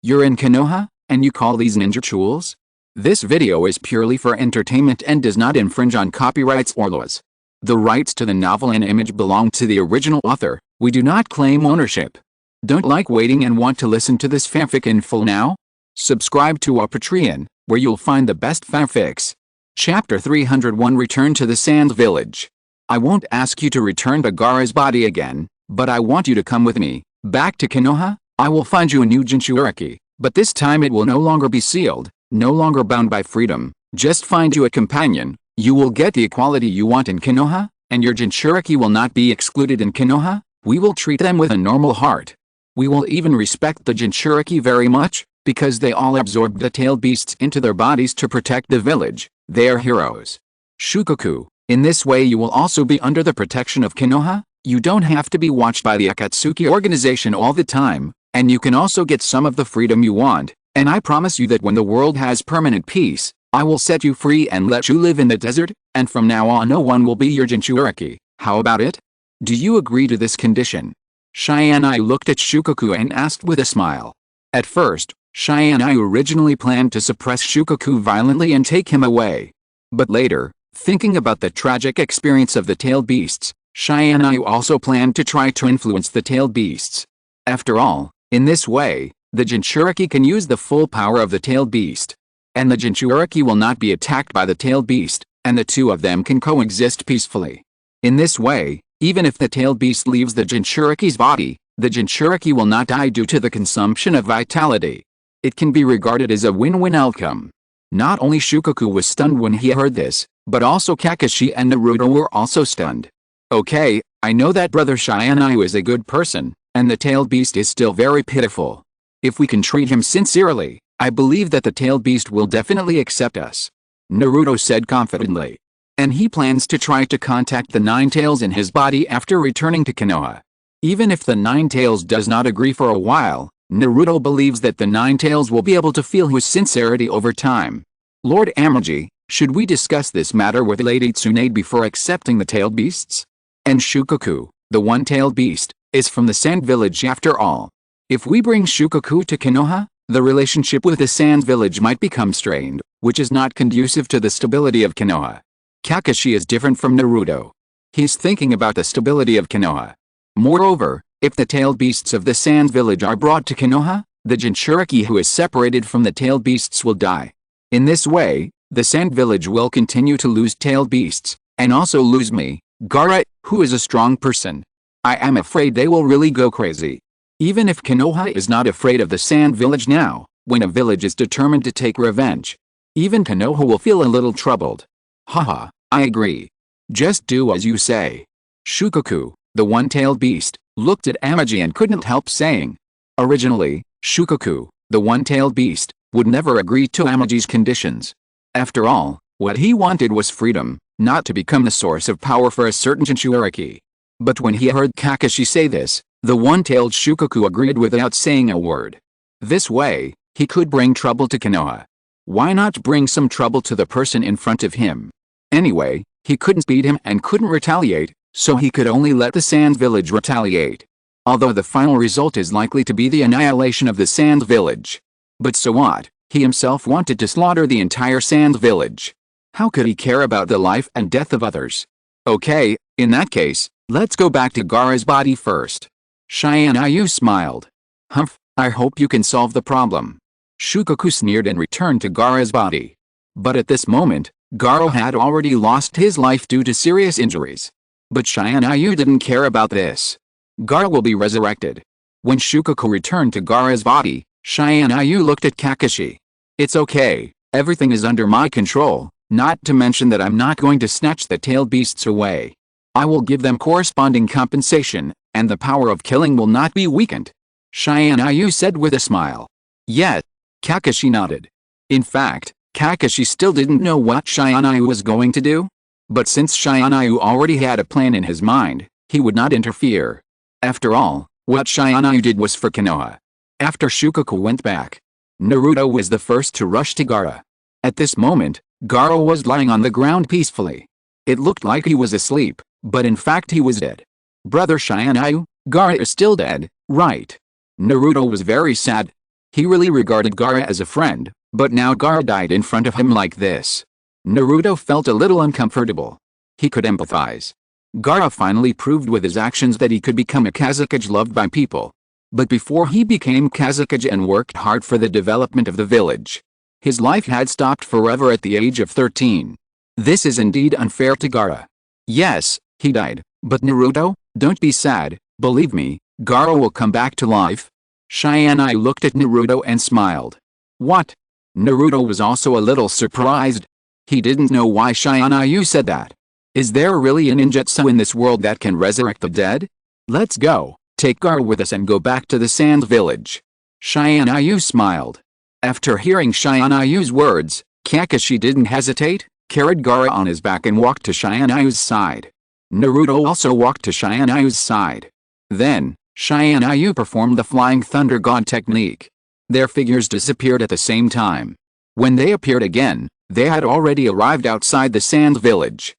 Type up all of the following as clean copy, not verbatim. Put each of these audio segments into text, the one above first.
You're in Konoha, and you call these ninja tools? This video is purely for entertainment and does not infringe on copyrights or laws. The rights to the novel and image belong to the original author. We do not claim ownership. Don't like waiting and want to listen to this fanfic in full now? Subscribe to our Patreon, where you'll find the best fanfics. Chapter 301 Return to the Sand Village. I won't ask you to return to Gaara's body again, but I want you to come with me, back to Konoha. I will find you a new Jinchuriki, but this time it will no longer be sealed, no longer bound by freedom. Just find you a companion. You will get the equality you want in Konoha, and your Jinchuriki will not be excluded in Konoha. We will treat them with a normal heart. We will even respect the Jinchuriki very much, because they all absorbed the tailed beasts into their bodies to protect the village. They are heroes. Shukaku, in this way you will also be under the protection of Konoha. You don't have to be watched by the Akatsuki organization all the time, and you can also get some of the freedom you want, and I promise you that when the world has permanent peace, I will set you free and let you live in the desert, and from now on no one will be your Jinchuriki. How about it? Do you agree to this condition? Tianyu looked at Shukaku and asked with a smile. At first, Tianyu originally planned to suppress Shukaku violently and take him away. But later, thinking about the tragic experience of the tailed beasts, Tianyu also planned to try to influence the tailed beasts. After all, in this way, the Jinchuriki can use the full power of the tailed beast. And the Jinchuriki will not be attacked by the tailed beast, and the two of them can coexist peacefully. In this way, even if the tailed beast leaves the Jinchuriki's body, the Jinchuriki will not die due to the consumption of vitality. It can be regarded as a win-win outcome. Not only Shukaku was stunned when he heard this, but also Kakashi and Naruto were also stunned. Okay, I know that brother Tianyu is a good person, and the tailed beast is still very pitiful. If we can treat him sincerely, I believe that the tailed beast will definitely accept us. Naruto said confidently. And he plans to try to contact the Nine Tails in his body after returning to Konoha. Even if the Nine Tails does not agree for a while, Naruto believes that the Nine Tails will be able to feel his sincerity over time. Lord Amaji, should we discuss this matter with Lady Tsunade before accepting the tailed beasts? And Shukaku, the one-tailed beast, is from the Sand Village after all. If we bring Shukaku to Konoha, the relationship with the Sand Village might become strained, which is not conducive to the stability of Konoha. Kakashi is different from Naruto. He's thinking about the stability of Konoha. Moreover, if the tailed beasts of the Sand Village are brought to Konoha, the Jinchuriki who is separated from the tailed beasts will die. In this way, the Sand Village will continue to lose tailed beasts, and also lose me, Gaara, who is a strong person. I am afraid they will really go crazy. Even if Konoha is not afraid of the Sand Village now, when a village is determined to take revenge, even Konoha will feel a little troubled. Haha, I agree. Just do as you say. Shukaku, the one-tailed beast, looked at Amaji and couldn't help saying. Originally, Shukaku, the one-tailed beast, would never agree to Amaji's conditions. After all, what he wanted was freedom, not to become the source of power for a certain Jinchuriki. But when he heard Kakashi say this, the one-tailed Shukaku agreed without saying a word. This way, he could bring trouble to Konoha. Why not bring some trouble to the person in front of him? Anyway, he couldn't beat him and couldn't retaliate, so he could only let the Sand Village retaliate. Although the final result is likely to be the annihilation of the Sand Village. But so what? He himself wanted to slaughter the entire Sand Village. How could he care about the life and death of others? Okay, in that case, let's go back to Gaara's body first. Tianyu smiled. Humph, I hope you can solve the problem. Shukaku sneered and returned to Gaara's body. But at this moment, Gaara had already lost his life due to serious injuries. But Tianyu didn't care about this. Gaara will be resurrected. When Shukaku returned to Gaara's body, Tianyu looked at Kakashi. It's okay, everything is under my control, not to mention that I'm not going to snatch the tailed beasts away. I will give them corresponding compensation, and the power of killing will not be weakened. Tianyu said with a smile. Yet, Kakashi nodded. In fact, Kakashi still didn't know what Tianyu was going to do. But since Tianyu already had a plan in his mind, he would not interfere. After all, what Tianyu did was for Konoha. After Shukaku went back, Naruto was the first to rush to Gaara. At this moment, Gaara was lying on the ground peacefully. It looked like he was asleep, but in fact he was dead. Brother Tianyu, Gaara is still dead, right? Naruto was very sad. He really regarded Gaara as a friend, but now Gaara died in front of him like this. Naruto felt a little uncomfortable. He could empathize. Gaara finally proved with his actions that he could become a Kazekage loved by people. But before he became Kazekage and worked hard for the development of the village, his life had stopped forever at the age of 13. This is indeed unfair to Gaara. Yes, he died, but Naruto, don't be sad, believe me, Gaara will come back to life. Tianyu looked at Naruto and smiled. What? Naruto was also a little surprised. He didn't know why Tianyu said that. Is there really a ninjutsu in this world that can resurrect the dead? Let's go, take Gaara with us and go back to the sand village. Tianyu smiled. After hearing Tianyu's words, Kakashi didn't hesitate, carried Gaara on his back and walked to Tianyu's side. Naruto also walked to Tianyu's side. Then, Tianyu performed the Flying Thunder God technique. Their figures disappeared at the same time. When they appeared again, they had already arrived outside the sand village.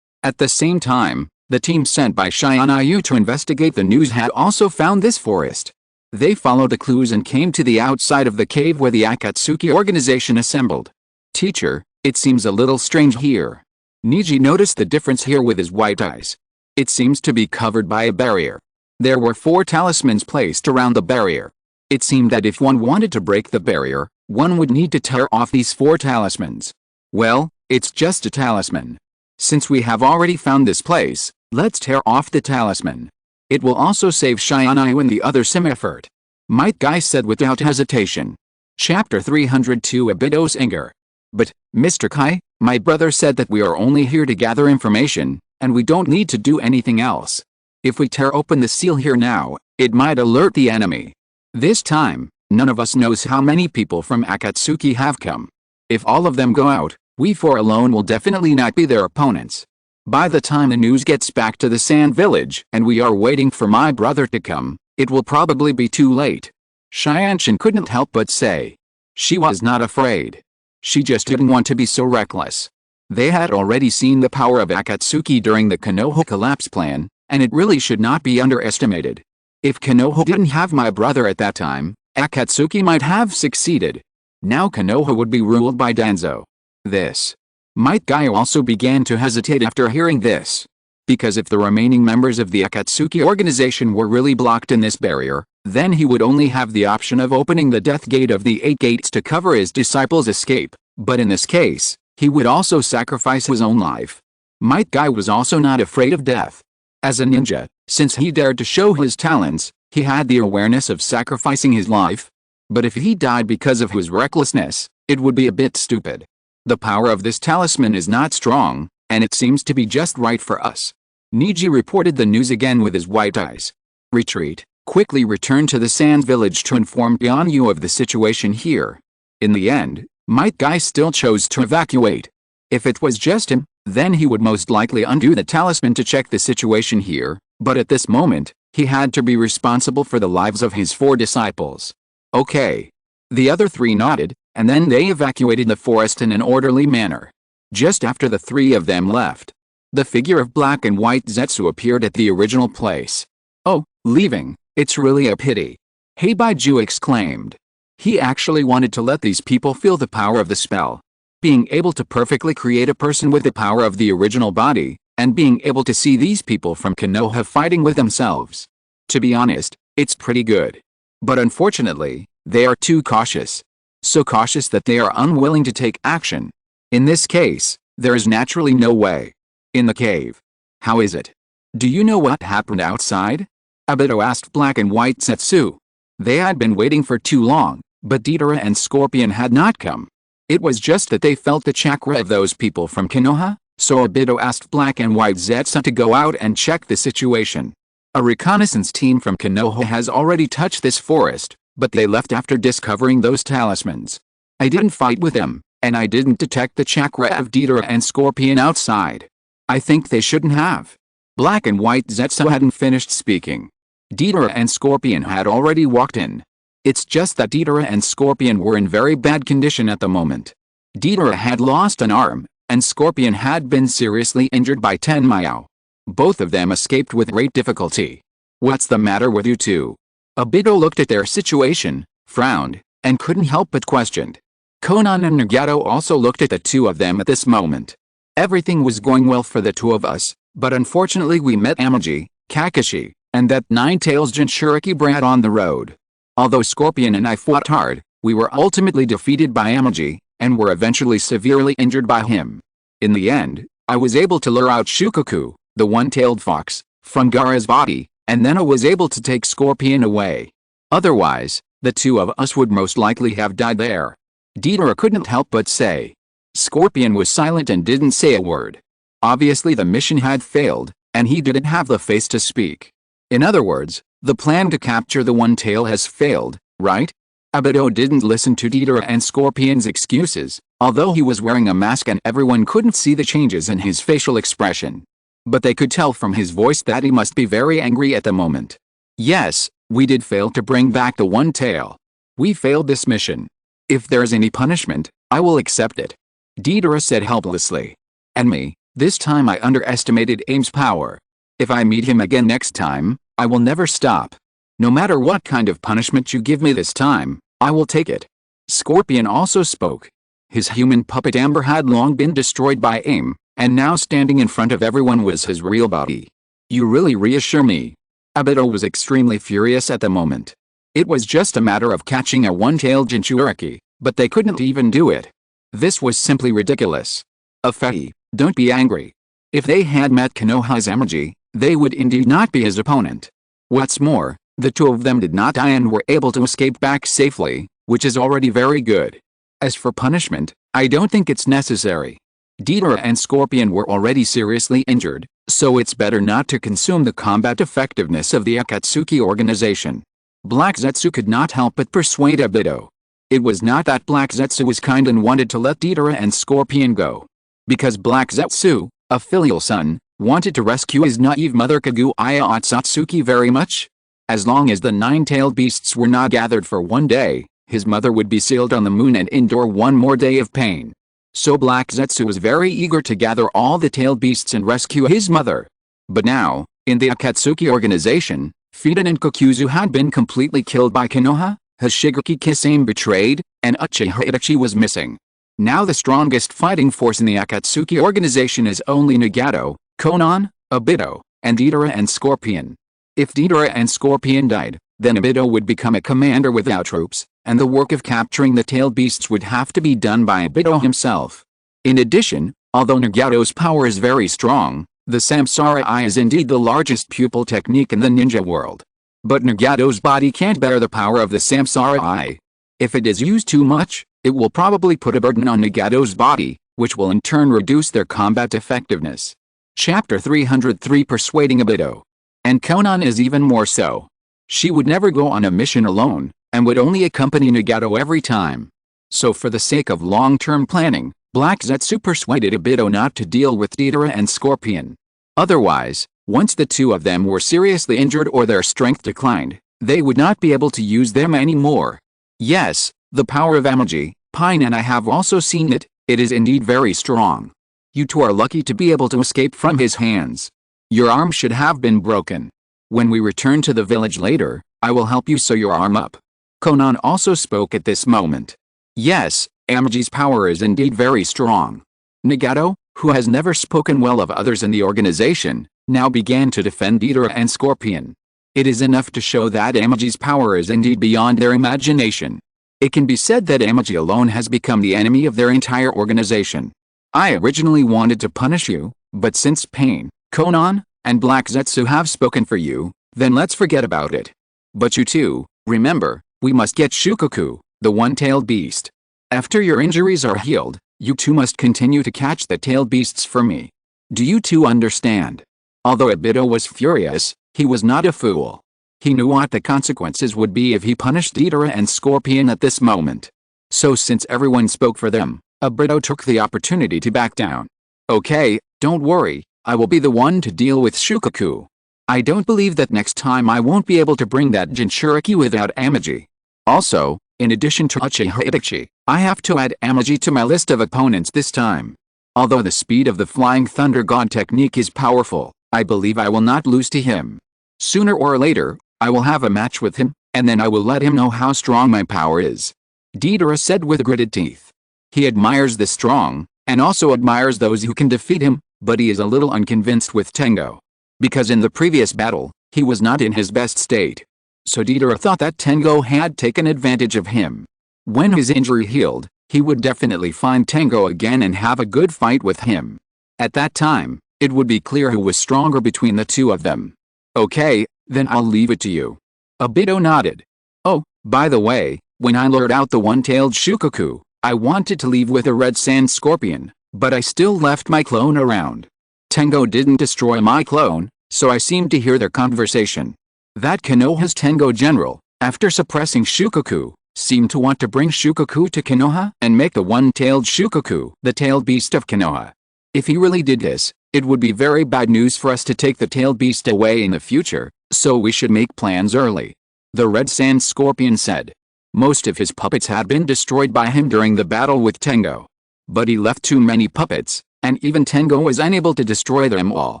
At the same time, the team sent by Tianyu to investigate the news had also found this forest. They followed the clues and came to the outside of the cave where the Akatsuki organization assembled. Teacher, it seems a little strange here. Neji noticed the difference here with his white eyes. It seems to be covered by a barrier. There were 4 talismans placed around the barrier. It seemed that if one wanted to break the barrier, one would need to tear off these 4 talismans. Well, it's just a talisman. Since we have already found this place, let's tear off the talisman. It will also save Tianyu and the other some effort. Might Guy said without hesitation. Chapter 302 Obito's anger. But, Mr. Kai, my brother said that we are only here to gather information, and we don't need to do anything else. If we tear open the seal here now, it might alert the enemy. This time, none of us knows how many people from Akatsuki have come. If all of them go out, we 4 alone will definitely not be their opponents. By the time the news gets back to the sand village and we are waiting for my brother to come, it will probably be too late. Tiantian couldn't help but say. She was not afraid. She just didn't want to be so reckless. They had already seen the power of Akatsuki during the Konoha collapse plan, and it really should not be underestimated. If Konoha didn't have my brother at that time, Akatsuki might have succeeded. Now Konoha would be ruled by Danzo. This. Might Guy also began to hesitate after hearing this. Because if the remaining members of the Akatsuki organization were really blocked in this barrier, then he would only have the option of opening the death gate of the 8 gates to cover his disciples' escape, but in this case, he would also sacrifice his own life. Might Guy was also not afraid of death. As a ninja, since he dared to show his talents, he had the awareness of sacrificing his life. But if he died because of his recklessness, it would be a bit stupid. The power of this talisman is not strong, and it seems to be just right for us. Neji reported the news again with his white eyes. Retreat, quickly returned to the sand village to inform Tianyu of the situation here. In the end, Might Guy still chose to evacuate. If it was just him, then he would most likely undo the talisman to check the situation here, but at this moment, he had to be responsible for the lives of his 4 disciples. Okay. The other 3 nodded, and then they evacuated the forest in an orderly manner. Just after the 3 of them left, the figure of black and white Zetsu appeared at the original place. Oh, leaving, it's really a pity. Heibaiju exclaimed. He actually wanted to let these people feel the power of the spell. Being able to perfectly create a person with the power of the original body, and being able to see these people from Konoha fighting with themselves. To be honest, it's pretty good. But unfortunately, they are too cautious. So cautious that they are unwilling to take action. In this case, there is naturally no way. In the cave. How is it? Do you know what happened outside? Obito asked black and white Zetsu. They had been waiting for too long, but Deidara and Scorpion had not come. It was just that they felt the chakra of those people from Konoha, so Obito asked black and white Zetsu to go out and check the situation. A reconnaissance team from Konoha has already touched this forest, but they left after discovering those talismans. I didn't fight with them, and I didn't detect the chakra of Deidara and Scorpion outside. I think they shouldn't have. Black and white Zetsu hadn't finished speaking. Deidara and Scorpion had already walked in. It's just that Deidara and Scorpion were in very bad condition at the moment. Deidara had lost an arm, and Scorpion had been seriously injured by Tenmyo. Both of them escaped with great difficulty. What's the matter with you two? Obito looked at their situation, frowned, and couldn't help but question. Konan and Nagato also looked at the two of them at this moment. Everything was going well for the two of us, but unfortunately we met Amaji, Kakashi, and that nine-tails Jinchuriki brat on the road. Although Scorpion and I fought hard, we were ultimately defeated by Amaji, and were eventually severely injured by him. In the end, I was able to lure out Shukaku, the one-tailed fox, from Gaara's body, and then I was able to take Scorpion away. Otherwise, the two of us would most likely have died there. Deidara couldn't help but say. Scorpion was silent and didn't say a word. Obviously the mission had failed, and he didn't have the face to speak. In other words, the plan to capture the one tail has failed, right? Obito didn't listen to Deidara and Scorpion's excuses, although he was wearing a mask and everyone couldn't see the changes in his facial expression. But they could tell from his voice that he must be very angry at the moment. Yes, we did fail to bring back the one tail. We failed this mission. If there's any punishment, I will accept it. Deidara said helplessly. And me, this time I underestimated Aim's power. If I meet him again next time, I will never stop. No matter what kind of punishment you give me this time, I will take it. Scorpion also spoke. His human puppet Amber had long been destroyed by Aim, and now standing in front of everyone was his real body. You really reassure me. Obito was extremely furious at the moment. It was just a matter of catching a one-tailed Jinchuriki, but they couldn't even do it. This was simply ridiculous. Afei, don't be angry. If they had met Konoha's Amaji, they would indeed not be his opponent. What's more, the two of them did not die and were able to escape back safely, which is already very good. As for punishment, I don't think it's necessary. Deidara and Scorpion were already seriously injured, so it's better not to consume the combat effectiveness of the Akatsuki organization. Black Zetsu could not help but persuade Obito. It was not that Black Zetsu was kind and wanted to let Deidara and Scorpion go. Because Black Zetsu, a filial son, wanted to rescue his naive mother Kaguya Otsutsuki very much. As long as the nine-tailed beasts were not gathered for one day, his mother would be sealed on the moon and endure one more day of pain. So Black Zetsu was very eager to gather all the tailed beasts and rescue his mother. But now, in the Akatsuki organization, Fiden and Kokuzu had been completely killed by Konoha, Hashigaki Kisame betrayed, and Uchiha Itachi was missing. Now the strongest fighting force in the Akatsuki organization is only Nagato, Konan, Obito, and Deidara and Scorpion. If Deidara and Scorpion died, then Obito would become a commander without troops, and the work of capturing the tailed beasts would have to be done by Obito himself. In addition, although Nagato's power is very strong, the Samsara Eye is indeed the largest pupil technique in the ninja world. But Nagato's body can't bear the power of the Samsara Eye. If it is used too much, it will probably put a burden on Nagato's body, which will in turn reduce their combat effectiveness. Chapter 303 Persuading Obito. And Konan is even more so. She would never go on a mission alone, and would only accompany Nagato every time. So for the sake of long-term planning, Black Zetsu persuaded Obito not to deal with Deidara and Scorpion. Otherwise, once the two of them were seriously injured or their strength declined, they would not be able to use them anymore. Yes, the power of Amaji, Pine and I have also seen it, it is indeed very strong. You two are lucky to be able to escape from his hands. Your arm should have been broken. When we return to the village later, I will help you sew your arm up. Konan also spoke at this moment. Yes, Amaji's power is indeed very strong. Nagato, who has never spoken well of others in the organization, now began to defend Deidara and Scorpion. It is enough to show that Amaji's power is indeed beyond their imagination. It can be said that Amaji alone has become the enemy of their entire organization. I originally wanted to punish you, but since Pain, Konan, and Black Zetsu have spoken for you, then let's forget about it. But you two, remember, we must get Shukaku, the one-tailed beast. After your injuries are healed, you two must continue to catch the tailed beasts for me. Do you two understand? Although Obito was furious, he was not a fool. He knew what the consequences would be if he punished Deidara and Scorpion at this moment. So since everyone spoke for them, Obito took the opportunity to back down. Okay, don't worry, I will be the one to deal with Shukaku. I don't believe that next time I won't be able to bring that Jinchuriki without Amaji. Also, in addition to Uchiha Itachi, I have to add Amaji to my list of opponents this time. Although the speed of the Flying Thunder God technique is powerful, I believe I will not lose to him. Sooner or later, I will have a match with him, and then I will let him know how strong my power is," Deidara said with gritted teeth. He admires the strong, and also admires those who can defeat him, but he is a little unconvinced with Tengo. Because in the previous battle, he was not in his best state. So Deidara thought that Tengo had taken advantage of him. When his injury healed, he would definitely find Tengo again and have a good fight with him. At that time, it would be clear who was stronger between the two of them. "Okay, then I'll leave it to you." Obito nodded. "Oh, by the way, when I lured out the one-tailed Shukaku, I wanted to leave with a red sand scorpion, but I still left my clone around. Tengo didn't destroy my clone, so I seemed to hear their conversation. That Konoha's Tengo general, after suppressing Shukaku, seemed to want to bring Shukaku to Konoha and make the one-tailed Shukaku the tailed beast of Konoha. If he really did this, it would be very bad news for us to take the tailed beast away in the future, so we should make plans early," the red sand scorpion said. Most of his puppets had been destroyed by him during the battle with Tengo. But he left too many puppets, and even Tengo was unable to destroy them all.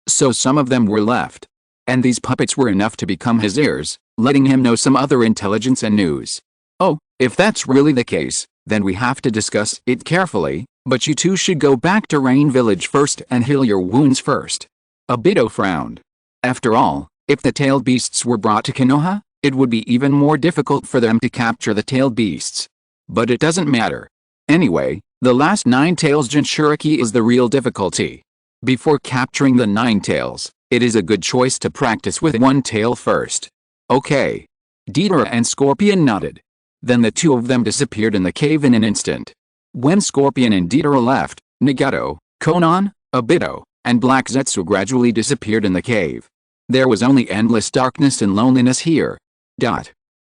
So some of them were left. And these puppets were enough to become his heirs, letting him know some other intelligence and news. "Oh, if that's really the case, then we have to discuss it carefully, but you two should go back to Rain Village first and heal your wounds first." Obito frowned. After all, if the tailed beasts were brought to Konoha, it would be even more difficult for them to capture the tailed beasts. But it doesn't matter. Anyway, the last 9 tails Jinchuriki is the real difficulty. Before capturing the 9 tails, it is a good choice to practice with 1 tail first. "Okay." Deidara and Scorpion nodded. Then the two of them disappeared in the cave in an instant. When Scorpion and Deidara left, Nagato, Konan, Obito, and Black Zetsu gradually disappeared in the cave. There was only endless darkness and loneliness here.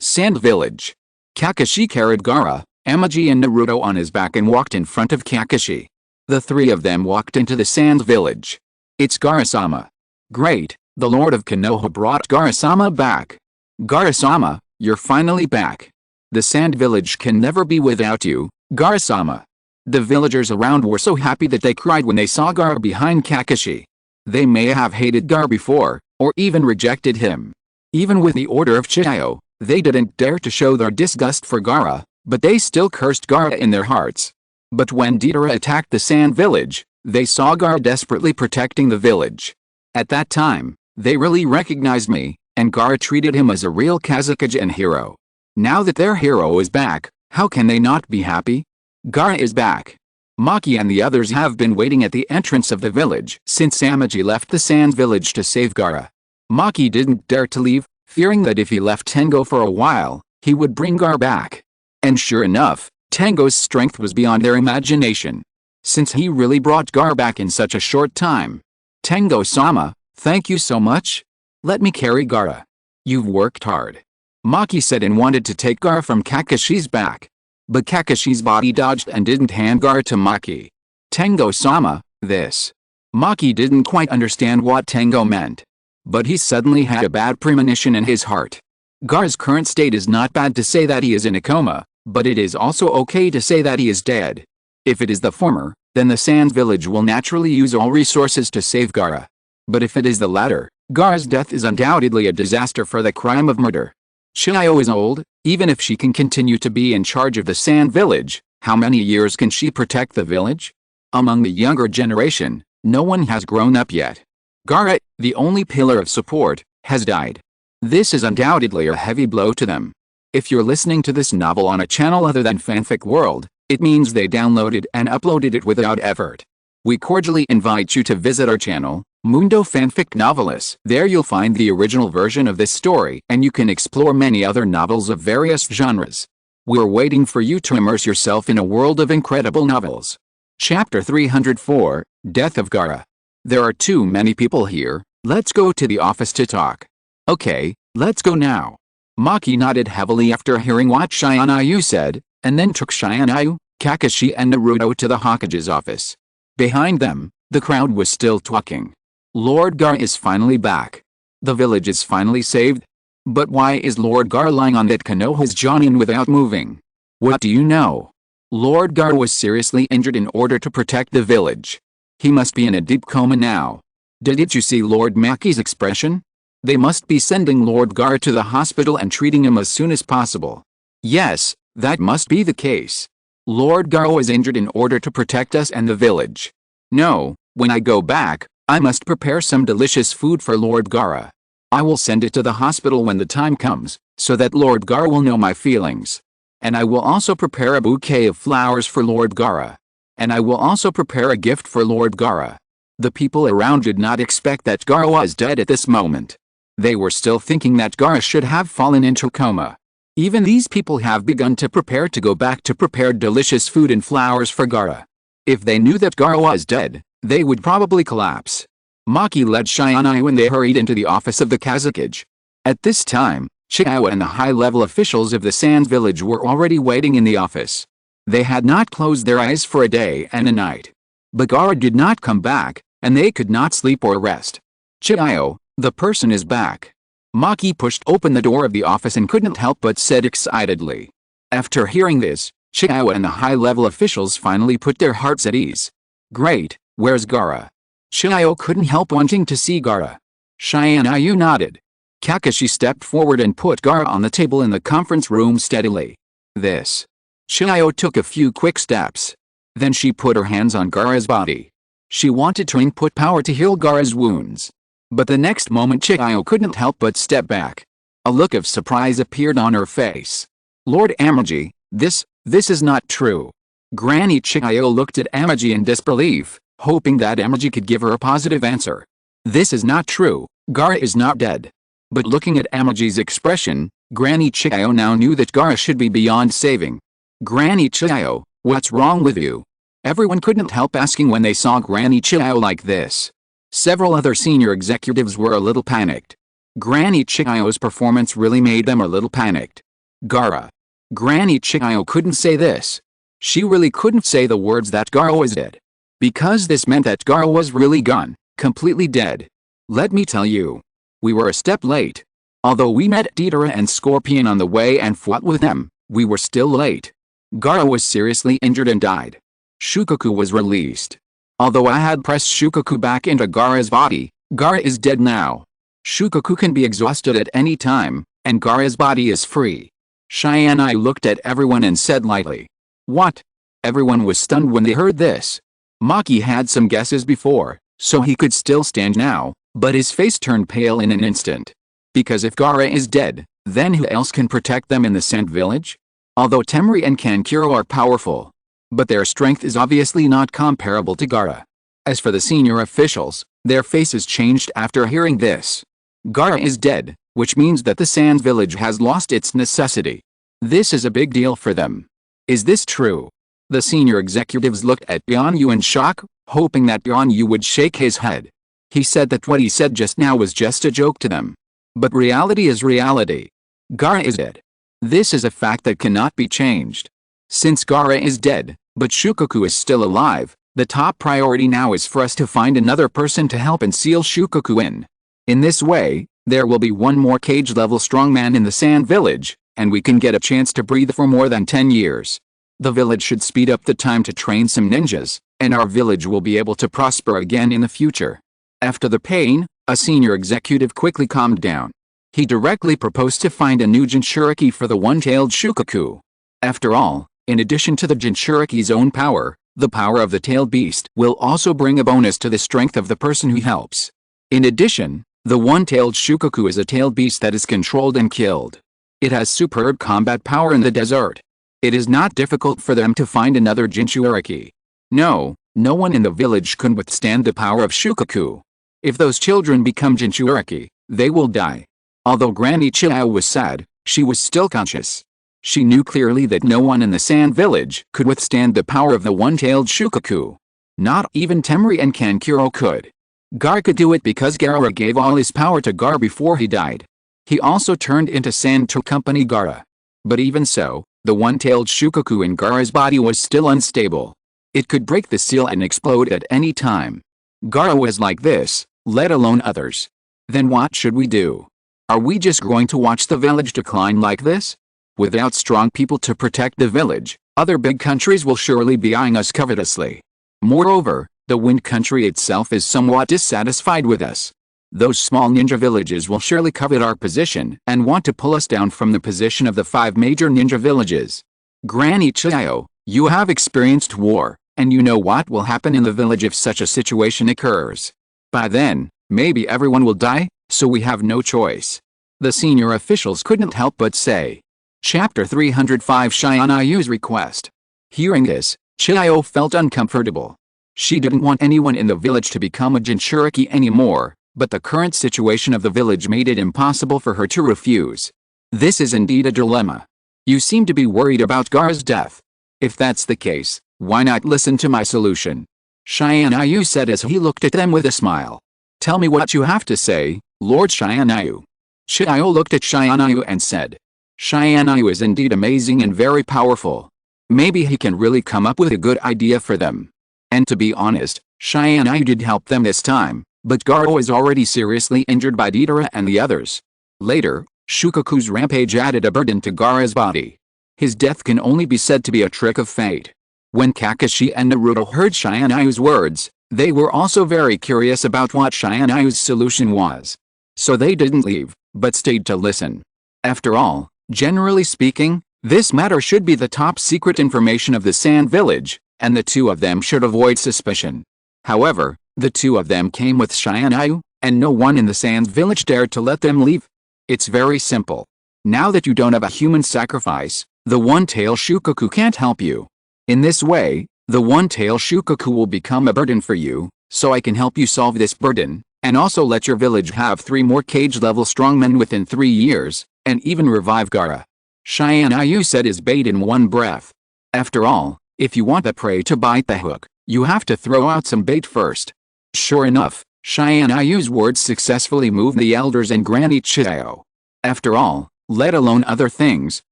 Sand Village. Kakashi carried Gaara, Amaji and Naruto on his back and walked in front of Kakashi. The 3 of them walked into the Sand Village. "It's Gaara-sama." "Great, the Lord of Konoha brought Gaara-sama back." "Gaara-sama, you're finally back. The Sand Village can never be without you, Gaara-sama." The villagers around were so happy that they cried when they saw Gaara behind Kakashi. They may have hated Gaara before, or even rejected him. Even with the order of Chiyo, they didn't dare to show their disgust for Gaara, but they still cursed Gaara in their hearts. But when Deidara attacked the Sand Village, they saw Gaara desperately protecting the village. At that time, they really recognized me, and Gaara treated him as a real Kazekage hero. Now that their hero is back, how can they not be happy? Gaara is back. Maki and the others have been waiting at the entrance of the village since Amaji left the Sand Village to save Gaara. Maki didn't dare to leave, fearing that if he left Tengo for a while, he would bring Gaara back. And sure enough, Tengo's strength was beyond their imagination. Since he really brought Gaara back in such a short time. "Tengo-sama, thank you so much. Let me carry Gaara. You've worked hard," Maki said and wanted to take Gaara from Kakashi's back. But Kakashi's body dodged and didn't hand Gaara to Maki. "Tengo-sama, this." Maki didn't quite understand what Tengo meant. But he suddenly had a bad premonition in his heart. Gaara's current state is not bad to say that he is in a coma, but it is also okay to say that he is dead. If it is the former, then the Sand Village will naturally use all resources to save Gaara. But if it is the latter, Gaara's death is undoubtedly a disaster for the crime of murder. Chiyo is old, even if she can continue to be in charge of the Sand Village, how many years can she protect the village? Among the younger generation, no one has grown up yet. Gaara, the only pillar of support, has died. This is undoubtedly a heavy blow to them. If you're listening to this novel on a channel other than Fanfic World, it means they downloaded and uploaded it without effort. We cordially invite you to visit our channel, Mundo Fanfic Novelis. There you'll find the original version of this story and you can explore many other novels of various genres. We're waiting for you to immerse yourself in a world of incredible novels. Chapter 304, Death of Gaara. There are too many people here, let's go to the office to talk. Okay, let's go now. Maki nodded heavily after hearing what Shinayu said, and then took Shinayu, Kakashi and Naruto to the Hokage's office. Behind them, the crowd was still talking. Lord Gaara is finally back. The village is finally saved. But why is Lord Gaara lying on that Konoha's Jonin without moving? What do you know? Lord Gaara was seriously injured in order to protect the village. He must be in a deep coma now. Didn't you see Lord Maki's expression? They must be sending Lord Gara to the hospital and treating him as soon as possible. Yes, that must be the case. Lord Gara is injured in order to protect us and the village. No, when I go back, I must prepare some delicious food for Lord Gara. I will send it to the hospital when the time comes, so that Lord Gara will know my feelings. And I will also prepare a bouquet of flowers for Lord Gara. And I will also prepare a gift for Lord Gara. The people around did not expect that Gara was dead at this moment. They were still thinking that Gara should have fallen into coma. Even these people have begun to prepare to go back to prepare delicious food and flowers for Gara. If they knew that Gara was dead, they would probably collapse. Maki led Tianyu and they hurried into the office of the Kazakage. At this time, Tianyu and the high-level officials of the Sands village were already waiting in the office. They had not closed their eyes for a day and a night. But Gara did not come back, and they could not sleep or rest. Tianyu, the person is back. Maki pushed open the door of the office and couldn't help but said excitedly. After hearing this, Tianyu and the high-level officials finally put their hearts at ease. Great, where's Gara? Tianyu couldn't help wanting to see Gara. Tianyu nodded. Kakashi stepped forward and put Gara on the table in the conference room steadily. This. Tianyu took a few quick steps. Then she put her hands on Gara's body. She wanted to input power to heal Gara's wounds. But the next moment Tianyu couldn't help but step back. A look of surprise appeared on her face. Lord Amaji, this is not true. Granny Tianyu looked at Amaji in disbelief, hoping that Amaji could give her a positive answer. This is not true, Gara is not dead. But looking at Amaji's expression, Granny Tianyu now knew that Gara should be beyond saving. Granny Tianyu, what's wrong with you? Everyone couldn't help asking when they saw Granny Tianyu like this. Several other senior executives were a little panicked. Granny Tianyu's performance really made them a little panicked. Gara. Granny Tianyu couldn't say this. She really couldn't say the words that Gara was dead. Because this meant that Gara was really gone, completely dead. Let me tell you. We were a step late. Although we met Deidara and Scorpion on the way and fought with them, we were still late. Gara was seriously injured and died. Shukaku was released. Although I had pressed Shukaku back into Gara's body, Gara is dead now. Shukaku can be exhausted at any time, and Gara's body is free. Tianyu looked at everyone and said lightly. What? Everyone was stunned when they heard this. Maki had some guesses before, so he could still stand now, but his face turned pale in an instant. Because if Gara is dead, then who else can protect them in the Sand village? Although Temri and Kankuro are powerful, but their strength is obviously not comparable to Gara. As for the senior officials, their faces changed after hearing this. Gara is dead, which means that the Sands village has lost its necessity. This is a big deal for them. Is this true? The senior executives looked at Tianyu in shock, hoping that Tianyu would shake his head. He said that what he said just now was just a joke to them. But reality is reality. Gara is dead. This is a fact that cannot be changed. Since Gara is dead, but Shukaku is still alive, the top priority now is for us to find another person to help and seal Shukaku in. In this way, there will be one more cage-level strongman in the Sand village, and we can get a chance to breathe for more than 10 years. The village should speed up the time to train some ninjas, and our village will be able to prosper again in the future. After the pain, a senior executive quickly calmed down. He directly proposed to find a new Jinchuriki for the one-tailed Shukaku. After all, in addition to the Jinchuriki's own power, the power of the tailed beast will also bring a bonus to the strength of the person who helps. In addition, the one-tailed Shukaku is a tailed beast that is controlled and killed. It has superb combat power in the desert. It is not difficult for them to find another Jinchuriki. No one in the village can withstand the power of Shukaku. If those children become Jinchuriki, they will die. Although Granny Tianyu was sad, she was still conscious. She knew clearly that no one in the Sand village could withstand the power of the one-tailed Shukaku. Not even Temri and Kankuro could. Gar could do it because Gara gave all his power to Gar before he died. He also turned into Sand to accompany Gara. But even so, the one-tailed Shukaku in Gara's body was still unstable. It could break the seal and explode at any time. Gara was like this, let alone others. Then what should we do? Are we just going to watch the village decline like this? Without strong people to protect the village, other big countries will surely be eyeing us covetously. Moreover, the Wind country itself is somewhat dissatisfied with us. Those small ninja villages will surely covet our position and want to pull us down from the position of the 5 major ninja villages. Granny Chiyo, you have experienced war, and you know what will happen in the village if such a situation occurs. By then, maybe everyone will die, so we have no choice. The senior officials couldn't help but say. Chapter 305 Shionyu's request. Hearing this, Chiyo felt uncomfortable. She didn't want anyone in the village to become a Jinchuriki anymore, but the current situation of the village made it impossible for her to refuse. This is indeed a dilemma. You seem to be worried about Gaara's death. If that's the case, why not listen to my solution? Shionyu said as he looked at them with a smile. Tell me what you have to say, Lord Shionyu. Chiyo looked at Shionyu and said. Shionyu is indeed amazing and very powerful. Maybe he can really come up with a good idea for them. And to be honest, Shionyu did help them this time, but Gaara is already seriously injured by Deidara and the others. Later, Shukaku's rampage added a burden to Gaara's body. His death can only be said to be a trick of fate. When Kakashi and Naruto heard Shionyu's words, they were also very curious about what Shionyu's solution was. So they didn't leave, but stayed to listen. After all, generally speaking, this matter should be the top secret information of the Sand Village, and the two of them should avoid suspicion. However, the two of them came with Shionyu, and no one in the Sands Village dared to let them leave. It's very simple. Now that you don't have a human sacrifice, the one-tail Shukaku can't help you. In this way, the one-tail Shukaku will become a burden for you, so I can help you solve this burden, and also let your village have 3 more cage-level strongmen within 3 years, and even revive Gaara. Shionyu said his bait in one breath. After all, if you want the prey to bite the hook, you have to throw out some bait first. Sure enough, Shionyu's words successfully moved the elders and Granny Chiyo. After all, let alone other things,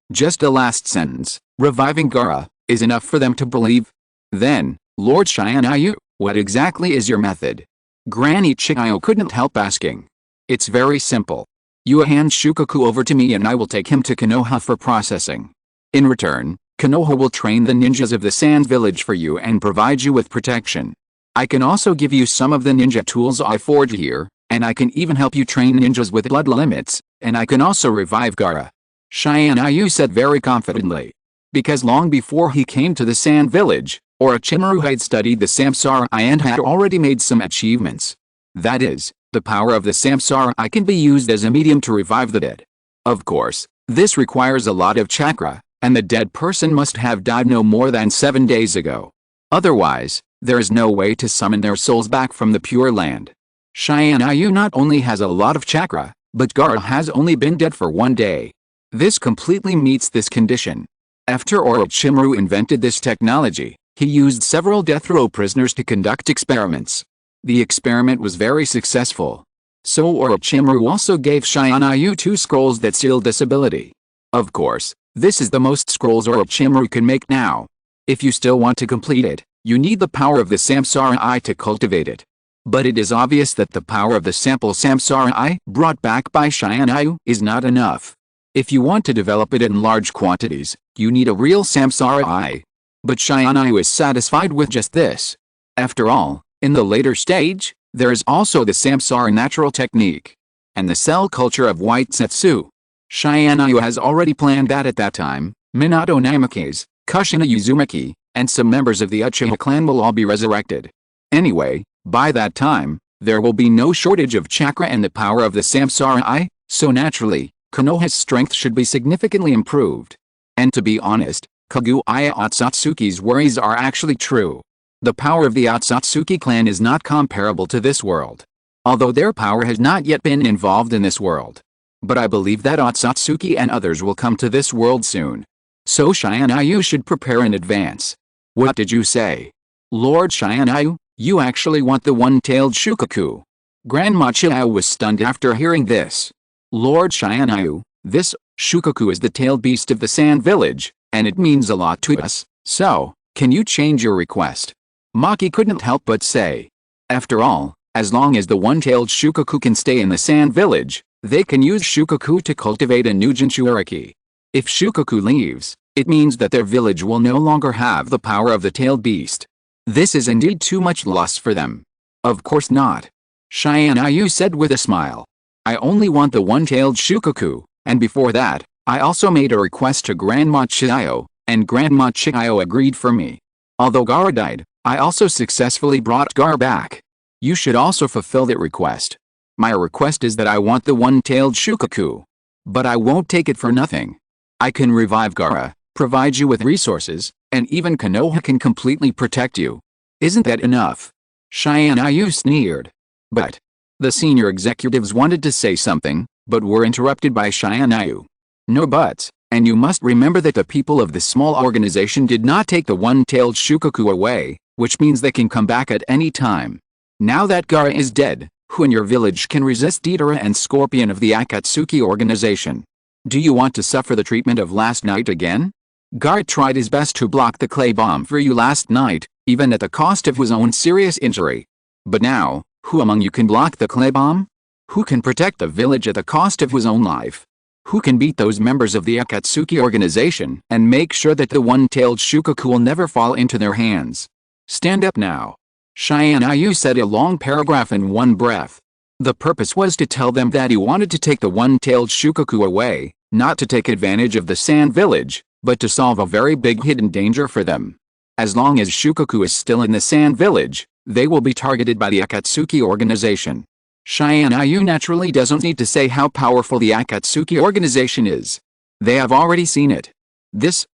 just the last sentence, reviving Gaara, is enough for them to believe. Then, Lord Shionyu, what exactly is your method? Granny Chiyo couldn't help asking. It's very simple. You hand Shukaku over to me and I will take him to Konoha for processing. In return, Konoha will train the ninjas of the Sand Village for you and provide you with protection. I can also give you some of the ninja tools I forged here, and I can even help you train ninjas with blood limits, and I can also revive Gaara. Shionyu said very confidently. Because long before he came to the Sand Village, Orochimaru had studied the Samsara Eye and had already made some achievements. That is, the power of the Samsara Eye can be used as a medium to revive the dead. Of course, this requires a lot of chakra, and the dead person must have died no more than 7 days ago. Otherwise, there is no way to summon their souls back from the Pure Land. Shionyu not only has a lot of chakra, but Gaara has only been dead for 1 day. This completely meets this condition. After Orochimaru invented this technology, he used several death row prisoners to conduct experiments. The experiment was very successful. So Orochimaru also gave Shionyu 2 scrolls that seal disability. Of course, this is the most scrolls Orochimaru can make now. If you still want to complete it, you need the power of the Samsara Eye to cultivate it. But it is obvious that the power of the sample Samsara Eye brought back by Shionyu is not enough. If you want to develop it in large quantities, you need a real Samsara Eye. But Shionyu is satisfied with just this. After all, in the later stage, there is also the Samsara natural technique. And the cell culture of White Setsu. Shionyu has already planned that at that time, Minato Namikaze, Kushina Uzumaki, and some members of the Uchiha clan will all be resurrected. Anyway, by that time, there will be no shortage of chakra and the power of the Samsara Eye, so naturally, Konoha's strength should be significantly improved. And to be honest, Kaguya Otsutsuki's worries are actually true. The power of the Otsutsuki clan is not comparable to this world. Although their power has not yet been involved in this world. But I believe that Otsutsuki and others will come to this world soon. So Shionyu should prepare in advance. What did you say? Lord Shionyu, you actually want the one-tailed Shukaku? Grandma Chiyo was stunned after hearing this. Lord Shionyu, this Shukaku is the tailed beast of the Sand Village, and it means a lot to us, so, can you change your request? Maki couldn't help but say. After all, as long as the one-tailed Shukaku can stay in the Sand Village, they can use Shukaku to cultivate a new Jinchuriki. If Shukaku leaves, it means that their village will no longer have the power of the tailed beast. This is indeed too much loss for them. Of course not. Tianyu said with a smile. I only want the one-tailed Shukaku, and before that, I also made a request to Grandma Chiyo, and Grandma Chiyo agreed for me. Although Gara died, I also successfully brought Gara back. You should also fulfill that request. My request is that I want the one-tailed Shukaku. But I won't take it for nothing. I can revive Gara, provide you with resources, and even Konoha can completely protect you. Isn't that enough? Tianyu sneered. But the senior executives wanted to say something, but were interrupted by Tianyu. No buts, and you must remember that the people of this small organization did not take the one-tailed Shukaku away, which means they can come back at any time. Now that Gara is dead, who in your village can resist Deidara and Scorpion of the Akatsuki organization? Do you want to suffer the treatment of last night again? Gara tried his best to block the clay bomb for you last night, even at the cost of his own serious injury. But now, who among you can block the clay bomb? Who can protect the village at the cost of his own life? Who can beat those members of the Akatsuki organization and make sure that the one-tailed Shukaku will never fall into their hands? Stand up now. Tianyu said a long paragraph in one breath. The purpose was to tell them that he wanted to take the one-tailed Shukaku away, not to take advantage of the Sand Village, but to solve a very big hidden danger for them. As long as Shukaku is still in the Sand Village, they will be targeted by the Akatsuki organization. Tianyu naturally doesn't need to say how powerful the Akatsuki organization is. They have already seen it.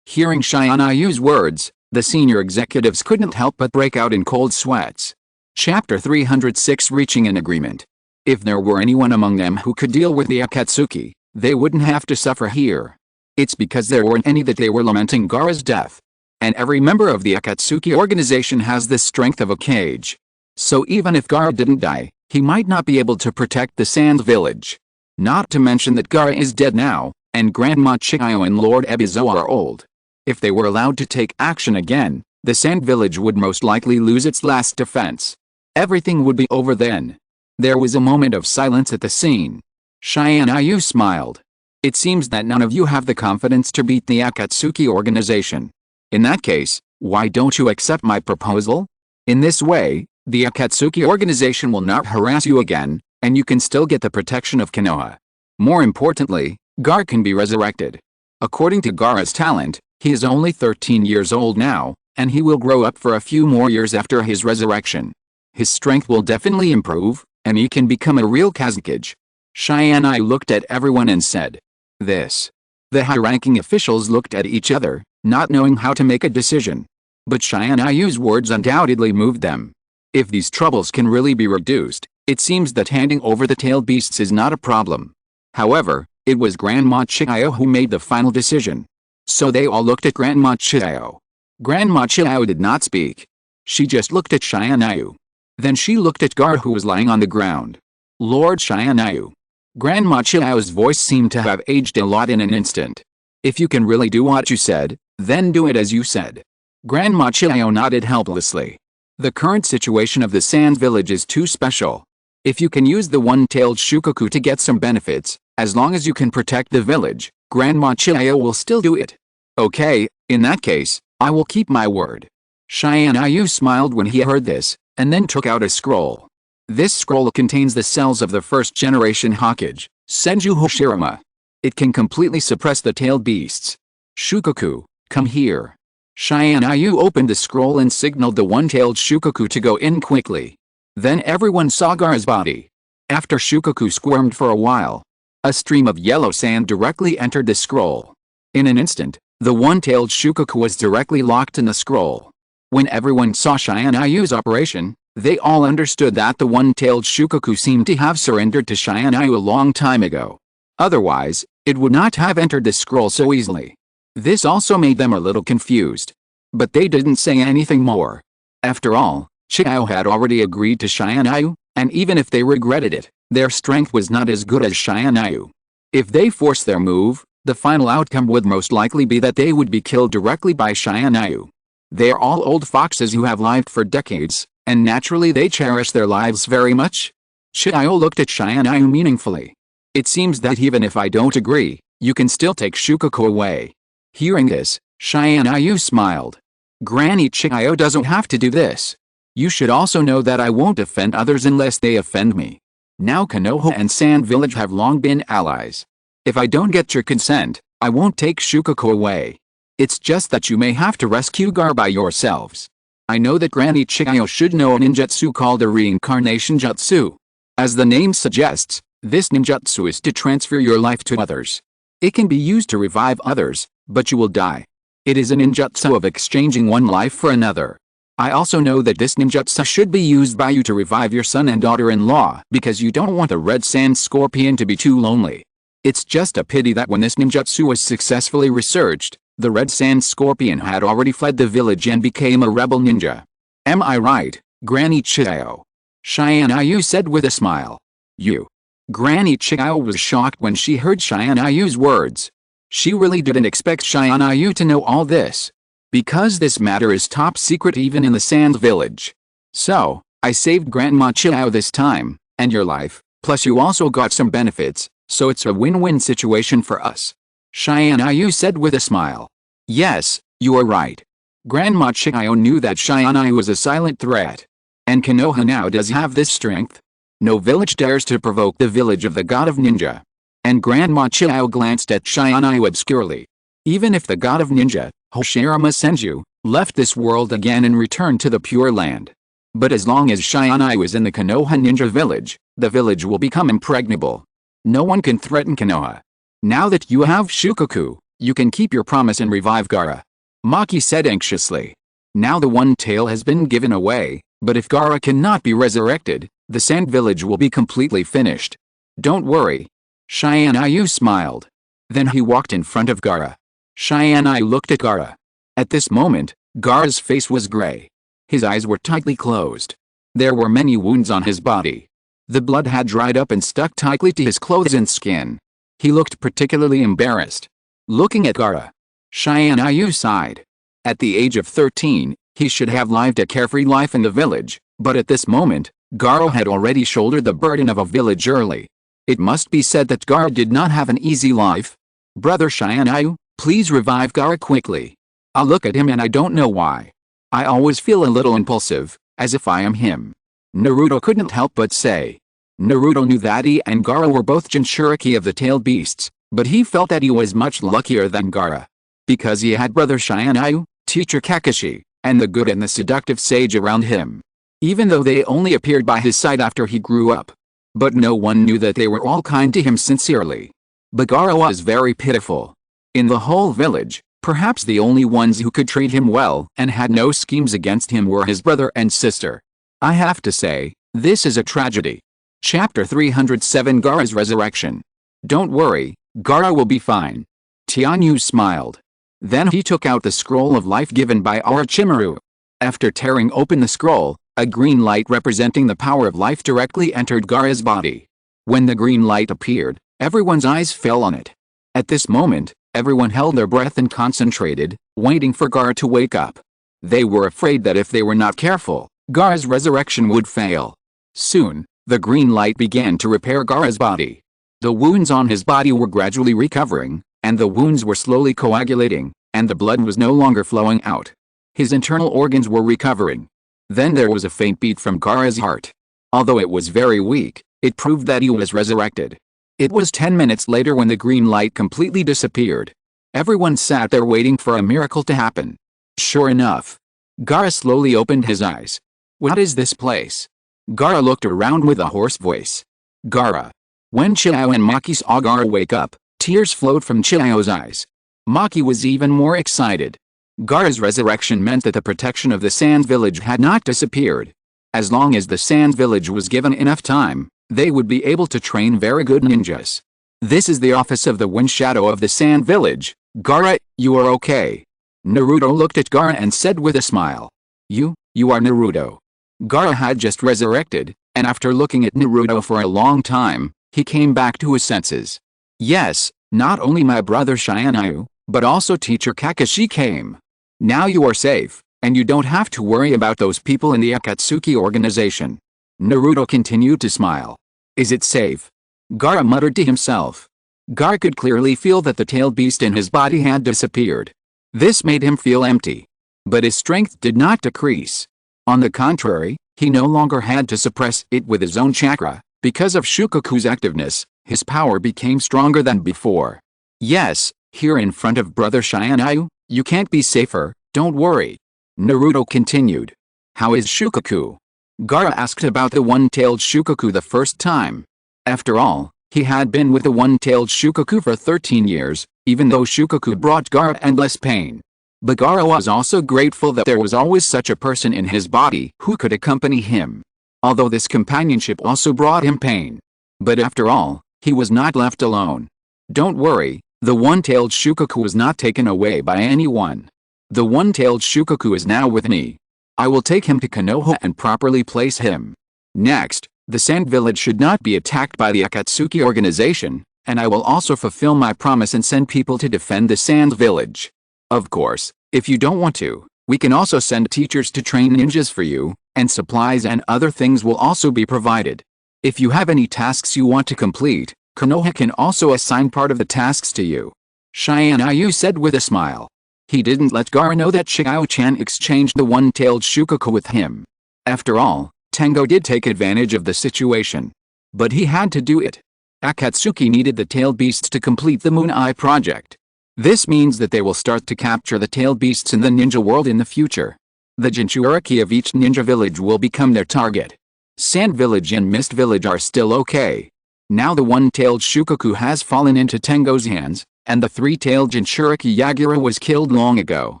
Hearing Tianyu's words, the senior executives couldn't help but break out in cold sweats. Chapter 306 Reaching an Agreement. If there were anyone among them who could deal with the Akatsuki, they wouldn't have to suffer here. It's because there weren't any that they were lamenting Gara's death. And every member of the Akatsuki organization has the strength of a cage. So even if Gara didn't die, he might not be able to protect the Sand Village. Not to mention that Gara is dead now, and Grandma Chiyo and Lord Ebizo are old. If they were allowed to take action again, the Sand Village would most likely lose its last defense. Everything would be over then. There was a moment of silence at the scene. Tianyu smiled. It seems that none of you have the confidence to beat the Akatsuki organization. In that case, why don't you accept my proposal? In this way, the Akatsuki organization will not harass you again, and you can still get the protection of Konoha. More importantly, Gara can be resurrected. According to Gara's talent, he is only 13 years old now, and he will grow up for a few more years after his resurrection. His strength will definitely improve, and he can become a real Kazekage. Tianyu looked at everyone and said, "This." The high-ranking officials looked at each other, not knowing how to make a decision. But Tianyu's words undoubtedly moved them. If these troubles can really be reduced, it seems that handing over the tailed beasts is not a problem. However, it was Grandma Chiyo who made the final decision. So they all looked at Grandma Chiyo. Grandma Chiyo did not speak. She just looked at Tianyu. Then she looked at Gara, who was lying on the ground. Lord Tianyu. Grandma Chiyo's voice seemed to have aged a lot in an instant. If you can really do what you said, then do it as you said. Grandma Chiyo nodded helplessly. The current situation of the Sand Village is too special. If you can use the one-tailed Shukaku to get some benefits, as long as you can protect the village, Grandma Chiyo will still do it. Okay, in that case, I will keep my word. Tianyu smiled when he heard this, and then took out a scroll. This scroll contains the cells of the first-generation Hokage, Senju Hoshirama. It can completely suppress the tailed beasts. Shukaku, come here. Tianyu opened the scroll and signaled the one-tailed Shukaku to go in quickly. Then everyone saw Gara's body. After Shukaku squirmed for a while, a stream of yellow sand directly entered the scroll. In an instant, the one-tailed Shukaku was directly locked in the scroll. When everyone saw Tianyu's operation, they all understood that the one-tailed Shukaku seemed to have surrendered to Tianyu a long time ago. Otherwise, it would not have entered the scroll so easily. This also made them a little confused. But they didn't say anything more. After all, Chiyo had already agreed to Tianyu, and even if they regretted it, their strength was not as good as Tianyu. If they forced their move, the final outcome would most likely be that they would be killed directly by Tianyu. They are all old foxes who have lived for decades, and naturally they cherish their lives very much. Chiyo looked at Tianyu meaningfully. It seems that even if I don't agree, you can still take Shukaku away. Hearing this, Tianyu smiled. Granny Chiyo doesn't have to do this. You should also know that I won't offend others unless they offend me. Now Konoha and Sand Village have long been allies. If I don't get your consent, I won't take Shukaku away. It's just that you may have to rescue Gaara by yourselves. I know that Granny Chiyo should know a ninjutsu called a reincarnation jutsu. As the name suggests, this ninjutsu is to transfer your life to others. It can be used to revive others, but you will die. It is a ninjutsu of exchanging one life for another. I also know that this ninjutsu should be used by you to revive your son and daughter-in-law because you don't want the red sand scorpion to be too lonely. It's just a pity that when this ninjutsu was successfully researched, the red sand scorpion had already fled the village and became a rebel ninja. Am I right, Granny Chiyo? Tianyu said with a smile. You. Granny Chiyo was shocked when she heard Tianyu's words. She really didn't expect Tianyu to know all this. Because this matter is top secret even in the Sand Village. So, I saved Grandma Chiyo this time, and your life, plus you also got some benefits, so it's a win-win situation for us. Tianyu said with a smile. Yes, you are right. Grandma Chiyo knew that Tianyu was a silent threat. And Konoha now does have this strength. No village dares to provoke the village of the god of ninja. And Grandma Chiyo glanced at Tianyu obscurely. Even if the god of ninja, Hoshirama Senju, left this world again and returned to the Pure Land. But as long as Tianyu is in the Konoha ninja village, the village will become impregnable. No one can threaten Konoha. Now that you have Shukaku, you can keep your promise and revive Gaara. Maki said anxiously. Now the one tail has been given away, but if Gaara cannot be resurrected, the Sand Village will be completely finished. Don't worry. Tianyu smiled. Then he walked in front of Gaara. Tianyu looked at Gaara. At this moment, Gaara's face was gray. His eyes were tightly closed. There were many wounds on his body. The blood had dried up and stuck tightly to his clothes and skin. He looked particularly embarrassed. Looking at Gaara, Tianyu sighed. At the age of 13, he should have lived a carefree life in the village, but at this moment, Gaara had already shouldered the burden of a village early. It must be said that Gaara did not have an easy life. Brother Tianyu, please revive Gaara quickly. I look at him and I don't know why. I always feel a little impulsive, as if I am him. Naruto couldn't help but say. Naruto knew that he and Gaara were both Jinchuriki of the tailed beasts, but he felt that he was much luckier than Gaara. Because he had brother Tianyu, teacher Kakashi, and the good and the seductive sage around him. Even though they only appeared by his side after he grew up. But no one knew that they were all kind to him sincerely. But Gaara was very pitiful. In the whole village, perhaps the only ones who could treat him well and had no schemes against him were his brother and sister. I have to say, this is a tragedy. Chapter 307 Gaara's Resurrection. Don't worry, Gaara will be fine. Tianyu smiled. Then he took out the scroll of life given by Orochimaru. After tearing open the scroll, a green light representing the power of life directly entered Gaara's body. When the green light appeared, everyone's eyes fell on it. At this moment, everyone held their breath and concentrated, waiting for Gaara to wake up. They were afraid that if they were not careful, Gaara's resurrection would fail. Soon, the green light began to repair Gaara's body. The wounds on his body were gradually recovering, and the wounds were slowly coagulating, and the blood was no longer flowing out. His internal organs were recovering. Then there was a faint beat from Gaara's heart. Although it was very weak, it proved that he was resurrected. It was 10 minutes later when the green light completely disappeared. Everyone sat there waiting for a miracle to happen. Sure enough, Gaara slowly opened his eyes. What is this place? Gaara looked around with a hoarse voice. Gaara. When Chiyo and Maki saw Gaara wake up, tears flowed from Chiyo's eyes. Maki was even more excited. Gaara's resurrection meant that the protection of the Sand Village had not disappeared. As long as the Sand Village was given enough time, they would be able to train very good ninjas. This is the office of the Wind Shadow of the Sand Village. Gaara, you are okay. Naruto looked at Gaara and said with a smile. You are Naruto. Gaara had just resurrected, and after looking at Naruto for a long time, he came back to his senses. Yes, not only my brother Tianyu, but also teacher Kakashi came. Now you are safe, and you don't have to worry about those people in the Akatsuki organization. Naruto continued to smile. Is it safe? Gaara muttered to himself. Gaara could clearly feel that the tailed beast in his body had disappeared. This made him feel empty. But his strength did not decrease. On the contrary, he no longer had to suppress it with his own chakra. Because of Shukaku's activeness, his power became stronger than before. Yes, here in front of brother Tianyu, you can't be safer, don't worry. Naruto continued. How is Shukaku? Gaara asked about the one-tailed Shukaku the first time. After all, he had been with the one-tailed Shukaku for 13 years, even though Shukaku brought Gaara endless pain. But Gaara was also grateful that there was always such a person in his body who could accompany him. Although this companionship also brought him pain. But after all, he was not left alone. Don't worry, the one-tailed Shukaku was not taken away by anyone. The one-tailed Shukaku is now with me. I will take him to Konoha and properly place him. Next, the Sand Village should not be attacked by the Akatsuki organization, and I will also fulfill my promise and send people to defend the Sand Village. Of course, if you don't want to, we can also send teachers to train ninjas for you, and supplies and other things will also be provided. If you have any tasks you want to complete, Konoha can also assign part of the tasks to you. Tianyu said with a smile. He didn't let Gaara know that Xiao-chan exchanged the one-tailed Shukaku with him. After all, Tengo did take advantage of the situation. But he had to do it. Akatsuki needed the tailed beasts to complete the Moon Eye project. This means that they will start to capture the tailed beasts in the ninja world in the future. The Jinchuriki of each ninja village will become their target. Sand Village and Mist Village are still okay. Now the one-tailed Shukaku has fallen into Tengo's hands, and the three-tailed Jinchuriki Yagura was killed long ago.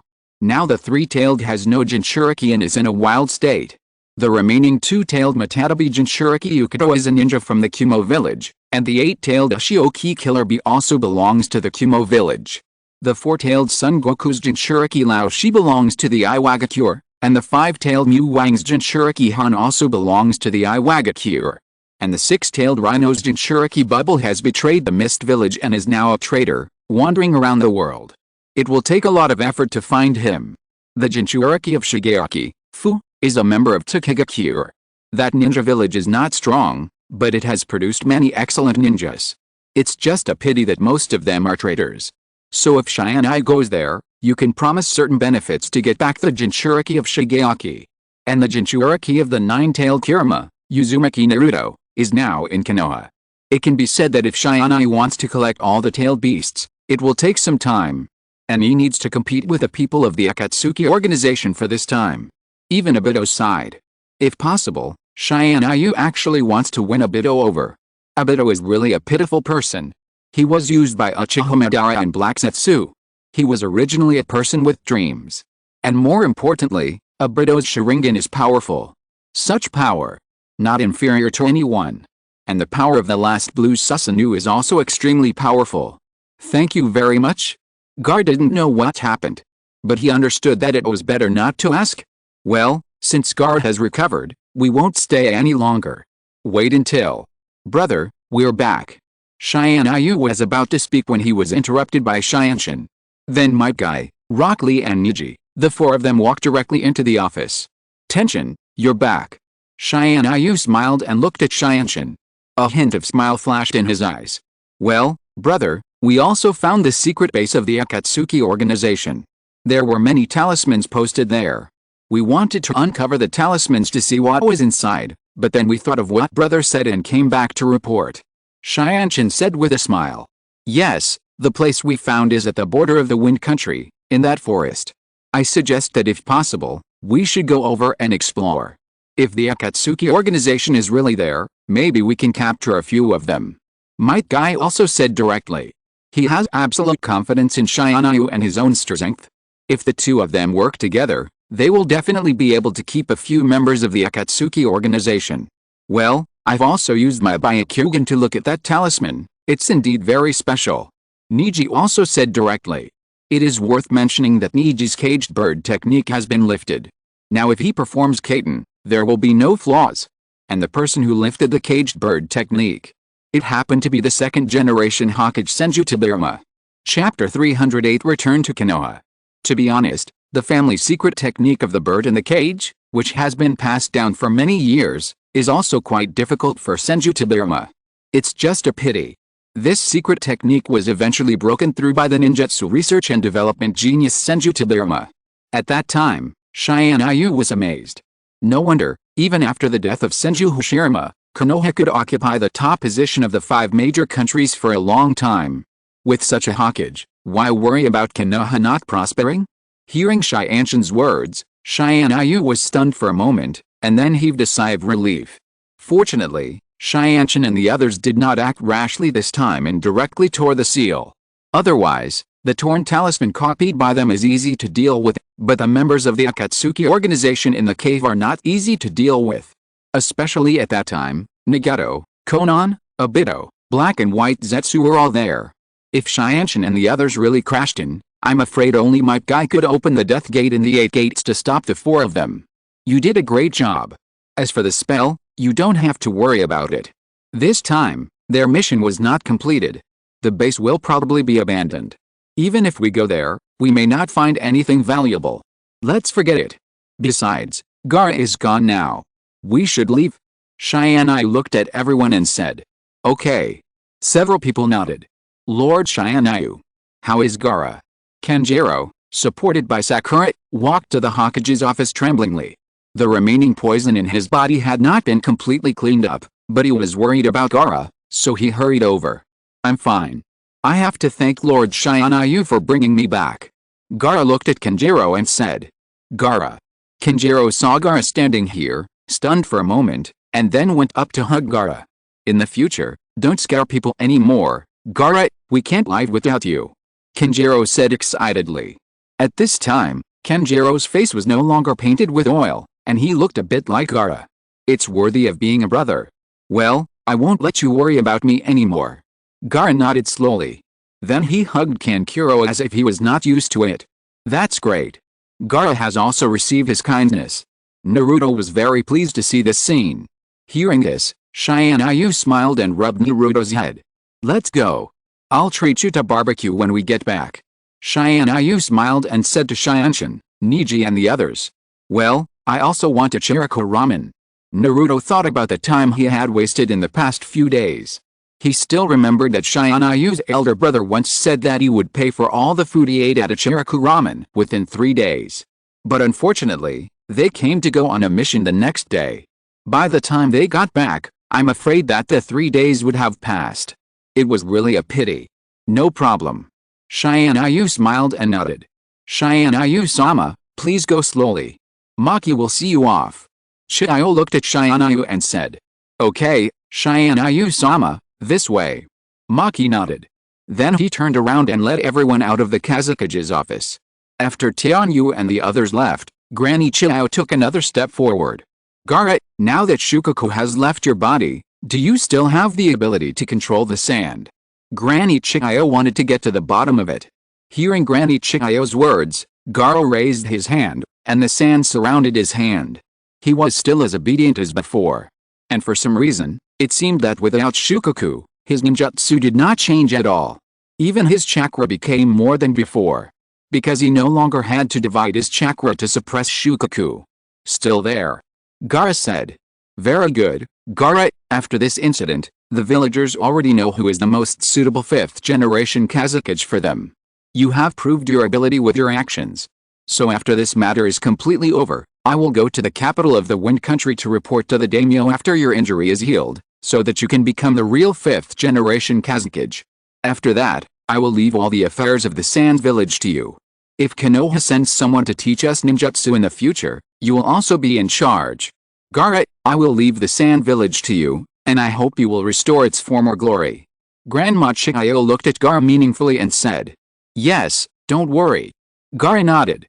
Now the three-tailed has no Jinchuriki and is in a wild state. The remaining two-tailed Matatabi Jinchuriki Yukito is a ninja from the Kumo village, and the eight-tailed Ashioki Killer Bee also belongs to the Kumo village. The four-tailed Son Goku's Jinchuriki Laoshi belongs to the Iwagakure, and the five-tailed Mu Wang's Jinchuriki Han also belongs to the Iwagakure. And the six-tailed Rhino's Jinchuriki Bubble has betrayed the Mist Village and is now a traitor, wandering around the world. It will take a lot of effort to find him. The Jinchuriki of Shigeaki, Fu, is a member of Takegakure. That ninja village is not strong, but it has produced many excellent ninjas. It's just a pity that most of them are traitors. So if Tianyu goes there, you can promise certain benefits to get back the Jinchuriki of Shigeaki. And the Jinchuriki of the nine-tailed Kurama, Uzumaki Naruto, is now in Konoha. It can be said that if Tianyu wants to collect all the tailed beasts, it will take some time. And he needs to compete with the people of the Akatsuki organization for this time. Even Obito's side. If possible, Tianyu actually wants to win Obito over. Obito is really a pitiful person. He was used by Uchiha Madara and Black Zetsu. He was originally a person with dreams. And more importantly, Obito's Sharingan is powerful. Such power. Not inferior to anyone. And the power of the last blue Susanoo is also extremely powerful. Thank you very much. Gar didn't know what happened. But he understood that it was better not to ask. Well, since Gar has recovered, we won't stay any longer. Wait until. Brother, we're back. Tianyu was about to speak when he was interrupted by Tiantian. Then Might Guy, Rock Lee and Niji, the four of them walked directly into the office. Tension, you're back. Tianyu smiled and looked at Tiantian. A hint of smile flashed in his eyes. Well, brother, we also found the secret base of the Akatsuki organization. There were many talismans posted there. We wanted to uncover the talismans to see what was inside, but then we thought of what brother said and came back to report. Tiantian said with a smile. Yes, the place we found is at the border of the Wind Country, in that forest. I suggest that if possible, we should go over and explore. If the Akatsuki organization is really there, maybe we can capture a few of them. Might Guy also said directly. He has absolute confidence in Tianyu and his own strength. If the two of them work together, they will definitely be able to keep a few members of the Akatsuki organization. Well, I've also used my Byakugan to look at that talisman. It's indeed very special. Niji also said directly. It is worth mentioning that Niji's caged bird technique has been lifted. Now if he performs Kaiten, there will be no flaws. And the person who lifted the caged bird technique. It happened to be the second generation Hokage Senju Tobirama. Chapter 308 Return to Konoha. To be honest, the family secret technique of the bird in the cage, which has been passed down for many years, is also quite difficult for Senju Tobirama. It's just a pity. This secret technique was eventually broken through by the ninjutsu research and development genius Senju Tobirama. At that time, Tianyu was amazed. No wonder, even after the death of Senju Hashirama, Konoha could occupy the top position of the 5 major countries for a long time. With such a hawkage, why worry about Konoha not prospering? Hearing Tiantian's words, Tianyu was stunned for a moment, and then heaved a sigh of relief. Fortunately, Tiantian and the others did not act rashly this time and directly tore the seal. Otherwise, the torn talisman copied by them is easy to deal with, but the members of the Akatsuki organization in the cave are not easy to deal with. Especially at that time, Nagato, Konan, Obito, Black and White Zetsu were all there. If Tiantian and the others really crashed in, I'm afraid only Might Guy could open the death gate and the 8 gates to stop the 4 of them. You did a great job. As for the spell, you don't have to worry about it. This time, their mission was not completed. The base will probably be abandoned. Even if we go there, we may not find anything valuable. Let's forget it. Besides, Gaara is gone now. We should leave. Tianyu looked at everyone and said, "Okay." Several people nodded. Lord Tianyu. How is Gaara? Kanjiro, supported by Sakura, walked to the Hokage's office tremblingly. The remaining poison in his body had not been completely cleaned up, but he was worried about Gaara, so he hurried over. "I'm fine. I have to thank Lord Tianyu for bringing me back." Gaara looked at Kanjiro and said, "Gaara." Kanjiro saw Gaara standing here, stunned for a moment, and then went up to hug Gaara. "In the future, don't scare people anymore, Gaara, we can't live without you," Kanjiro said excitedly. At this time, Kanjiro's face was no longer painted with oil, and he looked a bit like Gaara. "It's worthy of being a brother. Well, I won't let you worry about me anymore." Gaara nodded slowly. Then he hugged Kankuro as if he was not used to it. "That's great. Gaara has also received his kindness." Naruto was very pleased to see this scene. Hearing this, Tianyu smiled and rubbed Naruto's head. "Let's go. I'll treat you to barbecue when we get back." Tianyu smiled and said to Tiantian, Niji and the others, "Well, I also want a Chirico ramen." Naruto thought about the time he had wasted in the past few days. He still remembered that Tianyu's elder brother once said that he would pay for all the food he ate at a Chirico ramen within 3 days. But unfortunately, they came to go on a mission the next day. By the time they got back, I'm afraid that the 3 days would have passed. It was really a pity. "No problem." Tianyu smiled and nodded. "Tianyu-sama, please go slowly. Maki will see you off." Chiyo looked at Tianyu and said, "Okay, Tianyu-sama, this way." Maki nodded. Then he turned around and led everyone out of the Kazukage's office. After Tianyu and the others left, Granny Chiyo took another step forward. "Gaara, now that Shukaku has left your body, do you still have the ability to control the sand?" Granny Chiyo wanted to get to the bottom of it. Hearing Granny Chiyo's words, Gaara raised his hand, and the sand surrounded his hand. He was still as obedient as before. And for some reason, it seemed that without Shukaku, his ninjutsu did not change at all. Even his chakra became more than before. Because he no longer had to divide his chakra to suppress Shukaku. "Still there," Gaara said. "Very good, Gaara." After this incident, the villagers already know who is the most suitable 5th generation Kazekage for them. You have proved your ability with your actions. So after this matter is completely over, I will go to the capital of the Wind Country to report to the daimyo after your injury is healed, so that you can become the real 5th generation Kazekage. After that, I will leave all the affairs of the Sand Village to you. If Konoha sends someone to teach us ninjutsu in the future, you will also be in charge. Gaara, I will leave the Sand Village to you, and I hope you will restore its former glory." Grandma Chiyo looked at Gaara meaningfully and said, "Yes, don't worry." Gaara nodded.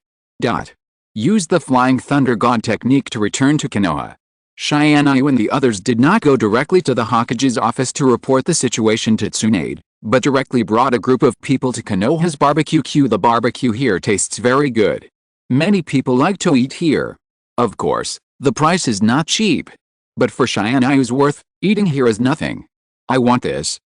Use the Flying Thunder God technique to return to Konoha. Tianyu and the others did not go directly to the Hokage's office to report the situation to Tsunade, but directly brought a group of people to Konoha's barbecue. The barbecue here tastes very good. Many people like to eat here. Of course, the price is not cheap. But for Tianyu's worth, eating here is nothing. "I want this,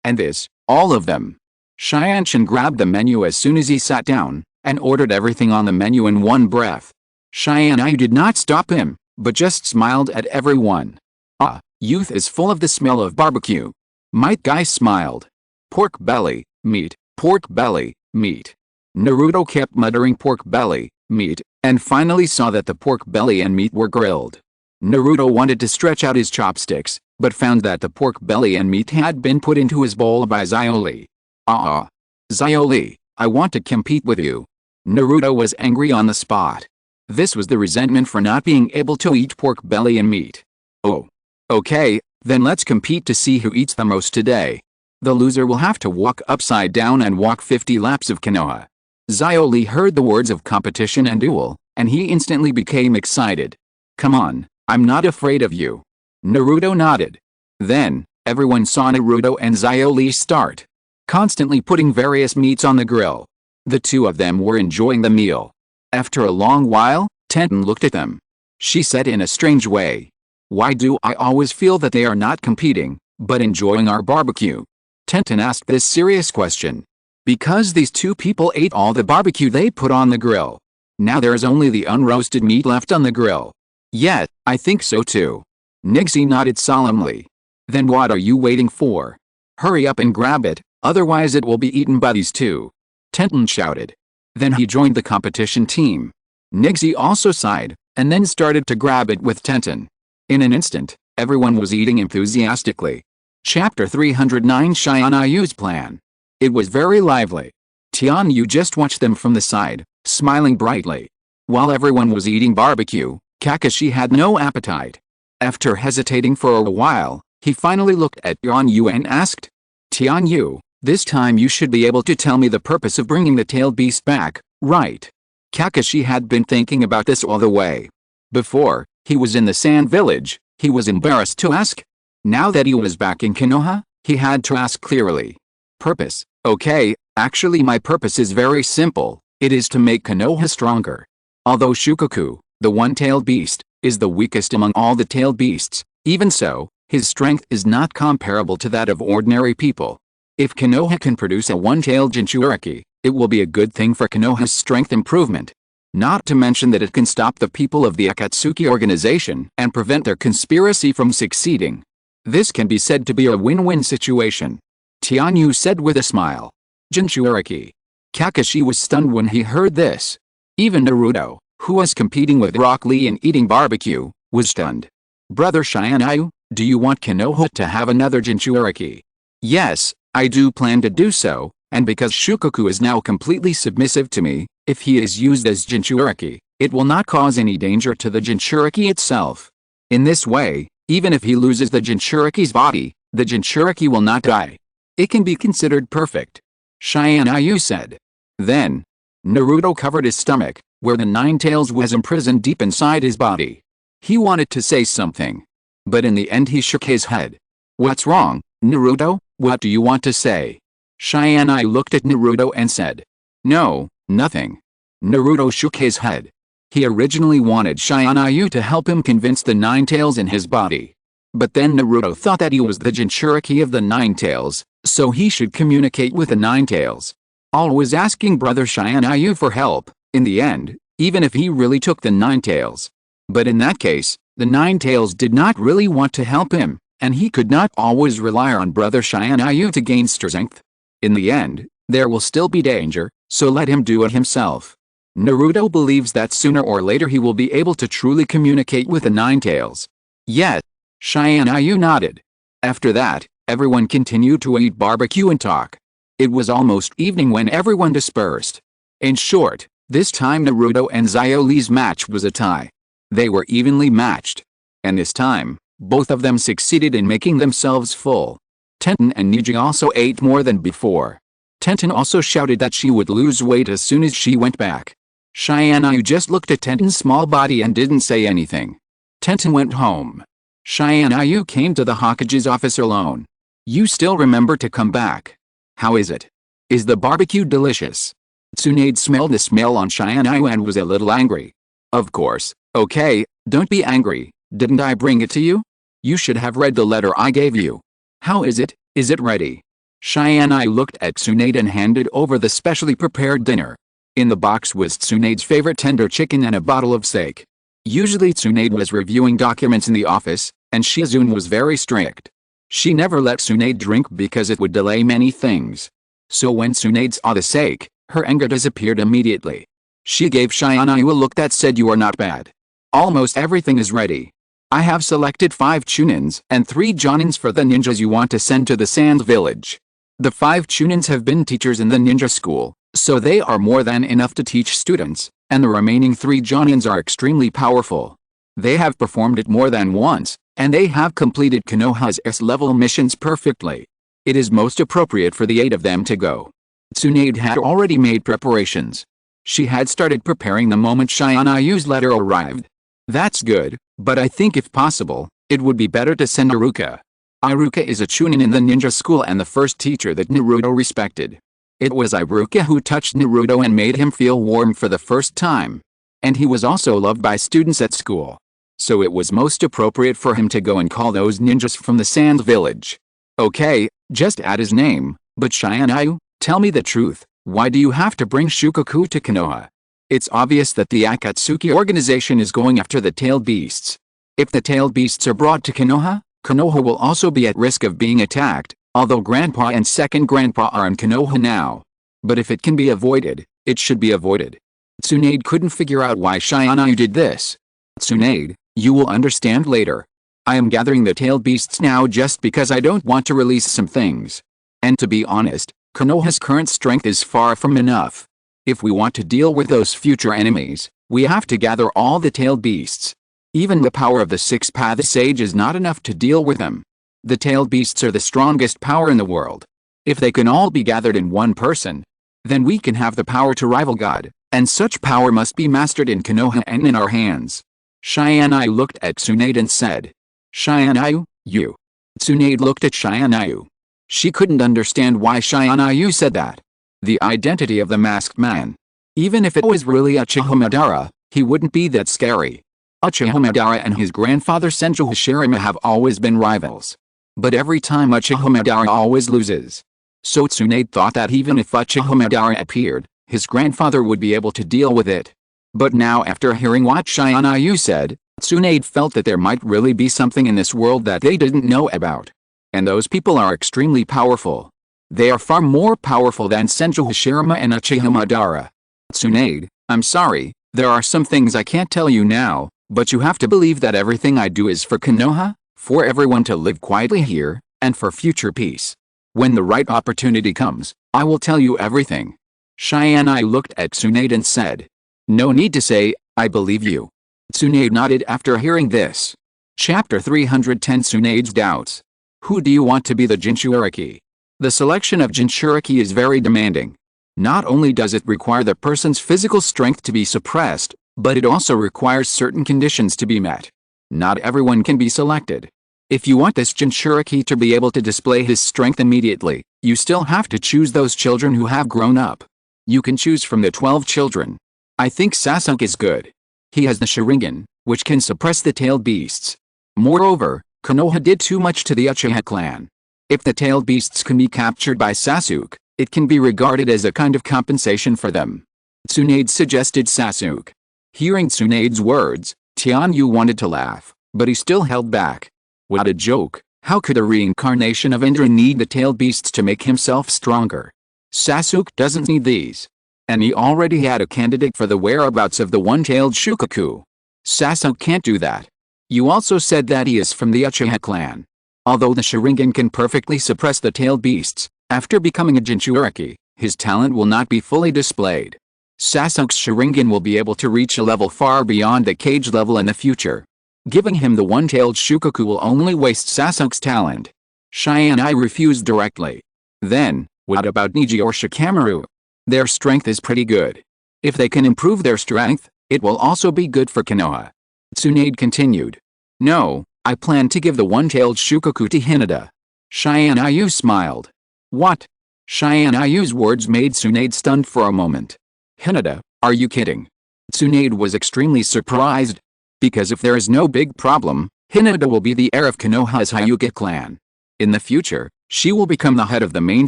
and this, all of them." Tiantian grabbed the menu as soon as he sat down, and ordered everything on the menu in one breath. Tianyu did not stop him, but just smiled at everyone. "Ah, youth is full of the smell of barbecue." Might Guy smiled. "Pork belly, meat, pork belly, meat." Naruto kept muttering pork belly, meat, and finally saw that the pork belly and meat were grilled. Naruto wanted to stretch out his chopsticks, but found that the pork belly and meat had been put into his bowl by Xiaoli. Xiaoli, I want to compete with you. Naruto was angry on the spot. This was the resentment for not being able to eat pork belly and meat. Oh. Okay, then let's compete to see who eats the most today. The loser will have to walk upside down and walk 50 laps of Konoha. Xiaoli heard the words of competition and duel, and he instantly became excited. Come on, I'm not afraid of you. Naruto nodded. Then, everyone saw Naruto and Xiaoli start, constantly putting various meats on the grill. The two of them were enjoying the meal. After a long while, Tenten looked at them. She said in a strange way, "Why do I always feel that they are not competing, but enjoying our barbecue?" Tenten asked this serious question. Because these two people ate all the barbecue they put on the grill. Now there is only the unroasted meat left on the grill. Yet, I think so too. Nixie nodded solemnly. Then what are you waiting for? Hurry up and grab it, otherwise it will be eaten by these two. Tenten shouted. Then he joined the competition team. Nixie also sighed, and then started to grab it with Tenten. In an instant, everyone was eating enthusiastically. Chapter 309 Tianyu's Plan. It was very lively. Tianyu just watched them from the side, smiling brightly. While everyone was eating barbecue, Kakashi had no appetite. After hesitating for a while, he finally looked at Tianyu and asked, "Tianyu, this time you should be able to tell me the purpose of bringing the tailed beast back, right?" Kakashi had been thinking about this all the way. Before, he was in the sand village, he was embarrassed to ask. Now that he was back in Konoha, he had to ask clearly. Purpose, okay, actually my purpose is very simple, it is to make Konoha stronger. Although Shukaku, the one-tailed beast, is the weakest among all the tailed beasts, even so, his strength is not comparable to that of ordinary people. If Konoha can produce a one-tailed Jinchuriki, it will be a good thing for Konoha's strength improvement. Not to mention that it can stop the people of the Akatsuki organization and prevent their conspiracy from succeeding. This can be said to be a win-win situation. Tianyu said with a smile. Jinchuriki. Kakashi was stunned when he heard this. Even Naruto, who was competing with Rock Lee in eating barbecue, was stunned. Brother Tianyu, do you want Konoha to have another Jinchuriki? Yes, I do plan to do so, and because Shukaku is now completely submissive to me, if he is used as Jinchuriki, it will not cause any danger to the Jinchuriki itself. In this way, even if he loses the Jinchuriki's body, the Jinchuriki will not die. It can be considered perfect. Tianyu said. Then, Naruto covered his stomach, where the nine tails was imprisoned deep inside his body. He wanted to say something. But in the end he shook his head. What's wrong, Naruto, what do you want to say? Tianyu looked at Naruto and said. No, nothing. Naruto shook his head. He originally wanted Tianyu to help him convince the nine tails in his body. But then Naruto thought that he was the Jinchuriki of the nine tails, so he should communicate with the nine tails. Always asking brother Tianyu for help, in the end, even if he really took the nine tails. But in that case, the nine tails did not really want to help him, and he could not always rely on brother Tianyu to gain strength. In the end, there will still be danger, so let him do it himself. Naruto believes that sooner or later he will be able to truly communicate with the nine tails. Yet, Tianyu nodded. After that, everyone continued to eat barbecue and talk. It was almost evening when everyone dispersed. In short, this time Naruto and Xiaoli's match was a tie. They were evenly matched. And this time, both of them succeeded in making themselves full. Tenten and Niji also ate more than before. Tenten also shouted that she would lose weight as soon as she went back. Tianyu just looked at Tenten's small body and didn't say anything. Tenten went home. Tianyu came to the Hokage's office alone. You still remember to come back. How is it? Is the barbecue delicious? Tsunade smelled the smell on Tianyu and was a little angry. Of course, okay, don't be angry, didn't I bring it to you? You should have read the letter I gave you. How is it ready? Tianyu looked at Tsunade and handed over the specially prepared dinner. In the box was Tsunade's favorite tender chicken and a bottle of sake. Usually Tsunade was reviewing documents in the office, and Shizune was very strict. She never let Tsunade drink because it would delay many things. So when Tsunade saw the sake, her anger disappeared immediately. She gave Tianyu a look that said, "You are not bad. Almost everything is ready. I have selected 5 chunins and 3 jonins for the ninjas you want to send to the Sands village. The 5 chunins have been teachers in the ninja school, so they are more than enough to teach students, and the remaining 3 jonins are extremely powerful. They have performed it more than once, and they have completed Konoha's S-level missions perfectly. It is most appropriate for the 8 of them to go." Tsunade had already made preparations. She had started preparing the moment Tianyu's letter arrived. "That's good, but I think if possible, it would be better to send Iruka. Iruka is a chunin in the ninja school and the first teacher that Naruto respected. It was Iruka who touched Naruto and made him feel warm for the first time. And he was also loved by students at school. So it was most appropriate for him to go and call those ninjas from the Sands village. Okay, just add his name, but Tianyu, tell me the truth, why do you have to bring Shukaku to Konoha? It's obvious that the Akatsuki organization is going after the tailed beasts. If the tailed beasts are brought to Konoha, Konoha will also be at risk of being attacked, although Grandpa and Second Grandpa are in Konoha now. But if it can be avoided, it should be avoided." Tsunade couldn't figure out why Tianyu did this. "Tsunade, you will understand later. I am gathering the tailed beasts now just because I don't want to release some things. And to be honest, Konoha's current strength is far from enough. If we want to deal with those future enemies, we have to gather all the tailed beasts. Even the power of the 6-path sage is not enough to deal with them. The tailed beasts are the strongest power in the world. If they can all be gathered in one person, then we can have the power to rival God, and such power must be mastered in Konoha and in our hands." Tianyu looked at Tsunade and said, "Tianyu, you." Tsunade looked at Tianyu. She couldn't understand why Tianyu said that. The identity of the masked man. Even if it was really Uchiha Madara, he wouldn't be that scary. Uchiha Madara and his grandfather Senju Hashirama have always been rivals. But every time Uchiha Madara always loses. So Tsunade thought that even if Uchiha Madara appeared, his grandfather would be able to deal with it. But now after hearing what Tianyu said, Tsunade felt that there might really be something in this world that they didn't know about. And those people are extremely powerful. They are far more powerful than Senju Hashirama and Uchiha Madara. "Tsunade, I'm sorry, there are some things I can't tell you now, but you have to believe that everything I do is for Konoha, for everyone to live quietly here, and for future peace. When the right opportunity comes, I will tell you everything." Tianyu looked at Tsunade and said, "No need to say, I believe you." Tsunade nodded after hearing this. Chapter 310 Tsunade's Doubts. Who do you want to be the Jinchuriki? The selection of Jinchuriki is very demanding. Not only does it require the person's physical strength to be suppressed, but it also requires certain conditions to be met. Not everyone can be selected. If you want this Jinchuriki to be able to display his strength immediately, you still have to choose those children who have grown up. You can choose from the 12 children. I think Sasuke is good. He has the Sharingan, which can suppress the tailed beasts. Moreover, Konoha did too much to the Uchiha clan. If the tailed beasts can be captured by Sasuke, it can be regarded as a kind of compensation for them. Tsunade suggested Sasuke. Hearing Tsunade's words, Tianyu wanted to laugh, but he still held back. What a joke! How could a reincarnation of Indra need the tailed beasts to make himself stronger? Sasuke doesn't need these. And he already had a candidate for the whereabouts of the one-tailed Shukaku. Sasuke can't do that. You also said that he is from the Uchiha clan. Although the Sharingan can perfectly suppress the tailed beasts, after becoming a Jinchuriki, his talent will not be fully displayed. Sasuke's Sharingan will be able to reach a level far beyond the cage level in the future. Giving him the one-tailed Shukaku will only waste Sasuke's talent. Tianyu refused directly. Then, what about Neji or Shikamaru? Their strength is pretty good. If they can improve their strength, it will also be good for Konoha. Tsunade continued. No, I plan to give the one-tailed Shukaku to Hinata. Tianyu smiled. What? Tianyu's words made Tsunade stunned for a moment. Hinata, are you kidding? Tsunade was extremely surprised. Because if there is no big problem, Hinata will be the heir of Konoha's Hyuga clan. In the future, she will become the head of the main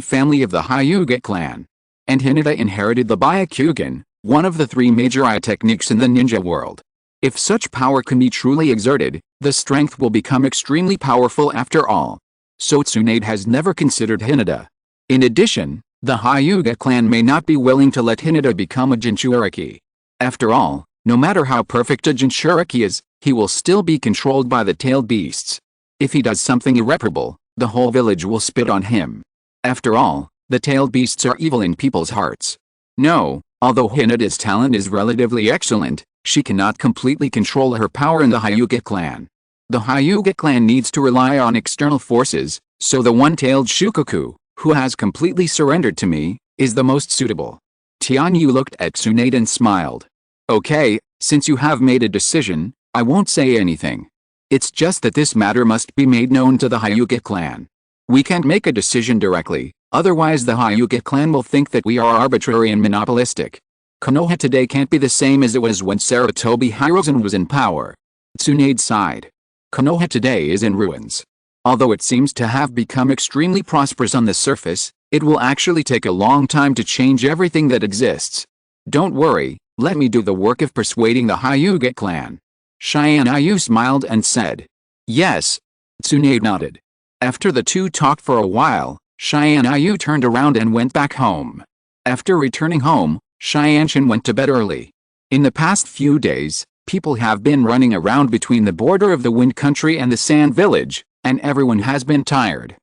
family of the Hyuga clan. And Hinata inherited the Byakugan, one of the 3 major eye techniques in the ninja world. If such power can be truly exerted, the strength will become extremely powerful after all. So Tsunade has never considered Hinata. In addition, the Hyuga clan may not be willing to let Hinata become a Jinchuriki. After all, no matter how perfect a Jinchuriki is, he will still be controlled by the tailed beasts. If he does something irreparable, the whole village will spit on him. After all, the tailed beasts are evil in people's hearts. No, although Hinata's talent is relatively excellent, she cannot completely control her power in the Hyuga clan. The Hyuga clan needs to rely on external forces, so the one-tailed Shukaku, who has completely surrendered to me, is the most suitable. Tianyu looked at Tsunade and smiled. Okay, since you have made a decision, I won't say anything. It's just that this matter must be made known to the Hyuga clan. We can't make a decision directly, otherwise the Hyuga clan will think that we are arbitrary and monopolistic. Konoha today can't be the same as it was when Sarutobi Hiruzen was in power. Tsunade sighed. Konoha today is in ruins. Although it seems to have become extremely prosperous on the surface, it will actually take a long time to change everything that exists. Don't worry, let me do the work of persuading the Hyuga clan. Tianyu smiled and said. Yes. Tsunade nodded. After the two talked for a while, Tianyu turned around and went back home. After returning home, Tiantian went to bed early. In the past few days, people have been running around between the border of the Wind Country and the Sand Village, and everyone has been tired.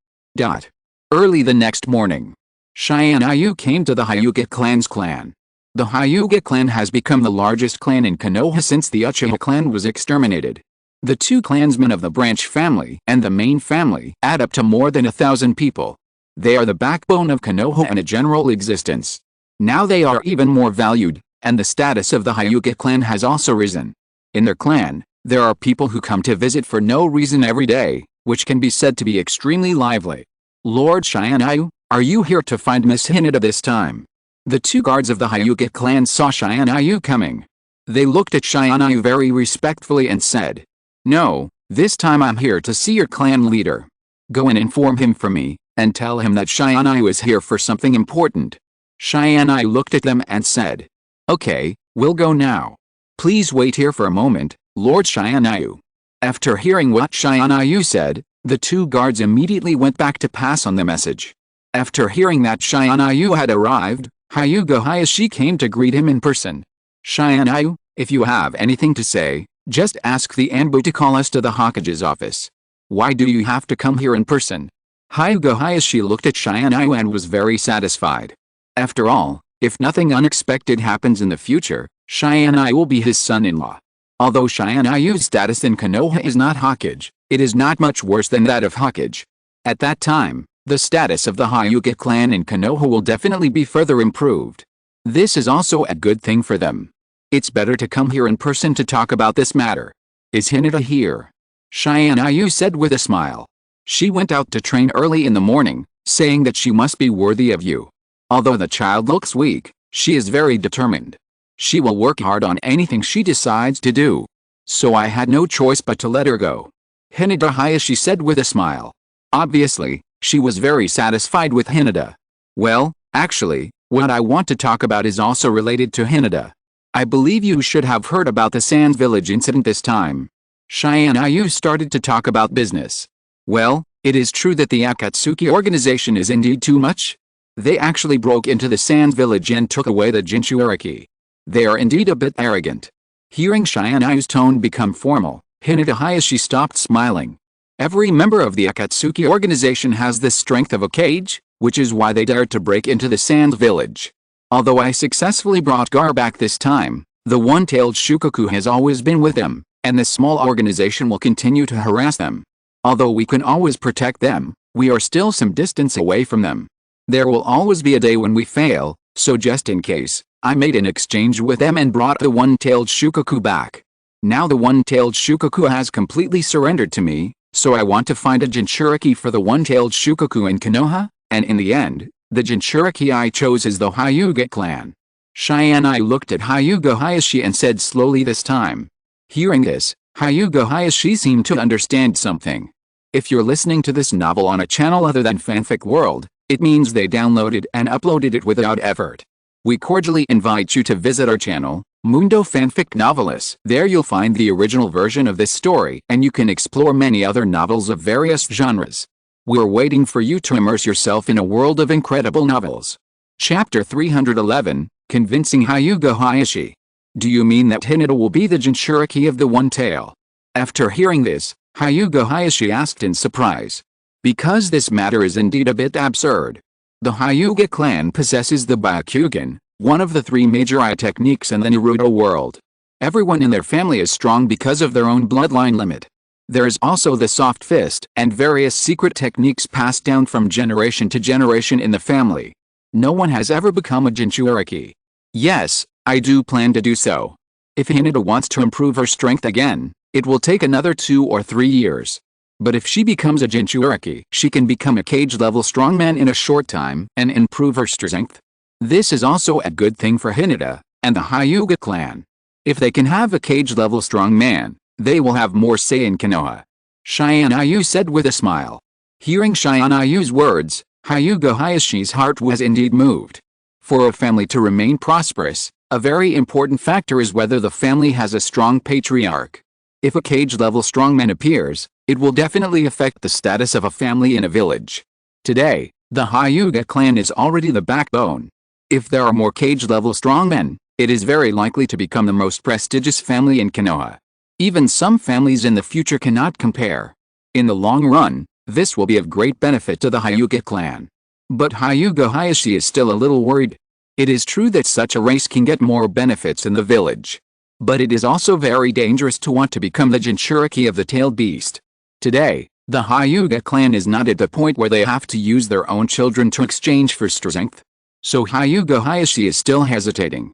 Early the next morning, Tianyu came to the Hyuga clan's clan. The Hyuga clan has become the largest clan in Konoha since the Uchiha clan was exterminated. The two clansmen of the branch family and the main family add up to more than 1,000 people. They are the backbone of Konoha and a general existence. Now they are even more valued, and the status of the Hyuga clan has also risen. In their clan, there are people who come to visit for no reason every day, which can be said to be extremely lively. Lord Tianyu, are you here to find Miss Hinata this time? The two guards of the Hyuga clan saw Tianyu coming. They looked at Tianyu very respectfully and said, No, this time I'm here to see your clan leader. Go and inform him for me, and tell him that Tianyu is here for something important. Tianyu looked at them and said, Okay, we'll go now. Please wait here for a moment, Lord Tianyu. After hearing what Tianyu said, the two guards immediately went back to pass on the message. After hearing that Tianyu had arrived, Hyuga Hayashi came to greet him in person. Tianyu, if you have anything to say, just ask the Anbu to call us to the Hokage's office. Why do you have to come here in person? Hyuga Hayashi looked at Tianyu and was very satisfied. After all, if nothing unexpected happens in the future, Tianyu will be his son-in-law. Although Tianyu's status in Konoha is not Hokage, it is not much worse than that of Hokage. At that time, the status of the Hyuga clan in Konoha will definitely be further improved. This is also a good thing for them. It's better to come here in person to talk about this matter. Is Hinata here? Tianyu said with a smile. She went out to train early in the morning, saying that she must be worthy of you. Although the child looks weak, she is very determined. She will work hard on anything she decides to do. So I had no choice but to let her go. Hinata Hayashi said with a smile. Obviously, she was very satisfied with Hinata. Well, actually, what I want to talk about is also related to Hinata. I believe you should have heard about the Sands Village incident this time. Tianyu started to talk about business. Well, it is true that the Akatsuki organization is indeed too much. They actually broke into the Sands Village and took away the Jinchuriki. They are indeed a bit arrogant. Hearing Tianyu's tone become formal, Hinata Hayashi stopped smiling. Every member of the Akatsuki organization has the strength of a cage, which is why they dared to break into the Sands Village. Although I successfully brought Gar back this time, the one-tailed Shukaku has always been with them, and this small organization will continue to harass them. Although we can always protect them, we are still some distance away from them. There will always be a day when we fail, so just in case, I made an exchange with them and brought the one-tailed Shukaku back. Now the one-tailed Shukaku has completely surrendered to me, so I want to find a Jinchuriki for the one-tailed Shukaku in Konoha, and in the end, the Jinchuriki I chose is the Hyuga clan. Tianyu looked at Hyuga Hayashi and said slowly this time. Hearing this, Hyuga Hayashi seemed to understand something. If you're listening to this novel on a channel other than Fanfic World, it means they downloaded and uploaded it without effort. We cordially invite you to visit our channel, Mundo Fanfic Novelis. There you'll find the original version of this story and you can explore many other novels of various genres. We're waiting for you to immerse yourself in a world of incredible novels. Chapter 311, Convincing Hyuga Hayashi. Do you mean that Hinata will be the Jinchuriki of the One Tail? After hearing this, Hyuga Hayashi asked in surprise. Because this matter is indeed a bit absurd. The Hyuga clan possesses the Byakugan, one of the three major eye techniques in the Naruto world. Everyone in their family is strong because of their own bloodline limit. There is also the soft fist and various secret techniques passed down from generation to generation in the family. No one has ever become a Jinchuriki. Yes, I do plan to do so. If Hinata wants to improve her strength again, it will take another 2 or 3 years. But if she becomes a Jinchuriki, she can become a cage-level strongman in a short time and improve her strength. This is also a good thing for Hinata and the Hyuga clan. If they can have a cage-level strongman, they will have more say in Konoha. Shianayu said with a smile. Hearing Shianayu's words, Hyuga Hayashi's heart was indeed moved. For a family to remain prosperous, a very important factor is whether the family has a strong patriarch. If a cage-level strongman appears, it will definitely affect the status of a family in a village. Today, the Hyuga clan is already the backbone. If there are more cage-level strongmen, it is very likely to become the most prestigious family in Konoha. Even some families in the future cannot compare. In the long run, this will be of great benefit to the Hyuga clan. But Hyuga Hayashi is still a little worried. It is true that such a race can get more benefits in the village. But it is also very dangerous to want to become the Jinchuriki of the tailed beast. Today, the Hyuga clan is not at the point where they have to use their own children to exchange for strength. So Hyuga Hayashi is still hesitating.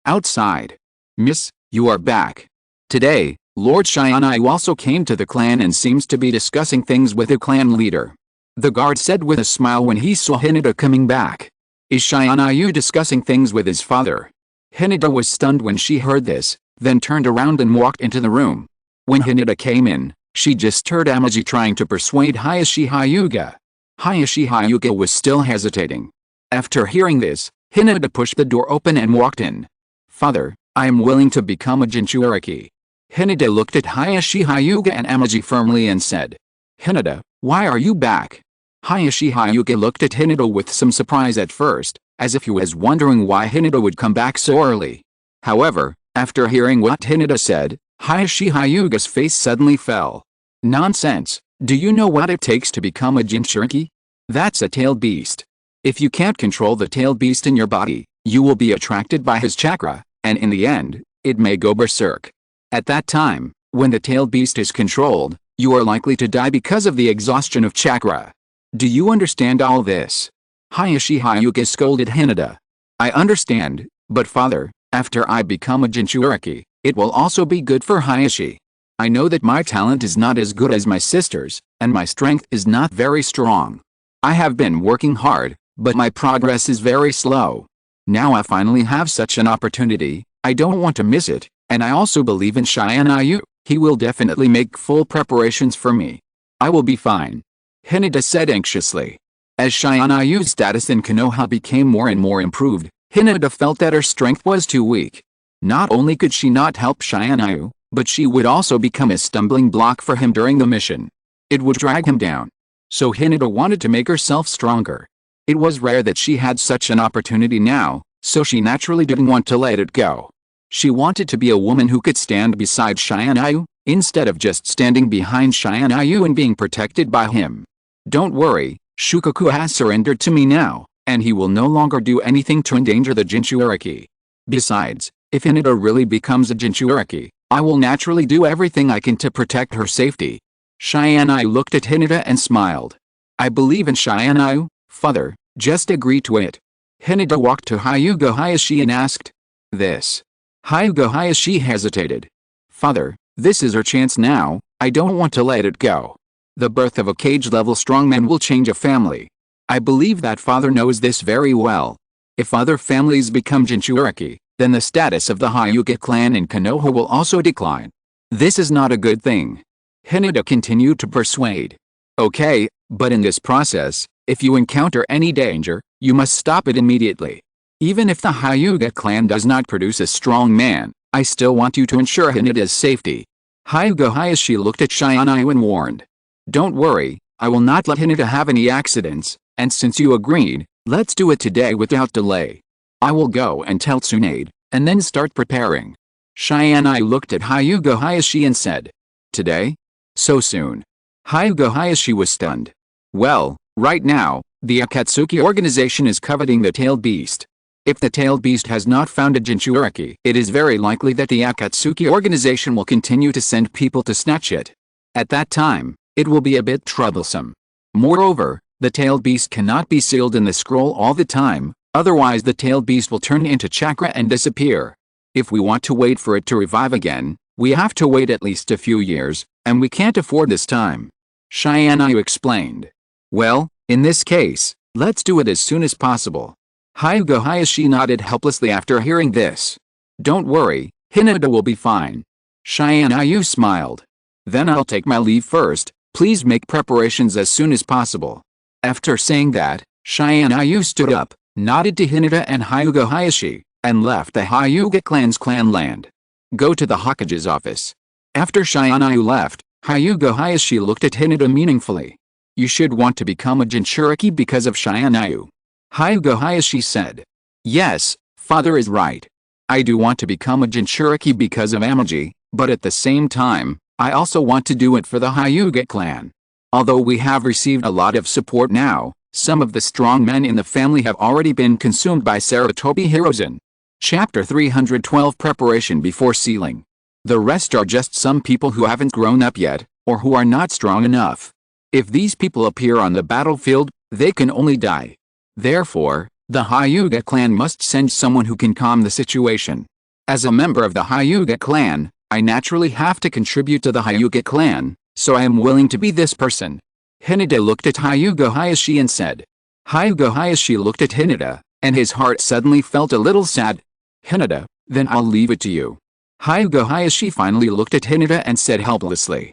Outside. Miss, you are back. Today, Lord Shianayu also came to the clan and seems to be discussing things with the clan leader. The guard said with a smile when he saw Hinata coming back. Is Shianayu discussing things with his father? Hinata was stunned when she heard this, then turned around and walked into the room. When Hinata came in, she just heard Amaji trying to persuade Hayashi Hyuga. Hayashi Hyuga was still hesitating. After hearing this, Hinata pushed the door open and walked in. Father, I am willing to become a Jinchuriki. Hinata looked at Hayashi Hyuga and Amaji firmly and said. Hinata, why are you back? Hayashi Hyuga looked at Hinata with some surprise at first, as if he was wondering why Hinata would come back so early. However, after hearing what Hinata said, Hayashi Hyuga's face suddenly fell. Nonsense, do you know what it takes to become a Jinchuriki? That's a tailed beast. If you can't control the tailed beast in your body, you will be attracted by his chakra, and in the end, it may go berserk. At that time, when the tailed beast is controlled, you are likely to die because of the exhaustion of chakra. Do you understand all this? Hayashi Hyuga scolded Hinata. I understand, but father, after I become a Jinchuriki, it will also be good for Hayashi. I know that my talent is not as good as my sister's, and my strength is not very strong. I have been working hard, but my progress is very slow. Now I finally have such an opportunity, I don't want to miss it, and I also believe in Shianayu, he will definitely make full preparations for me. I will be fine. Hinata said anxiously. As Shianayu's status in Konoha became more and more improved, Hinata felt that her strength was too weak. Not only could she not help Shianayu, but she would also become a stumbling block for him during the mission. It would drag him down. So Hinata wanted to make herself stronger. It was rare that she had such an opportunity now, so she naturally didn't want to let it go. She wanted to be a woman who could stand beside Shianayu, instead of just standing behind Shianayu and being protected by him. Don't worry, Shukaku has surrendered to me now, and he will no longer do anything to endanger the Jinchuriki. Besides, if Hinata really becomes a Jinchuriki, I will naturally do everything I can to protect her safety. Shianayu looked at Hinata and smiled. I believe in Shianayu, father, just agree to it. Hinata walked to Hyuga Hayashi and asked. This. Hyuga Hayashi hesitated. Father, this is her chance now, I don't want to let it go. The birth of a cage-level strongman will change a family. I believe that father knows this very well. If other families become Jinchuriki, then the status of the Hyuga clan in Konoha will also decline. This is not a good thing. Hinata continued to persuade. Okay, but in this process, if you encounter any danger, you must stop it immediately. Even if the Hyuga clan does not produce a strong man, I still want you to ensure Hinata's safety. Hyuga Hayashi looked at Shianayu and warned. Don't worry, I will not let Hinata have any accidents, and since you agreed, let's do it today without delay. I will go and tell Tsunade, and then start preparing. Tianyu looked at Hyuga Hayashi and said, "Today? So soon?" Hyuga Hayashi was stunned. "Well, right now, the Akatsuki organization is coveting the tailed beast. If the tailed beast has not found a Jinchuriki, it is very likely that the Akatsuki organization will continue to send people to snatch it. At that time, it will be a bit troublesome. Moreover, the tailed beast cannot be sealed in the scroll all the time, otherwise the tailed beast will turn into chakra and disappear. If we want to wait for it to revive again, we have to wait at least a few years, and we can't afford this time." Tianyu explained. "Well, in this case, let's do it as soon as possible." Hyuga Hayashi nodded helplessly after hearing this. "Don't worry, Hinata will be fine." Tianyu smiled. "Then I'll take my leave first, please make preparations as soon as possible." After saying that, Tianyu stood up, nodded to Hinata and Hyuga Hayashi, and left the Hyuga clan's clan land. "Go to the Hokage's office." After Tianyu left, Hyuga Hayashi looked at Hinata meaningfully. "You should want to become a Jinchuriki because of Tianyu." Hyuga Hayashi said. "Yes, father is right. I do want to become a Jinchuriki because of Amaji, but at the same time, I also want to do it for the Hyuga clan. Although we have received a lot of support now, some of the strong men in the family have already been consumed by Sarutobi Hirozen." Chapter 312 Preparation before sealing. The rest are just some people who haven't grown up yet, or who are not strong enough. If these people appear on the battlefield, they can only die. Therefore, the Hyuga clan must send someone who can calm the situation. As a member of the Hyuga clan, I naturally have to contribute to the Hyuga clan, so I am willing to be this person. Hinata looked at Hyuga Hayashi and said. Hyuga Hayashi looked at Hinata, and his heart suddenly felt a little sad. "Hinata, then I'll leave it to you." Hyuga Hayashi finally looked at Hinata and said helplessly.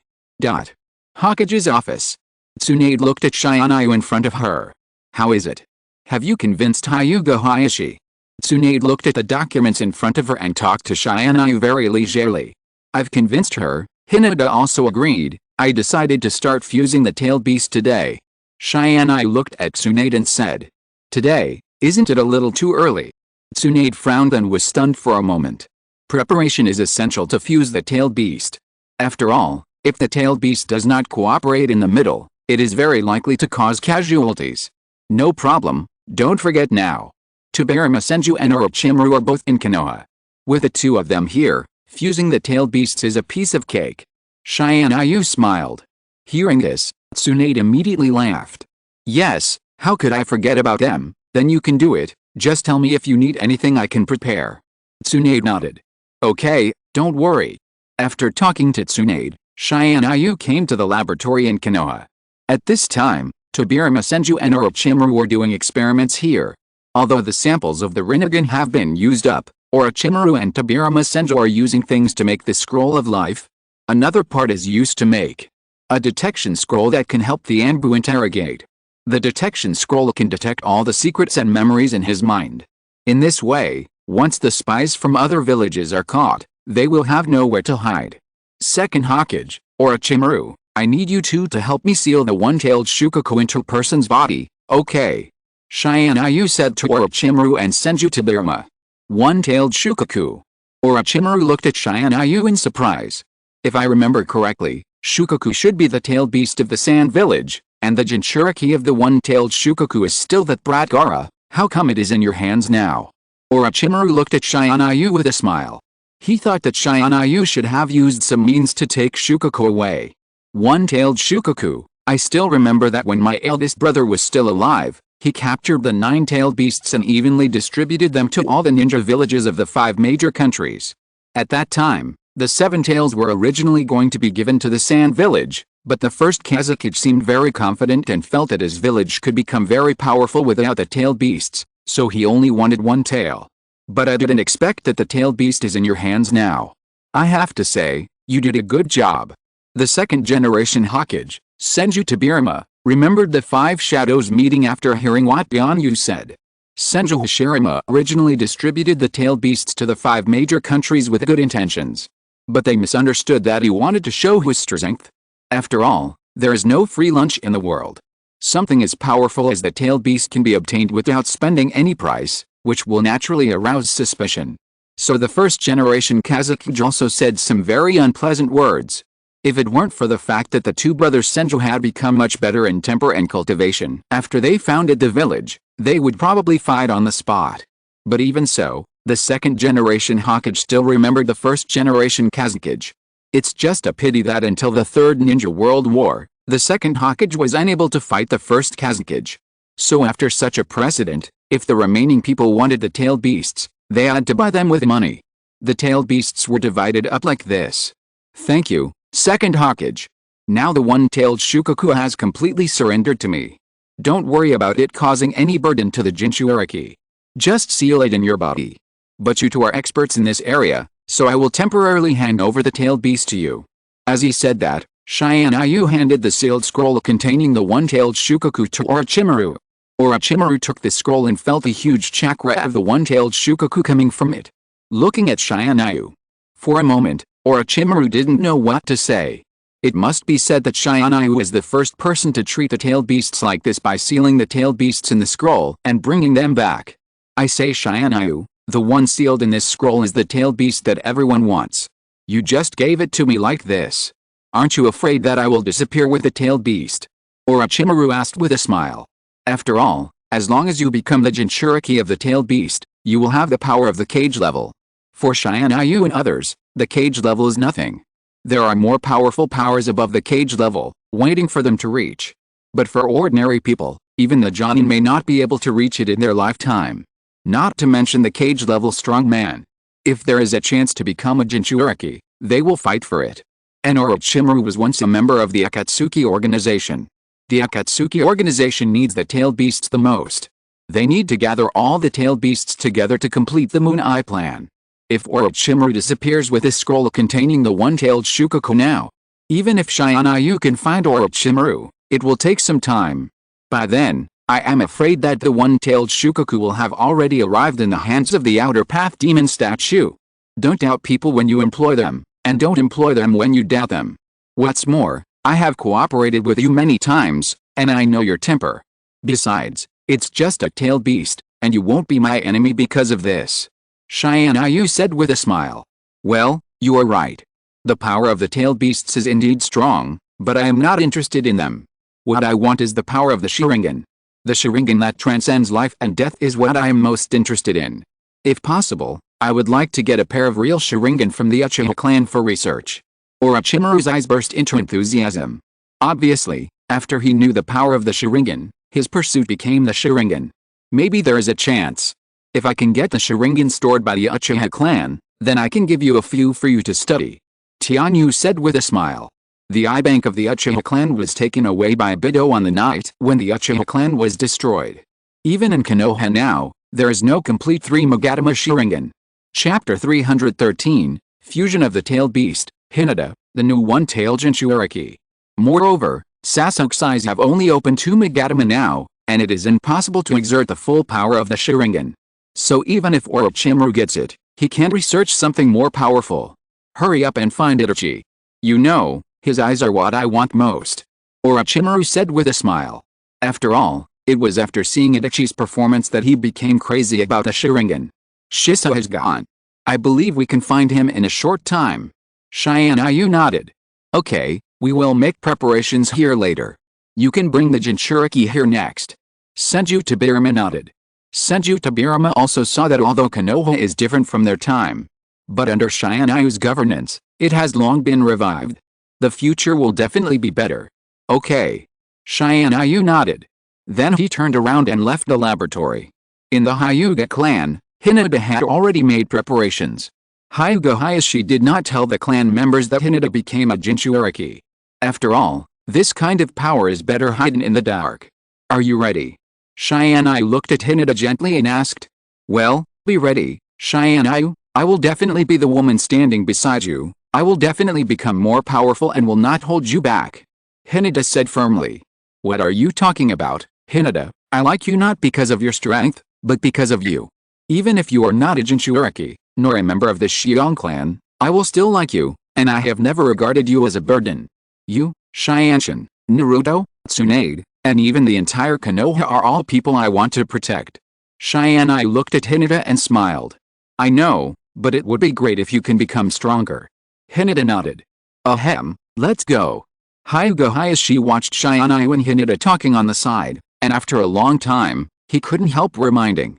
Hokage's office. Tsunade looked at Tianyu in front of her. "How is it? Have you convinced Hyuga Hayashi?" Tsunade looked at the documents in front of her and talked to Tianyu very leisurely. "I've convinced her," Hinata also agreed. "I decided to start fusing the tailed beast today." Tianyu looked at Tsunade and said. "Today, isn't it a little too early?" Tsunade frowned and was stunned for a moment. Preparation is essential to fuse the tailed beast. After all, if the tailed beast does not cooperate in the middle, it is very likely to cause casualties. "No problem, don't forget now. Tobirama Senju and Orochimaru are both in Konoha. With the two of them here, fusing the tailed beasts is a piece of cake." Tianyu smiled. Hearing this, Tsunade immediately laughed. "Yes, how could I forget about them? Then you can do it, just tell me if you need anything I can prepare." Tsunade nodded. "Okay, don't worry." After talking to Tsunade, Tianyu came to the laboratory in Konoha. At this time, Tobirama Senju and Orochimaru were doing experiments here. Although the samples of the Rinnegan have been used up, Orochimaru and Tobirama Senju are using things to make the Scroll of Life. Another part is used to make a detection scroll that can help the Anbu interrogate. The detection scroll can detect all the secrets and memories in his mind. In this way, once the spies from other villages are caught, they will have nowhere to hide. Second Hokage, Orochimaru, I need you two to help me seal the one-tailed Shukaku into a person's body, okay? Tianyu said to Orochimaru and Senju Tobirama. One-tailed Shukaku. Orochimaru looked at Tianyu in surprise. If I remember correctly, Shukaku should be the tailed beast of the Sand Village, and the Jinchuriki of the one-tailed Shukaku is still that brat Gaara. How come it is in your hands now? Orochimaru looked at Tianyu with a smile. He thought that Tianyu should have used some means to take Shukaku away. One-tailed Shukaku, I still remember that when my eldest brother was still alive, he captured the 9-tailed beasts and evenly distributed them to all the ninja villages of the 5 major countries. At that time, the 7 tails were originally going to be given to the Sand Village, but the first Kazekage seemed very confident and felt that his village could become very powerful without the tailed beasts, so he only wanted 1 tail. But I didn't expect that the tailed beast is in your hands now. I have to say, you did a good job. The second generation Hokage, Senju Tobirama, remembered the 5 shadows meeting after hearing what Tianyu said. Senju Hashirama originally distributed the tailed beasts to the 5 major countries with good intentions. But they misunderstood that he wanted to show his strength. After all, there is no free lunch in the world. Something as powerful as the tailed beast can be obtained without spending any price, which will naturally arouse suspicion. So the first generation Kazekage also said some very unpleasant words. If it weren't for the fact that the two brothers Senju had become much better in temper and cultivation after they founded the village, they would probably fight on the spot. But even so, the second generation Hokage still remembered the first generation Kazekage. It's just a pity that until the Third Ninja World War, the second Hokage was unable to fight the first Kazekage. So after such a precedent, if the remaining people wanted the tailed beasts, they had to buy them with money. The tailed beasts were divided up like this. Thank you, second Hokage. Now the one-tailed Shukaku has completely surrendered to me. Don't worry about it causing any burden to the Jinchuriki. Just seal it in your body. But you two are experts in this area, so I will temporarily hand over the tailed beast to you. As he said that, Tianyu handed the sealed scroll containing the one-tailed Shukaku to Orochimaru. Orochimaru took the scroll and felt a huge chakra of the one-tailed Shukaku coming from it. Looking at Tianyu. For a moment, Orochimaru didn't know what to say. It must be said that Tianyu was the first person to treat the tailed beasts like this by sealing the tailed beasts in the scroll and bringing them back. I say Tianyu, the one sealed in this scroll is the tailed beast that everyone wants. You just gave it to me like this. Aren't you afraid that I will disappear with the tailed beast? Orochimaru asked with a smile. After all, as long as you become the Jinchuriki of the tailed beast, you will have the power of the cage level. For Tianyu and others, the cage level is nothing. There are more powerful powers above the cage level, waiting for them to reach. But for ordinary people, even the Jonin may not be able to reach it in their lifetime. Not to mention the cage level strong man. If there is a chance to become a Jinchuriki, they will fight for it. And Orochimaru was once a member of the Akatsuki organization. The Akatsuki organization needs the tailed beasts the most. They need to gather all the tailed beasts together to complete the Moon Eye plan. If Orochimaru disappears with his scroll containing the one-tailed Shukaku now, even if Tianyu can find Orochimaru, it will take some time. By then, I am afraid that the one-tailed Shukaku will have already arrived in the hands of the Outer Path Demon statue. Don't doubt people when you employ them, and don't employ them when you doubt them. What's more, I have cooperated with you many times, and I know your temper. Besides, it's just a tailed beast, and you won't be my enemy because of this. Tianyu said with a smile. Well, you are right. The power of the tailed beasts is indeed strong, but I am not interested in them. What I want is the power of the Sharingan. The Sharingan that transcends life and death is what I am most interested in. If possible, I would like to get a pair of real Sharingan from the Uchiha clan for research. Orochimaru's eyes burst into enthusiasm. Obviously, after he knew the power of the Sharingan, his pursuit became the Sharingan. Maybe there is a chance. If I can get the Sharingan stored by the Uchiha clan, then I can give you a few for you to study. Tianyu said with a smile. The eye bank of the Uchiha clan was taken away by Bido on the night when the Uchiha clan was destroyed. Even in Konoha now, there is no complete 3 Magatama Sharingan. Chapter 313, Fusion of the Tailed Beast, Hinata, the new one-tailed Jinchuriki. Moreover, Sasuke's have only opened 2 Magatama now, and it is impossible to exert the full power of the Sharingan. So even if Orochimaru gets it, he can't research something more powerful. Hurry up and find Itachi. You know, his eyes are what I want most. Orochimaru said with a smile. After all, it was after seeing Itachi's performance that he became crazy about the Sharingan. Shisa has gone. I believe we can find him in a short time. Tianyu nodded. Okay, we will make preparations here later. You can bring the Jinchuriki here next. Senju Tobirama nodded. Senju Tobirama also saw that although Konoha is different from their time, but under Tianyu's governance, it has long been revived. The future will definitely be better. Okay. Tianyu nodded. Then he turned around and left the laboratory. In the Hyuga clan, Hinata had already made preparations. Hyuga Hayashi did not tell the clan members that Hinata became a Jinchuriki. After all, this kind of power is better hidden in the dark. Are you ready? Tianyu looked at Hinata gently and asked. Well, be ready, Tianyu. I will definitely be the woman standing beside you. I will definitely become more powerful and will not hold you back. Hinata said firmly. What are you talking about, Hinata? I like you not because of your strength, but because of you. Even if you are not a Jinchuriki, nor a member of the Shion clan, I will still like you, and I have never regarded you as a burden. You, Tiantian, Naruto, Tsunade, and even the entire Konoha are all people I want to protect. Tianyu looked at Hinata and smiled. I know, But it would be great if you can become stronger. Hinata nodded. Ahem, let's go. Hyuga Hayashi watched Shianayu and Hinata talking on the side, and after a long time, he couldn't help reminding.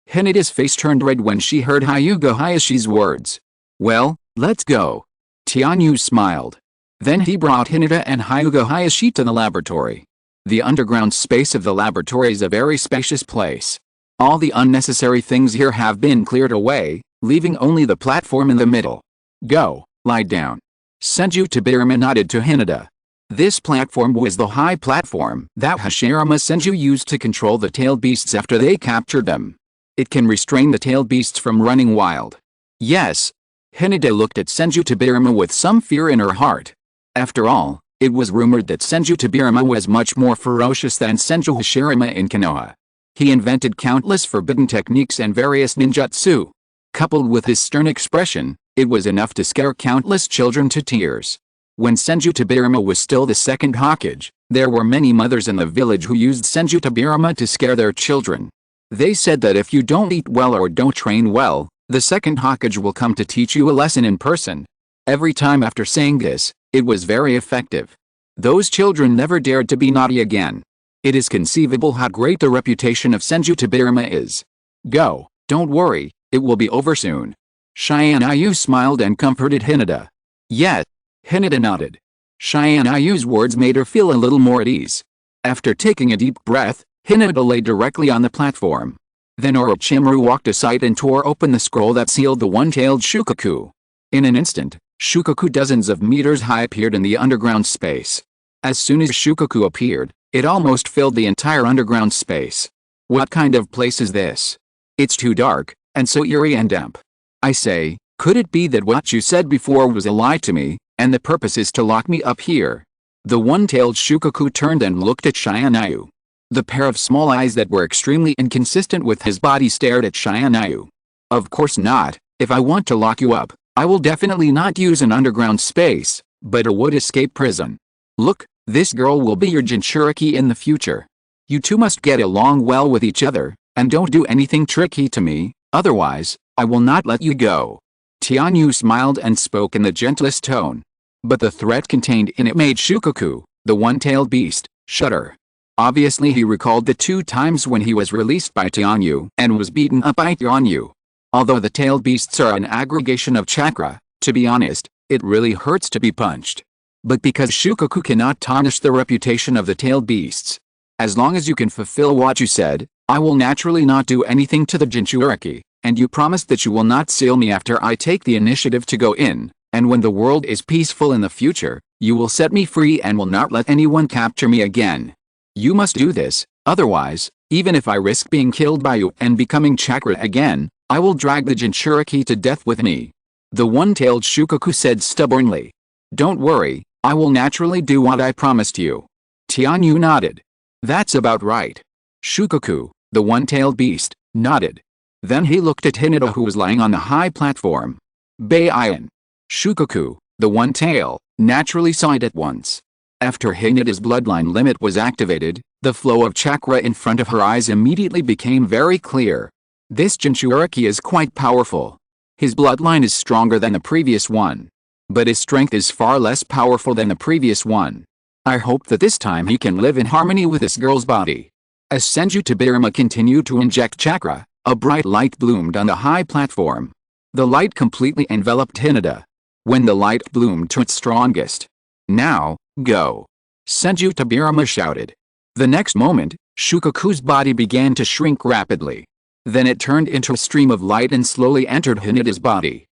Hinata's face turned red when she heard Hyuga Hayashi's words. Well, let's go. Tianyu smiled. Then he brought Hinata and Hyuga Hayashi to the laboratory. The underground space of the laboratory is a very spacious place. All the unnecessary things here have been cleared away, leaving only the platform in the middle. Go, lie down. Senju Tobirama nodded to Hinata. This platform was the high platform that Hashirama Senju used to control the tailed beasts after they captured them. It can restrain the tailed beasts from running wild. Yes. Hinata looked at Senju Tobirama with some fear in her heart. After all, it was rumored that Senju Tobirama was much more ferocious than Senju Hashirama in Konoha. He invented countless forbidden techniques and various ninjutsu. Coupled with his stern expression, it was enough to scare countless children to tears. When Senju Tobirama was still the second Hokage, there were many mothers in the village who used Senju Tobirama to scare their children. They said that if you don't eat well or don't train well, the second Hokage will come to teach you a lesson in person. Every time after saying this, it was very effective. Those children never dared to be naughty again. It is conceivable how great the reputation of Senju Tobirama is. Go, don't worry, it will be over soon. Shianayu smiled and comforted Hinata. Yes. Hinata nodded. Shianayu's words made her feel a little more at ease. After taking a deep breath, Hinata lay directly on the platform. Then Orochimaru walked aside and tore open the scroll that sealed the one-tailed Shukaku. In an instant, Shukaku dozens of meters high appeared in the underground space. As soon as Shukaku appeared, it almost filled the entire underground space. What kind of place is this? It's too dark, and so eerie and damp. I say, could it be that what you said before was a lie to me, and the purpose is to lock me up here? The one-tailed Shukaku turned and looked at Shianayu. The pair of small eyes that were extremely inconsistent with his body stared at Shianayu. Of course not. If I want to lock you up, I will definitely not use an underground space, but a wood escape prison. Look, this girl will be your Jinchuriki in the future. You two must get along well with each other, and don't do anything tricky to me, otherwise, I will not let you go. Tianyu smiled and spoke in the gentlest tone. But the threat contained in it made Shukaku, the one-tailed beast, shudder. Obviously he recalled the 2 times when he was released by Tianyu and was beaten up by Tianyu. Although the tailed beasts are an aggregation of chakra, to be honest, it really hurts to be punched. But because Shukaku cannot tarnish the reputation of the tailed beasts. As long as you can fulfill what you said, I will naturally not do anything to the Jinchuriki, and you promised that you will not seal me after I take the initiative to go in, and when the world is peaceful in the future, you will set me free and will not let anyone capture me again. You must do this, otherwise, even if I risk being killed by you and becoming chakra again, I will drag the Jinchuriki to death with me. The one-tailed Shukaku said stubbornly. Don't worry, I will naturally do what I promised you. Tianyu nodded. That's about right. Shukaku, the one-tailed beast, nodded. Then he looked at Hinata who was lying on the high platform. Baiyan. Shukaku, the one-tail, naturally saw it at once. After Hinata's bloodline limit was activated, the flow of chakra in front of her eyes immediately became very clear. This Jinchuriki is quite powerful. His bloodline is stronger than the previous one. But his strength is far less powerful than the previous one. I hope that this time he can live in harmony with this girl's body. As Senju Tobirama continued to inject chakra, a bright light bloomed on the high platform. The light completely enveloped Hinata. When the light bloomed to its strongest. Now, go. Senju Tobirama shouted. The next moment, Shukaku's body began to shrink rapidly. Then it turned into a stream of light and slowly entered Hinata's body.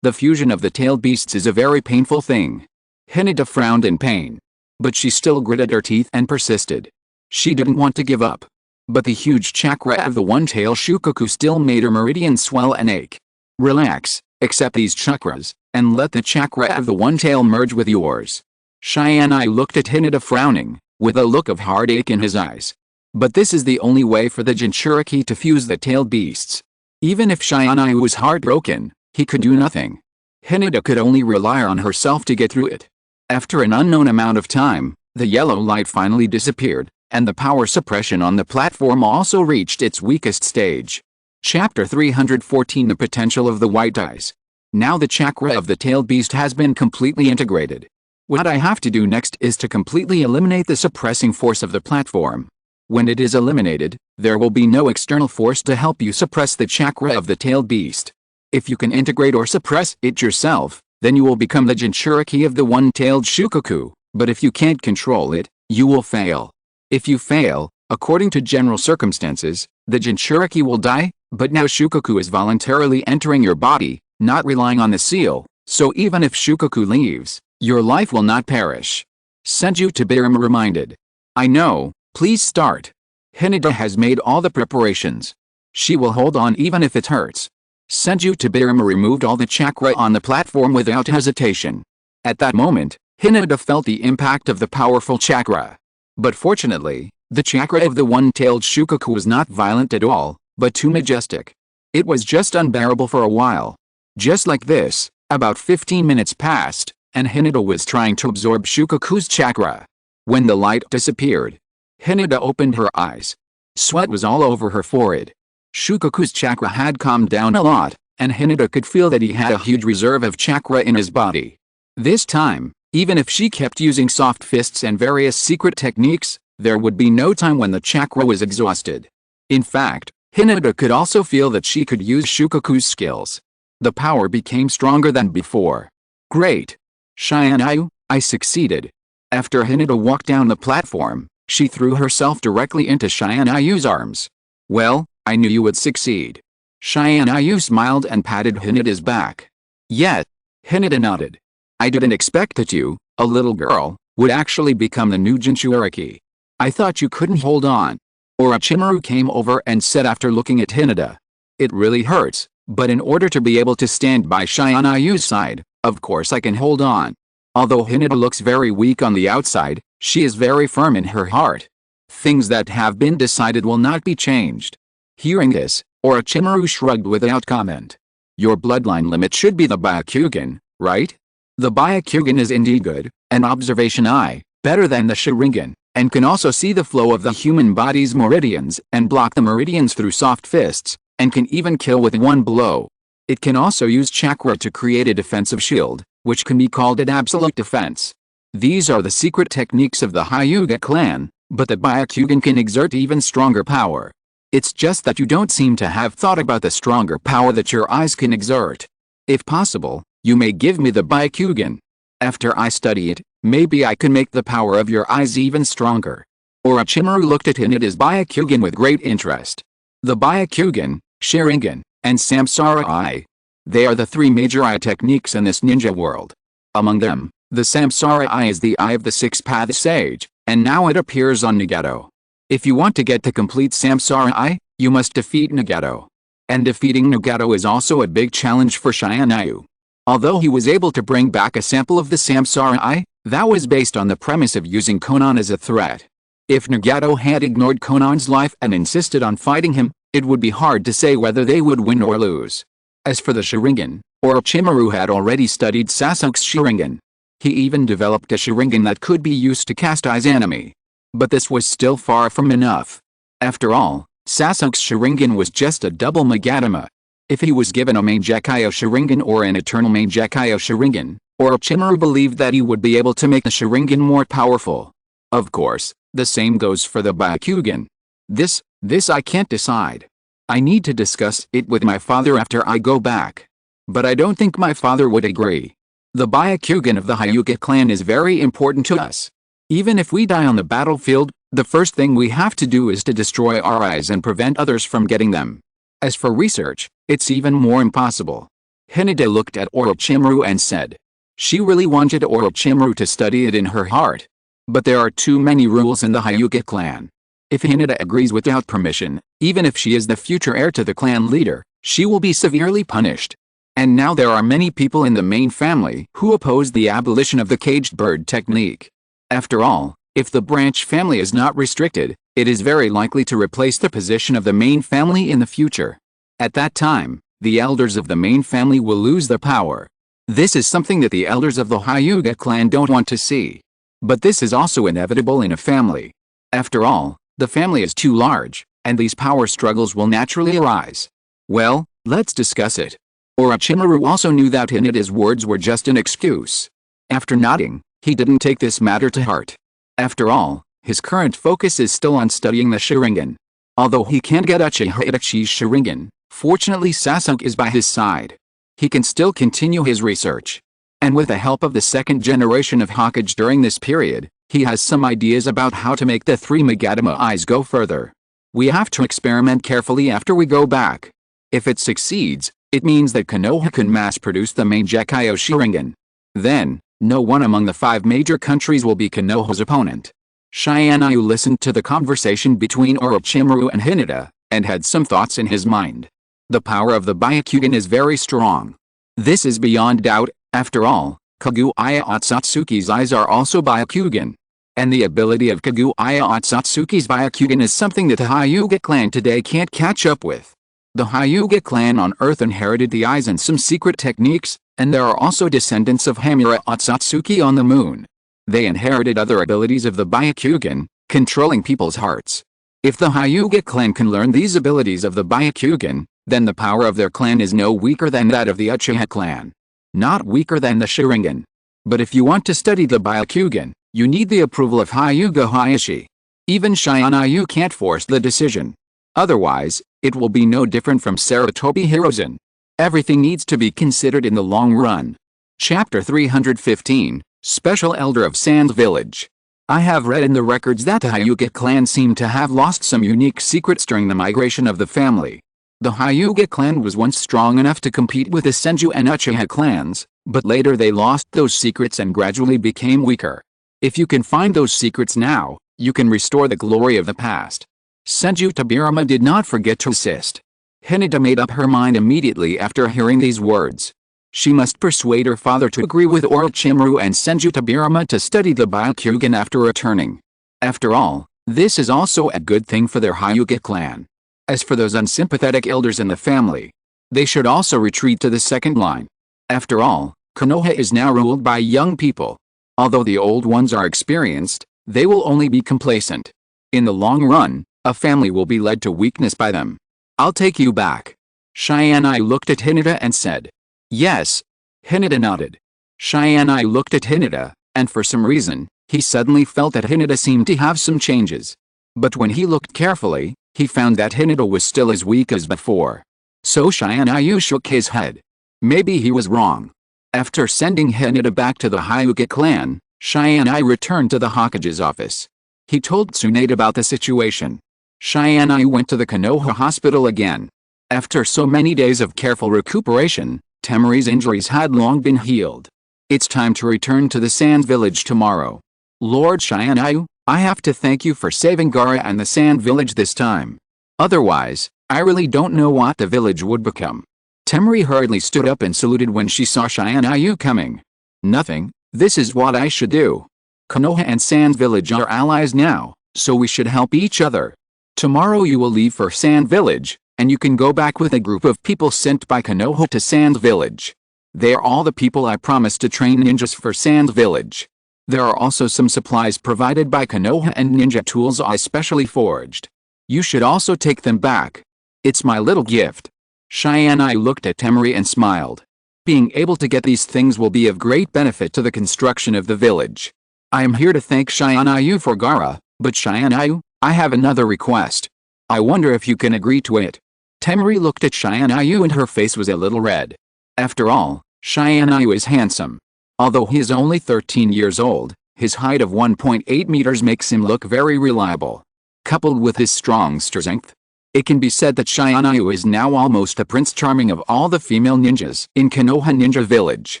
The fusion of the tailed beasts is a very painful thing. Hinata frowned in pain. But she still gritted her teeth and persisted. She didn't want to give up. But the huge chakra of the one-tailed Shukaku still made her meridian swell and ache. Relax, accept these chakras, and let the chakra of the one-tail merge with yours. Shianayu looked at Hinata frowning, with a look of heartache in his eyes. But this is the only way for the Jinchuriki to fuse the tailed beasts. Even if Shianayu was heartbroken, he could do nothing. Hinata could only rely on herself to get through it. After an unknown amount of time, the yellow light finally disappeared, and the power suppression on the platform also reached its weakest stage. Chapter 314 The Potential of the White Eyes. Now the chakra of the tailed beast has been completely integrated. What I have to do next is to completely eliminate the suppressing force of the platform. When it is eliminated, there will be no external force to help you suppress the chakra of the tailed beast. If you can integrate or suppress it yourself, then you will become the Jinchuriki of the one-tailed Shukaku, but if you can't control it, you will fail. If you fail, according to general circumstances, the Jinchuriki will die, but now Shukaku is voluntarily entering your body, not relying on the seal, so even if Shukaku leaves, your life will not perish. Senju Tobirama reminded. I know, please start. Hinata has made all the preparations. She will hold on even if it hurts. Senju Tobirama removed all the chakra on the platform without hesitation. At that moment, Hinata felt the impact of the powerful chakra. But fortunately, the chakra of the one-tailed Shukaku was not violent at all, but too majestic. It was just unbearable for a while. Just like this, about 15 minutes passed, and Hinata was trying to absorb Shukaku's chakra. When the light disappeared, Hinata opened her eyes. Sweat was all over her forehead. Shukaku's chakra had calmed down a lot, and Hinata could feel that he had a huge reserve of chakra in his body. This time, even if she kept using soft fists and various secret techniques, there would be no time when the chakra was exhausted. In fact, Hinata could also feel that she could use Shukaku's skills. The power became stronger than before. Great! Tianyu, I succeeded. After Hinata walked down the platform, she threw herself directly into Tianyu's arms. Well, I knew you would succeed. Tianyu smiled and patted Hinata's back. Yet, Hinata nodded. I didn't expect that you, a little girl, would actually become the new Jinchuriki. I thought you couldn't hold on. Orochimaru came over and said after looking at Hinata. It really hurts, but in order to be able to stand by Tianyu's side, of course I can hold on. Although Hinata looks very weak on the outside, she is very firm in her heart. Things that have been decided will not be changed. Hearing this, Orochimaru shrugged without comment. Your bloodline limit should be the Byakugan, right? The Byakugan is indeed good, an observation eye, better than the Sharingan, and can also see the flow of the human body's meridians and block the meridians through soft fists, and can even kill with one blow. It can also use chakra to create a defensive shield, which can be called an absolute defense. These are the secret techniques of the Hyuga clan, but the Byakugan can exert even stronger power. It's just that you don't seem to have thought about the stronger power that your eyes can exert. If possible, you may give me the Byakugan. After I study it, maybe I can make the power of your eyes even stronger. Orochimaru looked at Hinata's Byakugan with great interest. The Byakugan, Sharingan, and Samsara Eye. They are the three major eye techniques in this ninja world. Among them, the Samsara Eye is the eye of the six-path sage, and now it appears on Nagato. If you want to get the complete Samsara Eye, you must defeat Nagato. And defeating Nagato is also a big challenge for Tianyu. Although he was able to bring back a sample of the Samsara Eye, that was based on the premise of using Konan as a threat. If Nagato had ignored Konan's life and insisted on fighting him, it would be hard to say whether they would win or lose. As for the Sharingan, Orochimaru had already studied Sasuke's Sharingan. He even developed a Sharingan that could be used to cast Izanami. But this was still far from enough. After all, Sasuke's Sharingan was just a double Magatama. If he was given a Mangekyo Sharingan or an Eternal Mangekyo Sharingan, Orochimaru believed that he would be able to make the Sharingan more powerful. Of course, the same goes for the Byakugan. This I can't decide. I need to discuss it with my father after I go back. But I don't think my father would agree. The Byakugan of the Hyuga clan is very important to us. Even if we die on the battlefield, the first thing we have to do is to destroy our eyes and prevent others from getting them. As for research, it's even more impossible. Hinata looked at Orochimaru and said. She really wanted Orochimaru to study it in her heart. But there are too many rules in the Hyuga clan. If Hinata agrees without permission, even if she is the future heir to the clan leader, she will be severely punished. And now there are many people in the main family who oppose the abolition of the caged bird technique. After all, if the branch family is not restricted, it is very likely to replace the position of the main family in the future. At that time, the elders of the main family will lose their power. This is something that the elders of the Hyuga clan don't want to see. But this is also inevitable in a family. After all, the family is too large, and these power struggles will naturally arise. Well, let's discuss it. Orochimaru also knew that Hinata's words were just an excuse. After nodding, he didn't take this matter to heart. After all, his current focus is still on studying the Sharingan. Although he can't get Uchiha Itachi's Sharingan, fortunately Sasuke is by his side. He can still continue his research. And with the help of the second generation of Hokage during this period, he has some ideas about how to make the three Magatama eyes go further. We have to experiment carefully after we go back. If it succeeds, it means that Konoha can mass-produce the main Gekyo Sharingan. Then, no one among the 5 major countries will be Konoha's opponent. Tianyu listened to the conversation between Orochimaru and Hinata, and had some thoughts in his mind. The power of the Byakugan is very strong. This is beyond doubt. After all, Kaguya Otsutsuki's eyes are also Byakugan. And the ability of Kaguya Otsutsuki's Byakugan is something that the Hyuga clan today can't catch up with. The Hyuga clan on Earth inherited the eyes and some secret techniques, and there are also descendants of Hamura Otsutsuki on the moon. They inherited other abilities of the Byakugan, controlling people's hearts. If the Hyuga clan can learn these abilities of the Byakugan, then the power of their clan is no weaker than that of the Uchiha clan. Not weaker than the Sharingan. But if you want to study the Byakugan, you need the approval of Hyuga Hayashi. Even Tianyu can't force the decision. Otherwise, it will be no different from Sarutobi Hiruzen. Everything needs to be considered in the long run. Chapter 315, Special Elder of Sand Village. I have read in the records that the Hyuga clan seemed to have lost some unique secrets during the migration of the family. The Hyuga clan was once strong enough to compete with the Senju and Uchiha clans, but later they lost those secrets and gradually became weaker. If you can find those secrets now, you can restore the glory of the past. Senju Tobirama did not forget to assist. Hinata made up her mind immediately after hearing these words. She must persuade her father to agree with Orochimaru and Senju Tobirama to study the Byakugan after returning. After all, this is also a good thing for their Hyuga clan. As for those unsympathetic elders in the family, they should also retreat to the second line. After all, Konoha is now ruled by young people. Although the old ones are experienced, they will only be complacent. In the long run, a family will be led to weakness by them. I'll take you back. Tianyu looked at Hinata and said. Yes. Hinata nodded. Tianyu looked at Hinata, and for some reason, he suddenly felt that Hinata seemed to have some changes. But when he looked carefully, he found that Hinata was still as weak as before. So Tianyu shook his head. Maybe he was wrong. After sending Hinata back to the Hyuga clan, Tianyu returned to the Hokage's office. He told Tsunade about the situation. Tianyu went to the Konoha hospital again. After so many days of careful recuperation, Temari's injuries had long been healed. It's time to return to the Sand Village tomorrow. Lord Tianyu, I have to thank you for saving Gaara and the Sand Village this time. Otherwise, I really don't know what the village would become. Temari hurriedly stood up and saluted when she saw Tianyu coming. Nothing, this is what I should do. Konoha and Sand Village are allies now, so we should help each other. Tomorrow you will leave for Sand Village, and you can go back with a group of people sent by Konoha to Sand Village. They are all the people I promised to train ninjas for Sand Village. There are also some supplies provided by Konoha and ninja tools I specially forged. You should also take them back. It's my little gift. Tianyu looked at Temari and smiled. Being able to get these things will be of great benefit to the construction of the village. I am here to thank Tianyu for Gaara, but Tianyu, I have another request. I wonder if you can agree to it. Temari looked at Tianyu and her face was a little red. After all, Tianyu is handsome. Although he is only 13 years old, his height of 1.8 meters makes him look very reliable. Coupled with his strong strength, it can be said that Tianyu is now almost the Prince Charming of all the female ninjas in Konoha Ninja Village.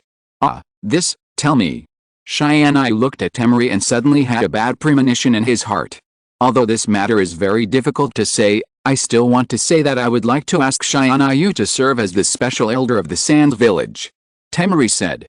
Tell me. Tianyu looked at Temari and suddenly had a bad premonition in his heart. Although this matter is very difficult to say, I still want to say that I would like to ask Tianyu to serve as the special elder of the Sand Village. Temari said.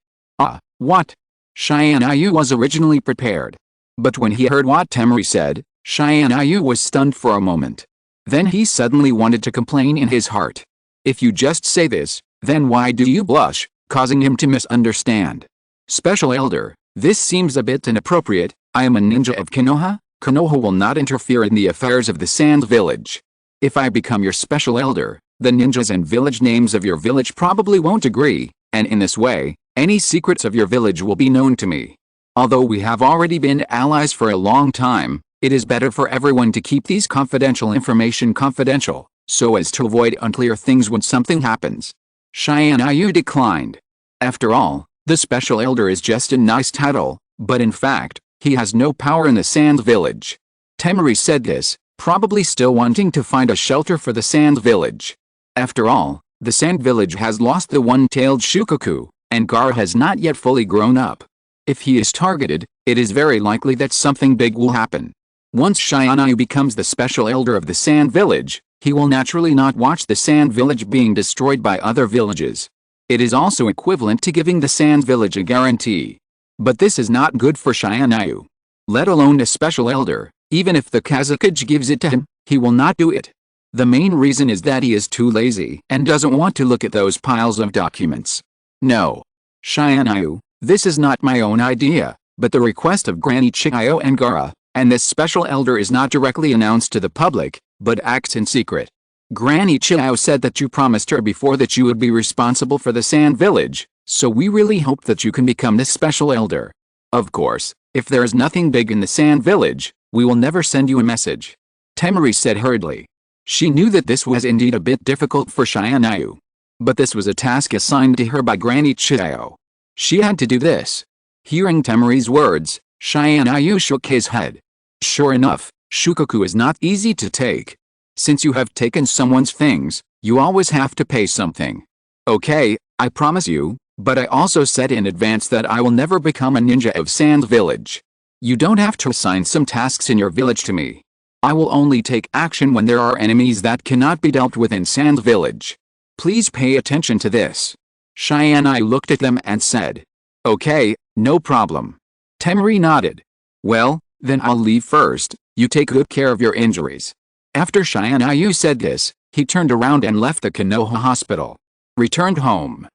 What? Tianyu was originally prepared. But when he heard what Temari said, Tianyu was stunned for a moment. Then he suddenly wanted to complain in his heart. If you just say this, then why do you blush, causing him to misunderstand? Special elder, this seems a bit inappropriate. I am a ninja of Konoha. Konoha will not interfere in the affairs of the Sand Village. If I become your special elder, The ninjas and village names of your village probably won't agree, and in this way, any secrets of your village will be known to me. Although we have already been allies for a long time, it is better for everyone to keep these confidential information confidential, so as to avoid unclear things when something happens. Tianyu declined. After all, the special elder is just a nice title, but in fact, he has no power in the Sand Village. Temari said this, probably still wanting to find a shelter for the Sand Village. After all, the Sand Village has lost the one-tailed Shukaku, and Gaara has not yet fully grown up. If he is targeted, it is very likely that something big will happen. Once Tianyu becomes the special elder of the Sand Village, he will naturally not watch the Sand Village being destroyed by other villages. It is also equivalent to giving the Sand Village a guarantee. But this is not good for Tianyu. Let alone a special elder, even if the Kazakage gives it to him, he will not do it. The main reason is that he is too lazy and doesn't want to look at those piles of documents. No. Tianyu, this is not my own idea, but the request of Granny Chiyo and Gaara, and this special elder is not directly announced to the public, but acts in secret. Granny Chiyo said that you promised her before that you would be responsible for the Sand Village, so we really hope that you can become the special elder. Of course, if there is nothing big in the Sand Village, we will never send you a message. Temari said hurriedly. She knew that this was indeed a bit difficult for Tianyu. But this was a task assigned to her by Granny Chiyo. She had to do this. Hearing Temari's words, Tianyu shook his head. Sure enough, Shukaku is not easy to take. Since you have taken someone's things, you always have to pay something. Okay, I promise you, but I also said in advance that I will never become a ninja of Sand Village. You don't have to assign some tasks in your village to me. I will only take action when there are enemies that cannot be dealt with in Sand Village. Please pay attention to this. Tianyu looked at them and said. Okay, no problem. Temari nodded. Well, then I'll leave first, you take good care of your injuries. After Tianyu said this, he turned around and left the Konoha hospital. Returned home.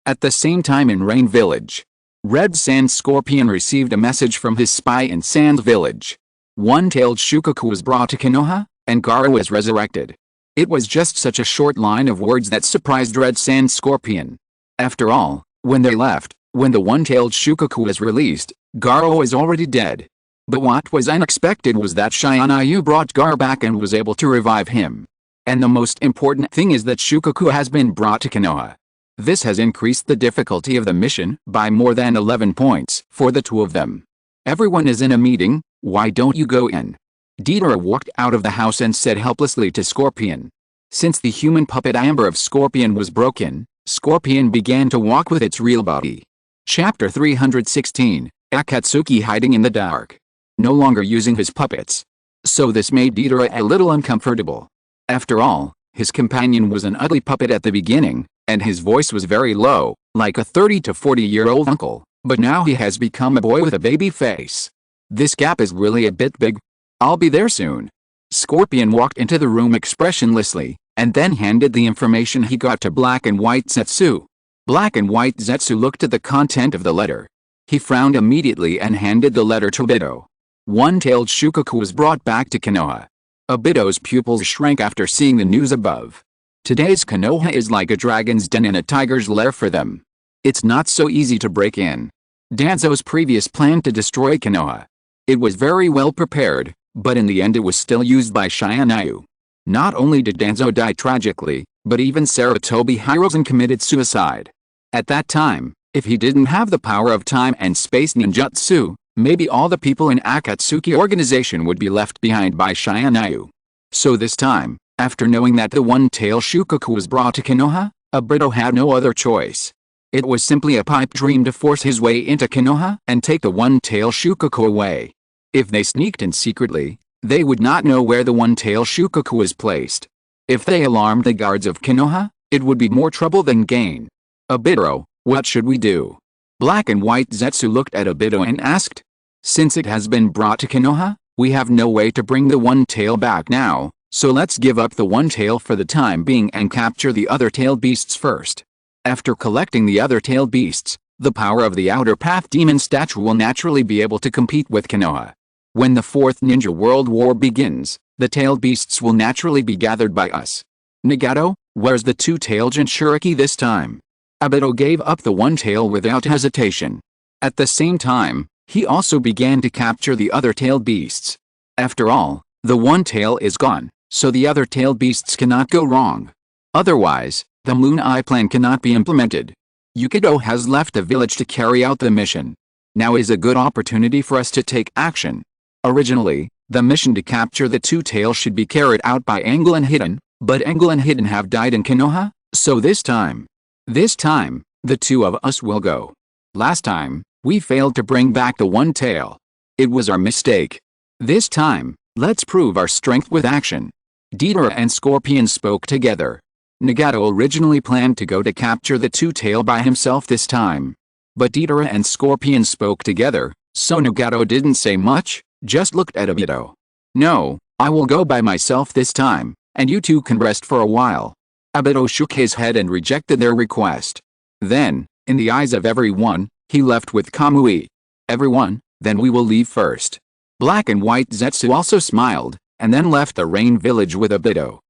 At the same time in Rain Village, Red Sand Scorpion received a message from his spy in Sand Village. One-tailed Shukaku was brought to Konoha, and Gaara was resurrected. It was just such a short line of words that surprised Red Sand Scorpion. After all, when they left, when the one-tailed Shukaku was released, Gaara was already dead. But what was unexpected was that Tianyu brought Gaara back and was able to revive him. And the most important thing is that Shukaku has been brought to Konoha. This has increased the difficulty of the mission by more than 11 points for the two of them. Everyone is in a meeting, why don't you go in? Deidara walked out of the house and said helplessly to Scorpion. Since the human puppet amber of Scorpion was broken, Scorpion began to walk with its real body. Chapter 316, Akatsuki hiding in the dark. No longer using his puppets. So this made Deidara a little uncomfortable. After all, his companion was an ugly puppet at the beginning, and his voice was very low, like a 30 to 40-year-old uncle, but now he has become a boy with a baby face. This gap is really a bit big. I'll be there soon. Scorpion walked into the room expressionlessly, and then handed the information he got to Black and White Zetsu. Black and White Zetsu looked at the content of the letter. He frowned immediately and handed the letter to Obito. One-tailed Shukaku was brought back to Konoha. Obito's pupils shrank after seeing the news above. Today's Konoha is like a dragon's den and a tiger's lair for them. It's not so easy to break in. Danzo's previous plan to destroy Konoha. It was very well prepared, but in the end it was still used by Tianyu. Not only did Danzo die tragically, but even Sarutobi Hiruzen committed suicide. At that time, if he didn't have the power of time and space ninjutsu, maybe all the people in Akatsuki organization would be left behind by Tianyu. So this time, after knowing that the one-tailed Shukaku was brought to Konoha, Obito had no other choice. It was simply a pipe dream to force his way into Konoha and take the one-tailed Shukaku away. If they sneaked in secretly, they would not know where the one-tailed Shukaku was placed. If they alarmed the guards of Konoha, it would be more trouble than gain. Obito, what should we do? Black and White Zetsu looked at Obito and asked. Since it has been brought to Konoha, we have no way to bring the one-tail back now, so let's give up the one-tail for the time being and capture the other tailed beasts first. After collecting the other tailed beasts, the power of the Outer Path Demon statue will naturally be able to compete with Konoha. When the Fourth Ninja World War begins, the tailed beasts will naturally be gathered by us. Nagato, where's the two-tailed Jinchuriki this time? Obito gave up the one tail without hesitation. At the same time, he also began to capture the other tailed beasts. After all, the one tail is gone, so the other tailed beasts cannot go wrong. Otherwise, the Moon Eye plan cannot be implemented. Yukito has left the village to carry out the mission. Now is a good opportunity for us to take action. Originally, the mission to capture the two tails should be carried out by Angle and Hidden, but Angle and Hidden have died in Konoha, so this time, the two of us will go. Last time, we failed to bring back the one tail. It was our mistake. This time, let's prove our strength with action. Deidara and Scorpion spoke together. Nagato originally planned to go to capture the two-tail by himself this time. But Deidara and Scorpion spoke together, so Nagato didn't say much, just looked at Obito. No, I will go by myself this time, and you two can rest for a while. Obito shook his head and rejected their request. Then, in the eyes of everyone, he left with Kamui. Everyone, then we will leave first. Black and White Zetsu also smiled, and then left the Rain Village with Obito.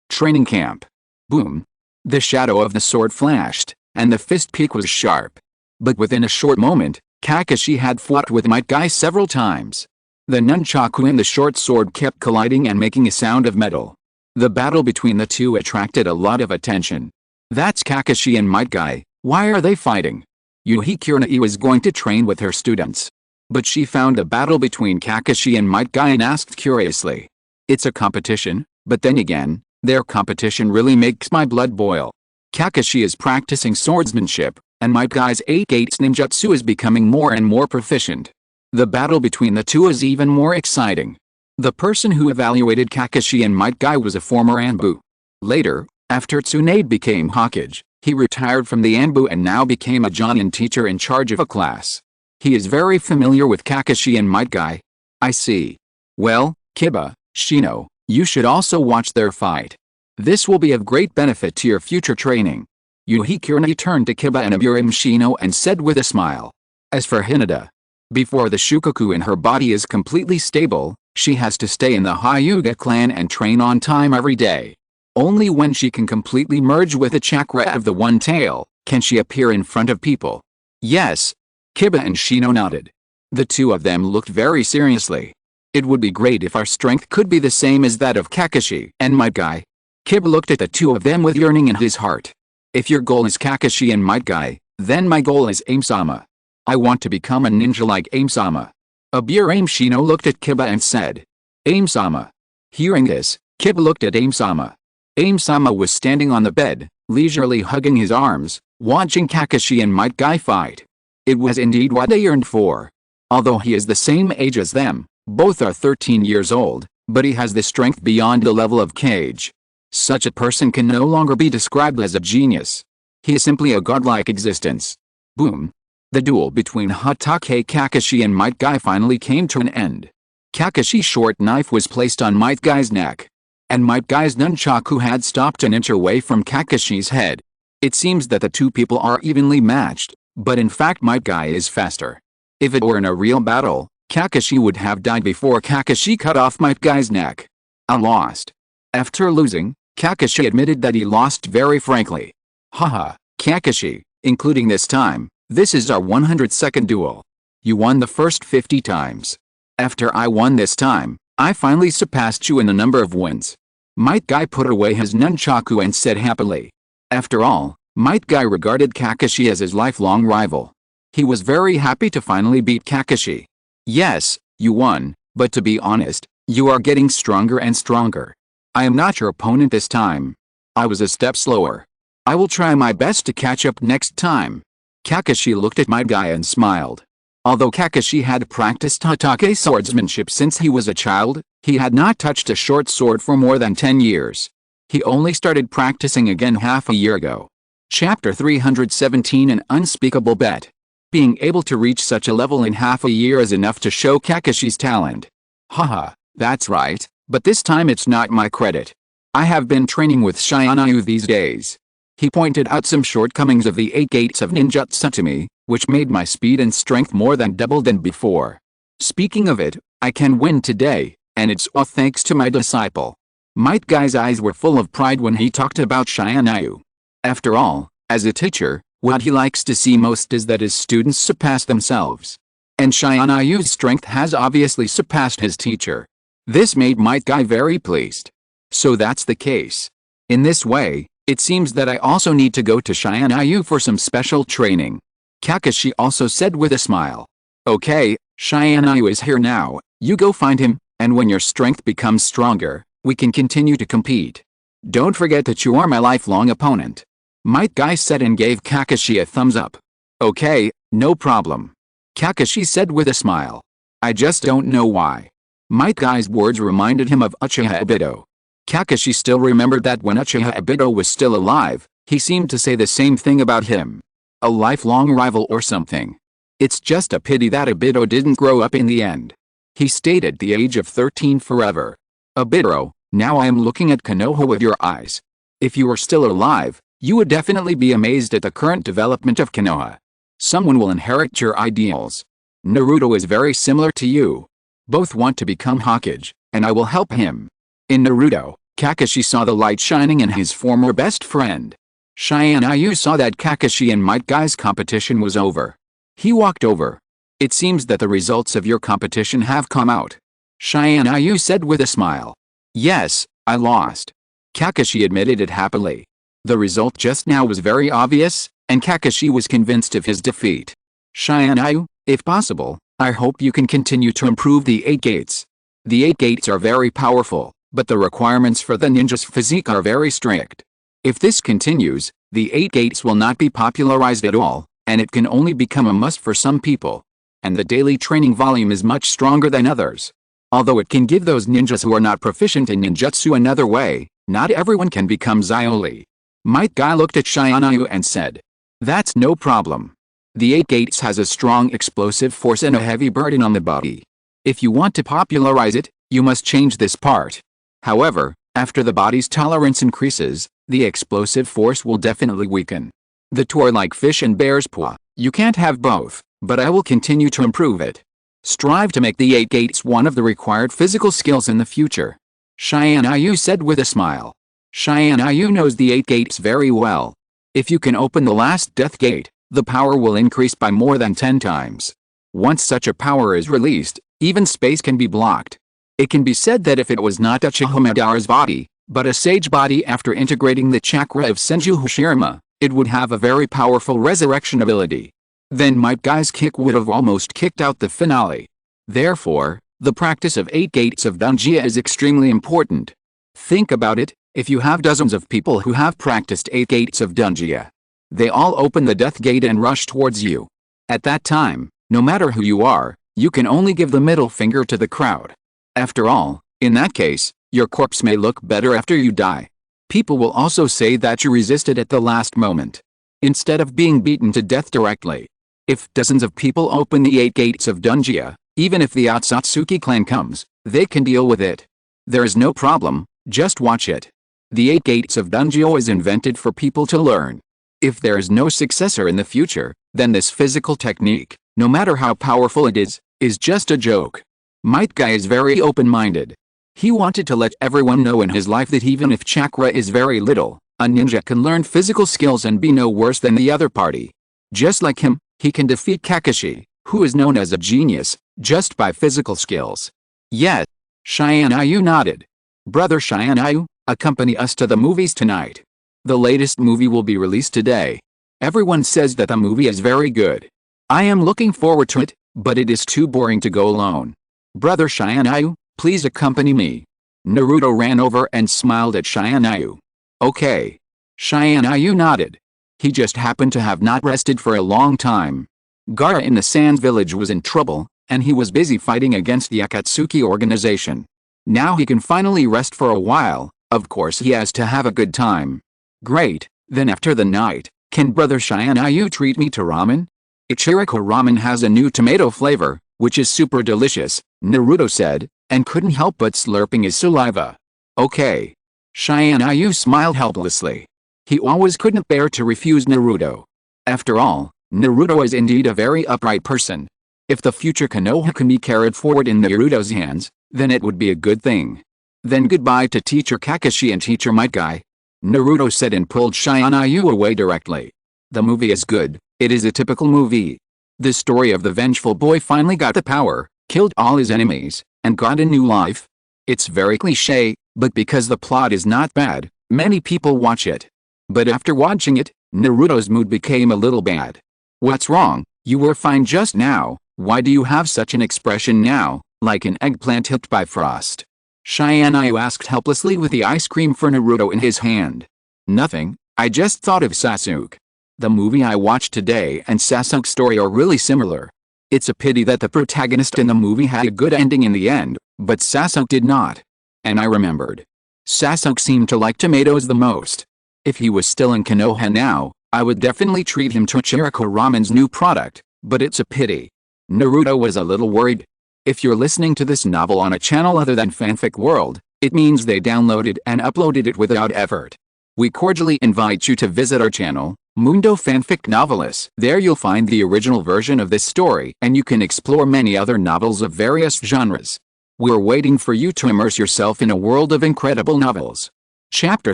Training camp. Boom. The shadow of the sword flashed, and the fist peak was sharp. But within a short moment, Kakashi had fought with Might Guy several times. The nunchaku and the short sword kept colliding and making a sound of metal. The battle between the two attracted a lot of attention. That's Kakashi and Might Guy, why are they fighting? Yuhi Kurenai was going to train with her students. But she found a battle between Kakashi and Might Guy and asked curiously. It's a competition, but then again, their competition really makes my blood boil. Kakashi is practicing swordsmanship, and Might Guy's 8-gates ninjutsu is becoming more and more proficient. The battle between the two is even more exciting. The person who evaluated Kakashi and Might Guy was a former Anbu. Later, after Tsunade became Hokage, he retired from the Anbu and now became a Jonin teacher in charge of a class. He is very familiar with Kakashi and Might Guy. I see. Well, Kiba, Shino, you should also watch their fight. This will be of great benefit to your future training. Yuhi Kurenai turned to Kiba and Aburim Shino and said with a smile. As for Hinata, before the Shukaku in her body is completely stable, she has to stay in the Hyuga clan and train on time every day. Only when she can completely merge with the chakra of the one tail, can she appear in front of people. Yes. Kiba and Shino nodded. The two of them looked very seriously. It would be great if our strength could be the same as that of Kakashi and Might Guy. Kiba looked at the two of them with yearning in his heart. If your goal is Kakashi and Might Guy, then my goal is Aim-sama. I want to become a ninja like Aim-sama. Aburim Shino looked at Kiba and said. Aim-sama. Hearing this, Kiba looked at Aim-sama. Aim-sama was standing on the bed, leisurely hugging his arms, watching Kakashi and Might Guy fight. It was indeed what they yearned for. Although he is the same age as them, both are 13 years old, but he has the strength beyond the level of Kage. Such a person can no longer be described as a genius. He is simply a godlike existence. Boom. The duel between Hatake Kakashi and Might Guy finally came to an end. Kakashi's short knife was placed on Might Guy's neck. And Might Guy's nunchaku had stopped an inch away from Kakashi's head. It seems that the two people are evenly matched, but in fact Might Guy is faster. If it were in a real battle, Kakashi would have died before Kakashi cut off Might Guy's neck. I lost. After losing, Kakashi admitted that he lost very frankly. Haha, Kakashi, including this time, this is our 102nd duel. You won the first 50 times. After I won this time, I finally surpassed you in the number of wins. Might Guy put away his nunchaku and said happily. After all, Might Guy regarded Kakashi as his lifelong rival. He was very happy to finally beat Kakashi. Yes, you won, but to be honest, you are getting stronger and stronger. I am not your opponent this time. I was a step slower. I will try my best to catch up next time. Kakashi looked at Might Guy and smiled. Although Kakashi had practiced Hatake swordsmanship since he was a child, he had not touched a short sword for more than 10 years. He only started practicing again half a year ago. Chapter 317 An Unspeakable Bet. Being able to reach such a level in half a year is enough to show Kakashi's talent. Haha, that's right, but this time it's not my credit. I have been training with Tianyu these days. He pointed out some shortcomings of the 8 gates of ninjutsu to me, which made my speed and strength more than double than before. Speaking of it, I can win today, and it's all thanks to my disciple. Might Guy's eyes were full of pride when he talked about Tianyu. After all, as a teacher, what he likes to see most is that his students surpass themselves. And Tianyu's strength has obviously surpassed his teacher. This made Might Guy very pleased. So that's the case. In this way, it seems that I also need to go to Tianyu for some special training. Kakashi also said with a smile. Okay, Tianyu is here now, you go find him, and when your strength becomes stronger, we can continue to compete. Don't forget that you are my lifelong opponent. Might Guy said and gave Kakashi a thumbs up. Okay, no problem. Kakashi said with a smile. I just don't know why. Might Guy's words reminded him of Uchiha Obito. Kakashi still remembered that when Uchiha Obito was still alive, he seemed to say the same thing about him. A lifelong rival or something. It's just a pity that Obito didn't grow up in the end. He stayed at the age of 13 forever. Obito, now I am looking at Konoha with your eyes. If you were still alive, you would definitely be amazed at the current development of Konoha. Someone will inherit your ideals. Naruto is very similar to you. Both want to become Hokage, and I will help him. In Naruto, Kakashi saw the light shining in his former best friend. Tianyu saw that Kakashi and Might Guy's competition was over. He walked over. It seems that the results of your competition have come out. Tianyu said with a smile. Yes, I lost. Kakashi admitted it happily. The result just now was very obvious, and Kakashi was convinced of his defeat. Tianyu, if possible, I hope you can continue to improve the 8 gates. The 8 gates are very powerful, but the requirements for the ninja's physique are very strict. If this continues, the 8 gates will not be popularized at all, and it can only become a must for some people. And the daily training volume is much stronger than others. Although it can give those ninjas who are not proficient in ninjutsu another way, not everyone can become Xioli. Might Guy looked at Tianyu and said. That's no problem. The 8 gates has a strong explosive force and a heavy burden on the body. If you want to popularize it, you must change this part. However, after the body's tolerance increases, the explosive force will definitely weaken. The two are like fish and bear's paw, you can't have both, but I will continue to improve it. Strive to make the 8 gates one of the required physical skills in the future. Tianyu said with a smile. Tianyu knows the 8 gates very well. If you can open the last death gate, the power will increase by more than 10 times. Once such a power is released, even space can be blocked. It can be said that if it was not Uchiha Madara's body, but a sage body after integrating the chakra of Senju Hashirama, it would have a very powerful resurrection ability. Then Might Guy's kick would have almost kicked out the finale. Therefore, the practice of 8 gates of Danjia is extremely important. Think about it, if you have dozens of people who have practiced 8 gates of Danjia, they all open the death gate and rush towards you. At that time, no matter who you are, you can only give the middle finger to the crowd. After all, in that case, your corpse may look better after you die. People will also say that you resisted at the last moment, instead of being beaten to death directly. If dozens of people open the 8 gates of Danjia, even if the Otsutsuki clan comes, they can deal with it. There is no problem, just watch it. The 8 gates of Danjio is invented for people to learn. If there is no successor in the future, then this physical technique, no matter how powerful it is just a joke. Might Guy is very open-minded. He wanted to let everyone know in his life that even if chakra is very little, a ninja can learn physical skills and be no worse than the other party. Just like him, he can defeat Kakashi, who is known as a genius, just by physical skills. Yes. Tianyu nodded. Brother Tianyu, accompany us to the movies tonight. The latest movie will be released today. Everyone says that the movie is very good. I am looking forward to it, but it is too boring to go alone. Brother Tianyu, please accompany me. Naruto ran over and smiled at Tianyu. Okay. Tianyu nodded. He just happened to have not rested for a long time. Gaara in the Sands village was in trouble, and he was busy fighting against the Akatsuki organization. Now he can finally rest for a while. Of course he has to have a good time. Great, then after the night, can Brother Tianyu treat me to ramen? Ichiriko ramen has a new tomato flavor, which is super delicious, Naruto said, and couldn't help but slurping his saliva. Okay. Tianyu smiled helplessly. He always couldn't bear to refuse Naruto. After all, Naruto is indeed a very upright person. If the future Konoha can be carried forward in Naruto's hands, then it would be a good thing. Then goodbye to Teacher Kakashi and Teacher Might Guy. Naruto said and pulled Tianyu away directly. The movie is good. It is a typical movie. The story of the vengeful boy finally got the power, killed all his enemies, and got a new life. It's very cliché, but because the plot is not bad, many people watch it. But after watching it, Naruto's mood became a little bad. What's wrong? You were fine just now. Why do you have such an expression now, like an eggplant hit by frost? Tianyu asked helplessly with the ice cream for Naruto in his hand. Nothing, I just thought of Sasuke. The movie I watched today and Sasuke's story are really similar. It's a pity that the protagonist in the movie had a good ending in the end, but Sasuke did not. And I remembered. Sasuke seemed to like tomatoes the most. If he was still in Konoha now, I would definitely treat him to Chiriko Ramen's new product, but it's a pity. Naruto was a little worried. If you're listening to this novel on a channel other than Fanfic World, it means they downloaded and uploaded it without effort. We cordially invite you to visit our channel, Mundo Fanfic Novelis. There you'll find the original version of this story and you can explore many other novels of various genres. We're waiting for you to immerse yourself in a world of incredible novels. Chapter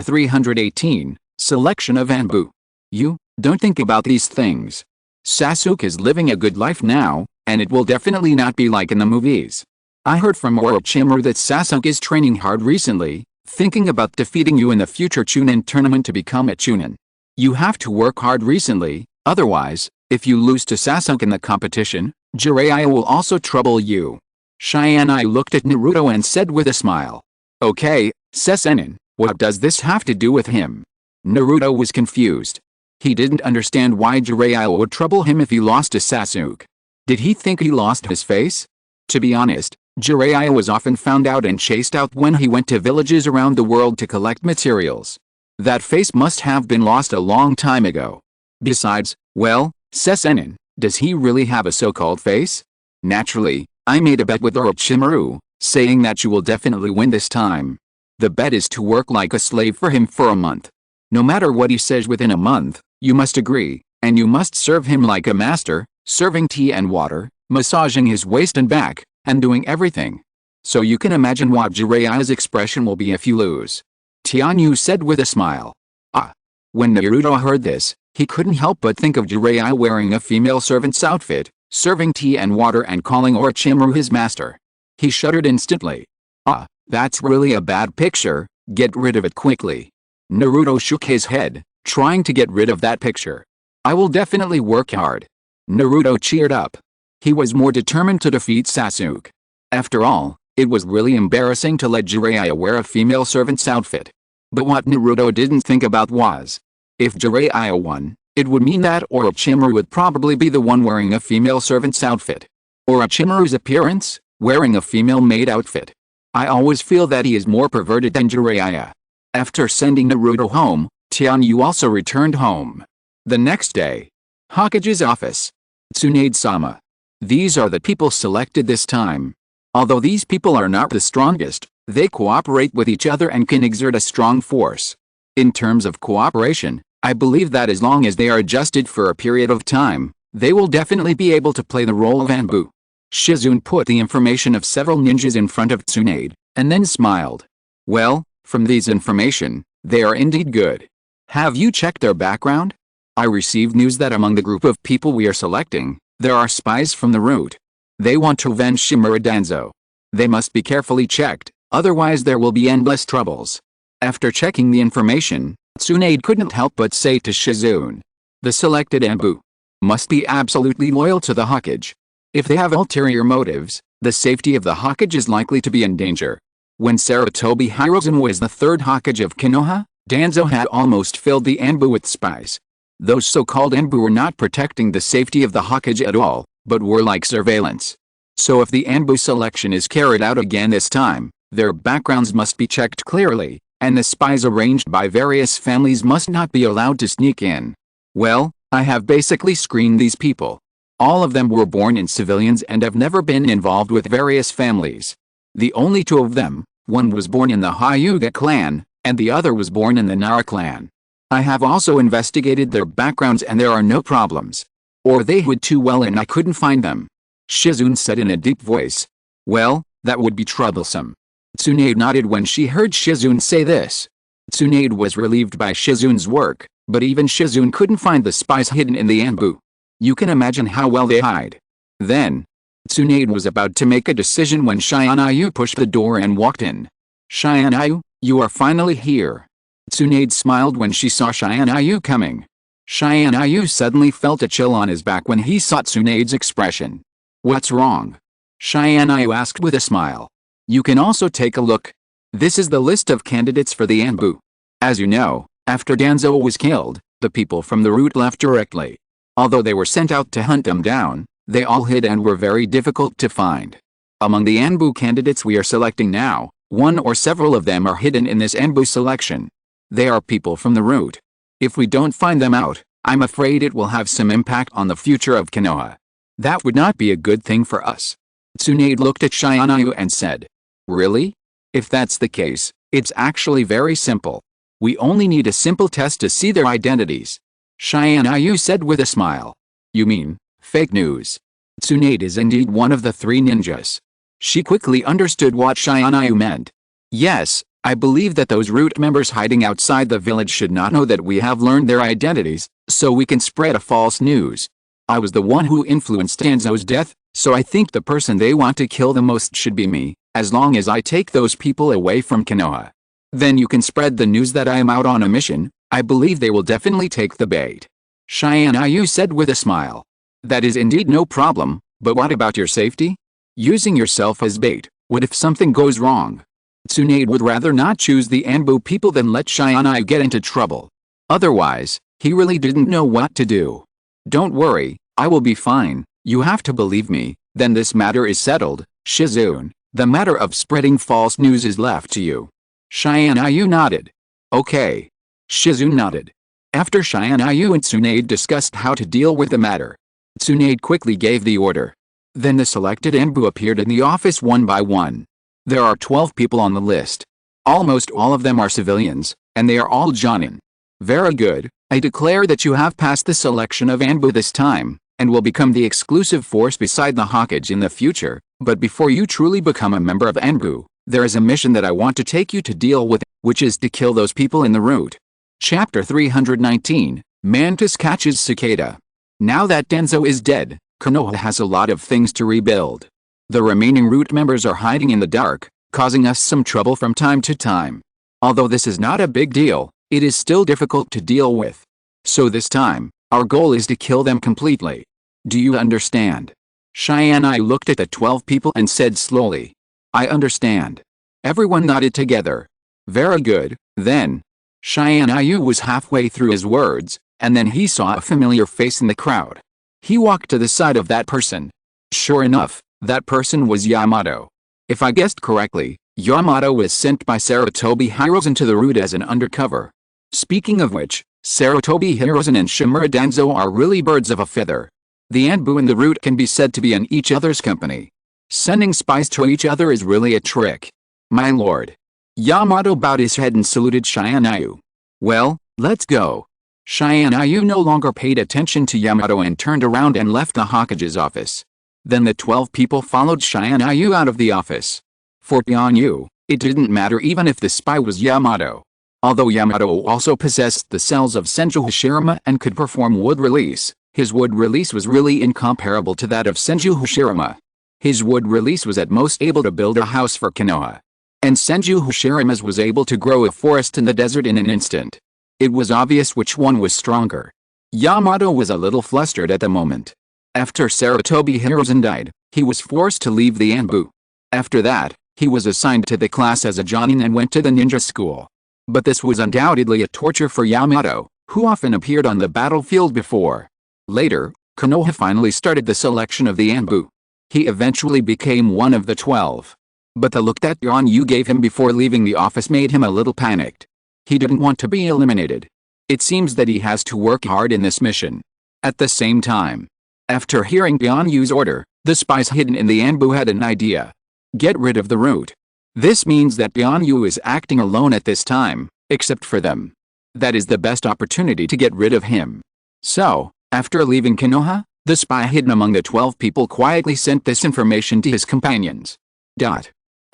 318, Selection of Anbu. You, don't think about these things. Sasuke is living a good life now, and it will definitely not be like in the movies. I heard from Orochimaru that Sasuke is training hard recently, thinking about defeating you in the future Chunin tournament to become a Chunin. You have to work hard recently, otherwise, if you lose to Sasuke in the competition, Jiraiya will also trouble you. Tianyu looked at Naruto and said with a smile. Okay, Sesenin, what does this have to do with him? Naruto was confused. He didn't understand why Jiraiya would trouble him if he lost to Sasuke. Did he think he lost his face? To be honest, Jiraiya was often found out and chased out when he went to villages around the world to collect materials. That face must have been lost a long time ago. Besides, well, Sesenin, does he really have a so-called face? Naturally, I made a bet with Orochimaru, saying that you will definitely win this time. The bet is to work like a slave for him for a month. No matter what he says within a month, you must agree, and you must serve him like a master, serving tea and water, massaging his waist and back, and doing everything. So you can imagine what Jiraiya's expression will be if you lose. Tianyu said with a smile. Ah. When Naruto heard this, he couldn't help but think of Jiraiya wearing a female servant's outfit, serving tea and water and calling Orochimaru his master. He shuddered instantly. Ah, that's really a bad picture, get rid of it quickly. Naruto shook his head, trying to get rid of that picture. I will definitely work hard. Naruto cheered up. He was more determined to defeat Sasuke. After all, it was really embarrassing to let Jiraiya wear a female servant's outfit. But what Naruto didn't think about was, if Jiraiya won, it would mean that Orochimaru would probably be the one wearing a female servant's outfit. Orochimaru's appearance, wearing a female maid outfit. I always feel that he is more perverted than Jiraiya. After sending Naruto home, Tianyu also returned home. The next day. Hokage's office. Tsunade-sama. These are the people selected this time. Although these people are not the strongest, they cooperate with each other and can exert a strong force. In terms of cooperation, I believe that as long as they are adjusted for a period of time, they will definitely be able to play the role of Anbu. Shizune put the information of several ninjas in front of Tsunade, and then smiled. Well, from these information, they are indeed good. Have you checked their background? I received news that among the group of people we are selecting, there are spies from the root. They want to avenge Shimura Danzo. They must be carefully checked, otherwise there will be endless troubles. After checking the information, Tsunade couldn't help but say to Shizune. The selected Anbu must be absolutely loyal to the Hokage. If they have ulterior motives, the safety of the Hokage is likely to be in danger. When Sarutobi Hiruzen was the third Hokage of Konoha, Danzo had almost filled the Anbu with spies. Those so-called Anbu were not protecting the safety of the Hokage at all, but were like surveillance. So if the Anbu selection is carried out again this time, their backgrounds must be checked clearly, and the spies arranged by various families must not be allowed to sneak in. Well, I have basically screened these people. All of them were born in civilians and have never been involved with various families. The only two of them, one was born in the Hyuga clan, and the other was born in the Nara clan. I have also investigated their backgrounds and there are no problems. Or they hid too well and I couldn't find them. Shizune said in a deep voice. Well, that would be troublesome. Tsunade nodded when she heard Shizune say this. Tsunade was relieved by Shizune's work, but even Shizune couldn't find the spies hidden in the Anbu. You can imagine how well they hide. Then, Tsunade was about to make a decision when Tianyu pushed the door and walked in. Tianyu, you are finally here. Tsunade smiled when she saw Tianyu coming. Tianyu suddenly felt a chill on his back when he saw Tsunade's expression. What's wrong? Tianyu asked with a smile. You can also take a look. This is the list of candidates for the Anbu. As you know, after Danzo was killed, the people from the route left directly. Although they were sent out to hunt them down, they all hid and were very difficult to find. Among the Anbu candidates we are selecting now, one or several of them are hidden in this Anbu selection. They are people from the route. If we don't find them out, I'm afraid it will have some impact on the future of Konoha. That would not be a good thing for us. Tsunade looked at Tianyu and said. Really? If that's the case, it's actually very simple. We only need a simple test to see their identities. Tianyu said with a smile. You mean, fake news? Tsunade is indeed one of the three ninjas. She quickly understood what Tianyu meant. Yes, I believe that those route members hiding outside the village should not know that we have learned their identities, so we can spread a false news. I was the one who influenced Danzo's death, so I think the person they want to kill the most should be me, as long as I take those people away from Konoha. Then you can spread the news that I am out on a mission. I believe they will definitely take the bait. Tianyu said with a smile. That is indeed no problem, but what about your safety? Using yourself as bait, what if something goes wrong? Tsunade would rather not choose the Anbu people than let Tianyu get into trouble. Otherwise, he really didn't know what to do. Don't worry, I will be fine, you have to believe me, then this matter is settled, Shizune. The matter of spreading false news is left to you. Tianyu nodded. Okay. Shizune nodded. After Tianyu and Tsunade discussed how to deal with the matter, Tsunade quickly gave the order. Then the selected Anbu appeared in the office one by one. There are 12 people on the list. Almost all of them are civilians, and they are all Jonin. Very good, I declare that you have passed the selection of Anbu this time, and will become the exclusive force beside the Hokage in the future, but before you truly become a member of Anbu, there is a mission that I want to take you to deal with, which is to kill those people in the route. Chapter 319, Mantis catches cicada. Now that Danzo is dead, Konoha has a lot of things to rebuild. The remaining route members are hiding in the dark, causing us some trouble from time to time. Although this is not a big deal, it is still difficult to deal with. So this time, our goal is to kill them completely. Do you understand? Tianyu looked at the 12 people and said slowly. I understand. Everyone nodded together. Very good, then. Tianyu was halfway through his words, and then he saw a familiar face in the crowd. He walked to the side of that person. Sure enough, that person was Yamato. If I guessed correctly, Yamato was sent by Sarutobi Hiruzen to the route as an undercover. Speaking of which, Sarutobi Hiruzen and Shimura Danzo are really birds of a feather. The Anbu and the route can be said to be in each other's company. Sending spies to each other is really a trick. My lord. Yamato bowed his head and saluted Tianyu. Well, let's go. Tianyu no longer paid attention to Yamato and turned around and left the Hokage's office. Then the 12 people followed Tianyu out of the office. For Tianyu, it didn't matter even if the spy was Yamato. Although Yamato also possessed the cells of Senju Hashirama and could perform wood release, his wood release was really incomparable to that of Senju Hashirama. His wood release was at most able to build a house for Konoha. And Senju Hashirama's was able to grow a forest in the desert in an instant. It was obvious which one was stronger. Yamato was a little flustered at the moment. After Sarutobi Hiruzen died, he was forced to leave the Anbu. After that, he was assigned to the class as a Jonin and went to the ninja school. But this was undoubtedly a torture for Yamato, who often appeared on the battlefield before. Later, Konoha finally started the selection of the Anbu. He eventually became one of the 12. But the look that Tianyu gave him before leaving the office made him a little panicked. He didn't want to be eliminated. It seems that he has to work hard in this mission. At the same time, after hearing Tianyu's order, the spies hidden in the Anbu had an idea. Get rid of the route. This means that Tianyu is acting alone at this time, except for them. That is the best opportunity to get rid of him. So, after leaving Konoha, the spy hidden among the 12 people quietly sent this information to his companions.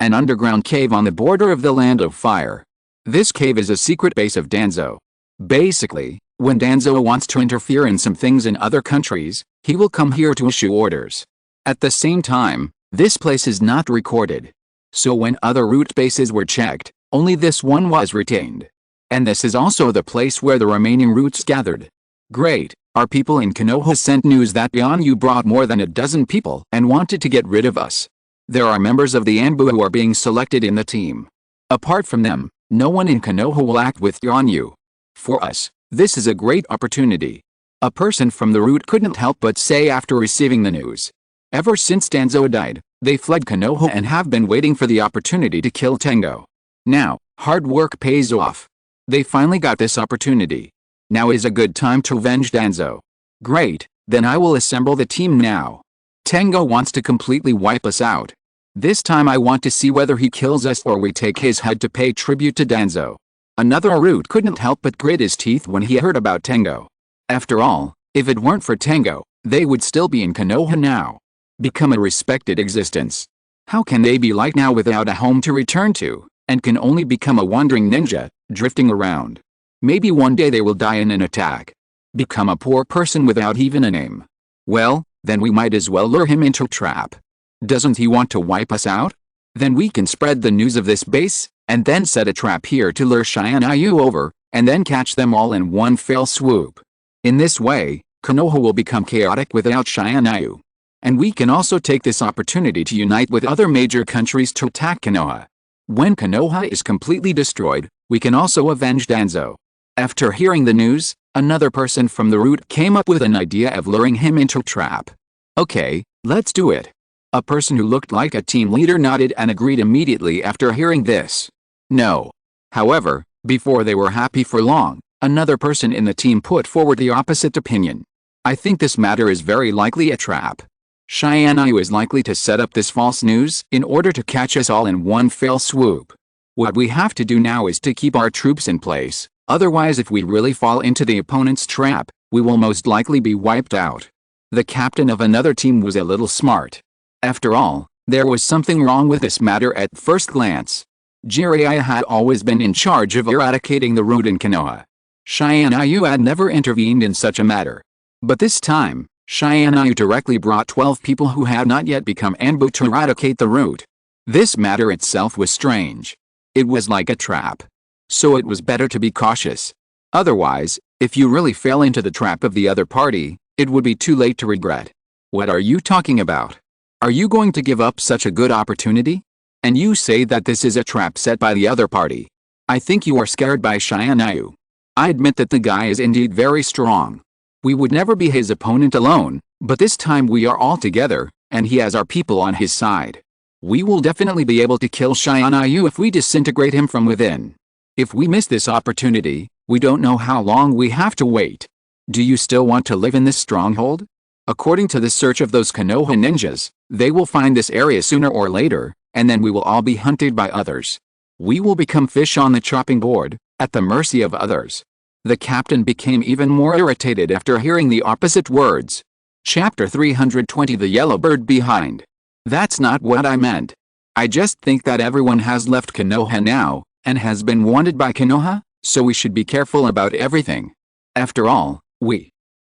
an underground cave on the border of the Land of Fire. This cave is a secret base of Danzo. Basically, when Danzo wants to interfere in some things in other countries, he will come here to issue orders. At the same time, this place is not recorded. So when other root bases were checked, only this one was retained. And this is also the place where the remaining roots gathered. Great, our people in Konoha sent news that Tianyu brought more than a dozen people and wanted to get rid of us. There are members of the Anbu who are being selected in the team. Apart from them, no one in Konoha will act with Tianyu. For us, this is a great opportunity. A person from the root couldn't help but say after receiving the news. Ever since Danzo died, they fled Konoha and have been waiting for the opportunity to kill Tengo. Now, hard work pays off. They finally got this opportunity. Now is a good time to avenge Danzo. Great, then I will assemble the team now. Tengo wants to completely wipe us out. This time I want to see whether he kills us or we take his head to pay tribute to Danzo. Another root couldn't help but grit his teeth when he heard about Tengo. After all, if it weren't for Tengo, they would still be in Konoha now. Become a respected existence. How can they be like now without a home to return to, and can only become a wandering ninja, drifting around? Maybe one day they will die in an attack. Become a poor person without even a name. Well, then we might as well lure him into a trap. Doesn't he want to wipe us out? Then we can spread the news of this base, and then set a trap here to lure Tianyu over, and then catch them all in one fell swoop. In this way, Konoha will become chaotic without Tianyu. And we can also take this opportunity to unite with other major countries to attack Konoha. When Konoha is completely destroyed, we can also avenge Danzo. After hearing the news, another person from the root came up with an idea of luring him into a trap. Okay, let's do it. A person who looked like a team leader nodded and agreed immediately after hearing this. No. However, before they were happy for long, another person in the team put forward the opposite opinion. I think this matter is very likely a trap. Tianyu is likely to set up this false news in order to catch us all in one fell swoop. What we have to do now is to keep our troops in place, otherwise if we really fall into the opponent's trap, we will most likely be wiped out. The captain of another team was a little smart. After all, there was something wrong with this matter at first glance. Jiraiya had always been in charge of eradicating the root in Konoha. Tianyu had never intervened in such a matter. But this time, Tianyu directly brought 12 people who had not yet become Anbu to eradicate the root. This matter itself was strange. It was like a trap. So it was better to be cautious. Otherwise, if you really fell into the trap of the other party, it would be too late to regret. What are you talking about? Are you going to give up such a good opportunity? And you say that this is a trap set by the other party. I think you are scared by Tianyu. I admit that the guy is indeed very strong. We would never be his opponent alone, but this time we are all together, and he has our people on his side. We will definitely be able to kill Tianyu if we disintegrate him from within. If we miss this opportunity, we don't know how long we have to wait. Do you still want to live in this stronghold? According to the search of those Konoha ninjas, they will find this area sooner or later, and then we will all be hunted by others. We will become fish on the chopping board, at the mercy of others. The captain became even more irritated after hearing the opposite words. Chapter 320 The Yellow Bird Behind. That's not what I meant. I just think that everyone has left Konoha now, and has been wanted by Konoha, so we should be careful about everything. After all,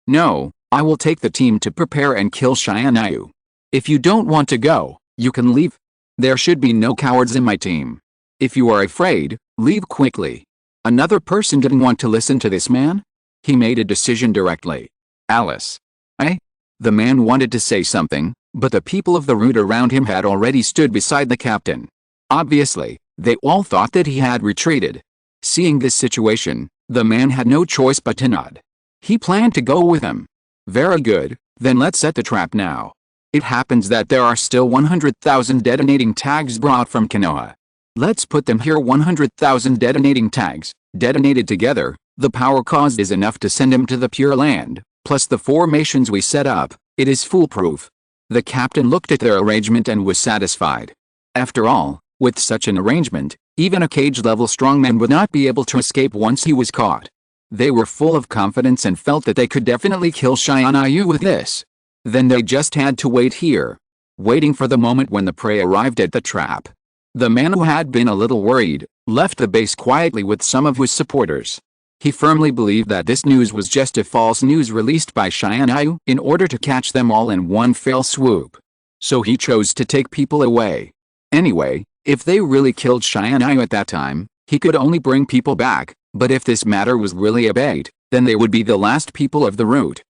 No, I will take the team to prepare and kill Tianyu. If you don't want to go, you can leave. There should be no cowards in my team. If you are afraid, leave quickly. Another person didn't want to listen to this man? He made a decision directly. Alice. The man wanted to say something, but the people of the root around him had already stood beside the captain. Obviously, they all thought that he had retreated. Seeing this situation, the man had no choice but to nod. He planned to go with him. Very good, then let's set the trap now. It happens that there are still 100,000 detonating tags brought from Konoha. Let's put them here. 100,000 detonating tags, detonated together, the power caused is enough to send him to the Pure Land, plus the formations we set up, it is foolproof. The captain looked at their arrangement and was satisfied. After all, with such an arrangement, even a cage-level strongman would not be able to escape once he was caught. They were full of confidence and felt that they could definitely kill Tianyu with this. Then they just had to wait here, waiting for the moment when the prey arrived at the trap. The man, who had been a little worried, left the base quietly with some of his supporters. He firmly believed that this news was just a false news released by Tianyu in order to catch them all in one fell swoop. So he chose to take people away. Anyway, if they really killed Tianyu at that time, he could only bring people back, but if this matter was really a bait, then they would be the last people of the route.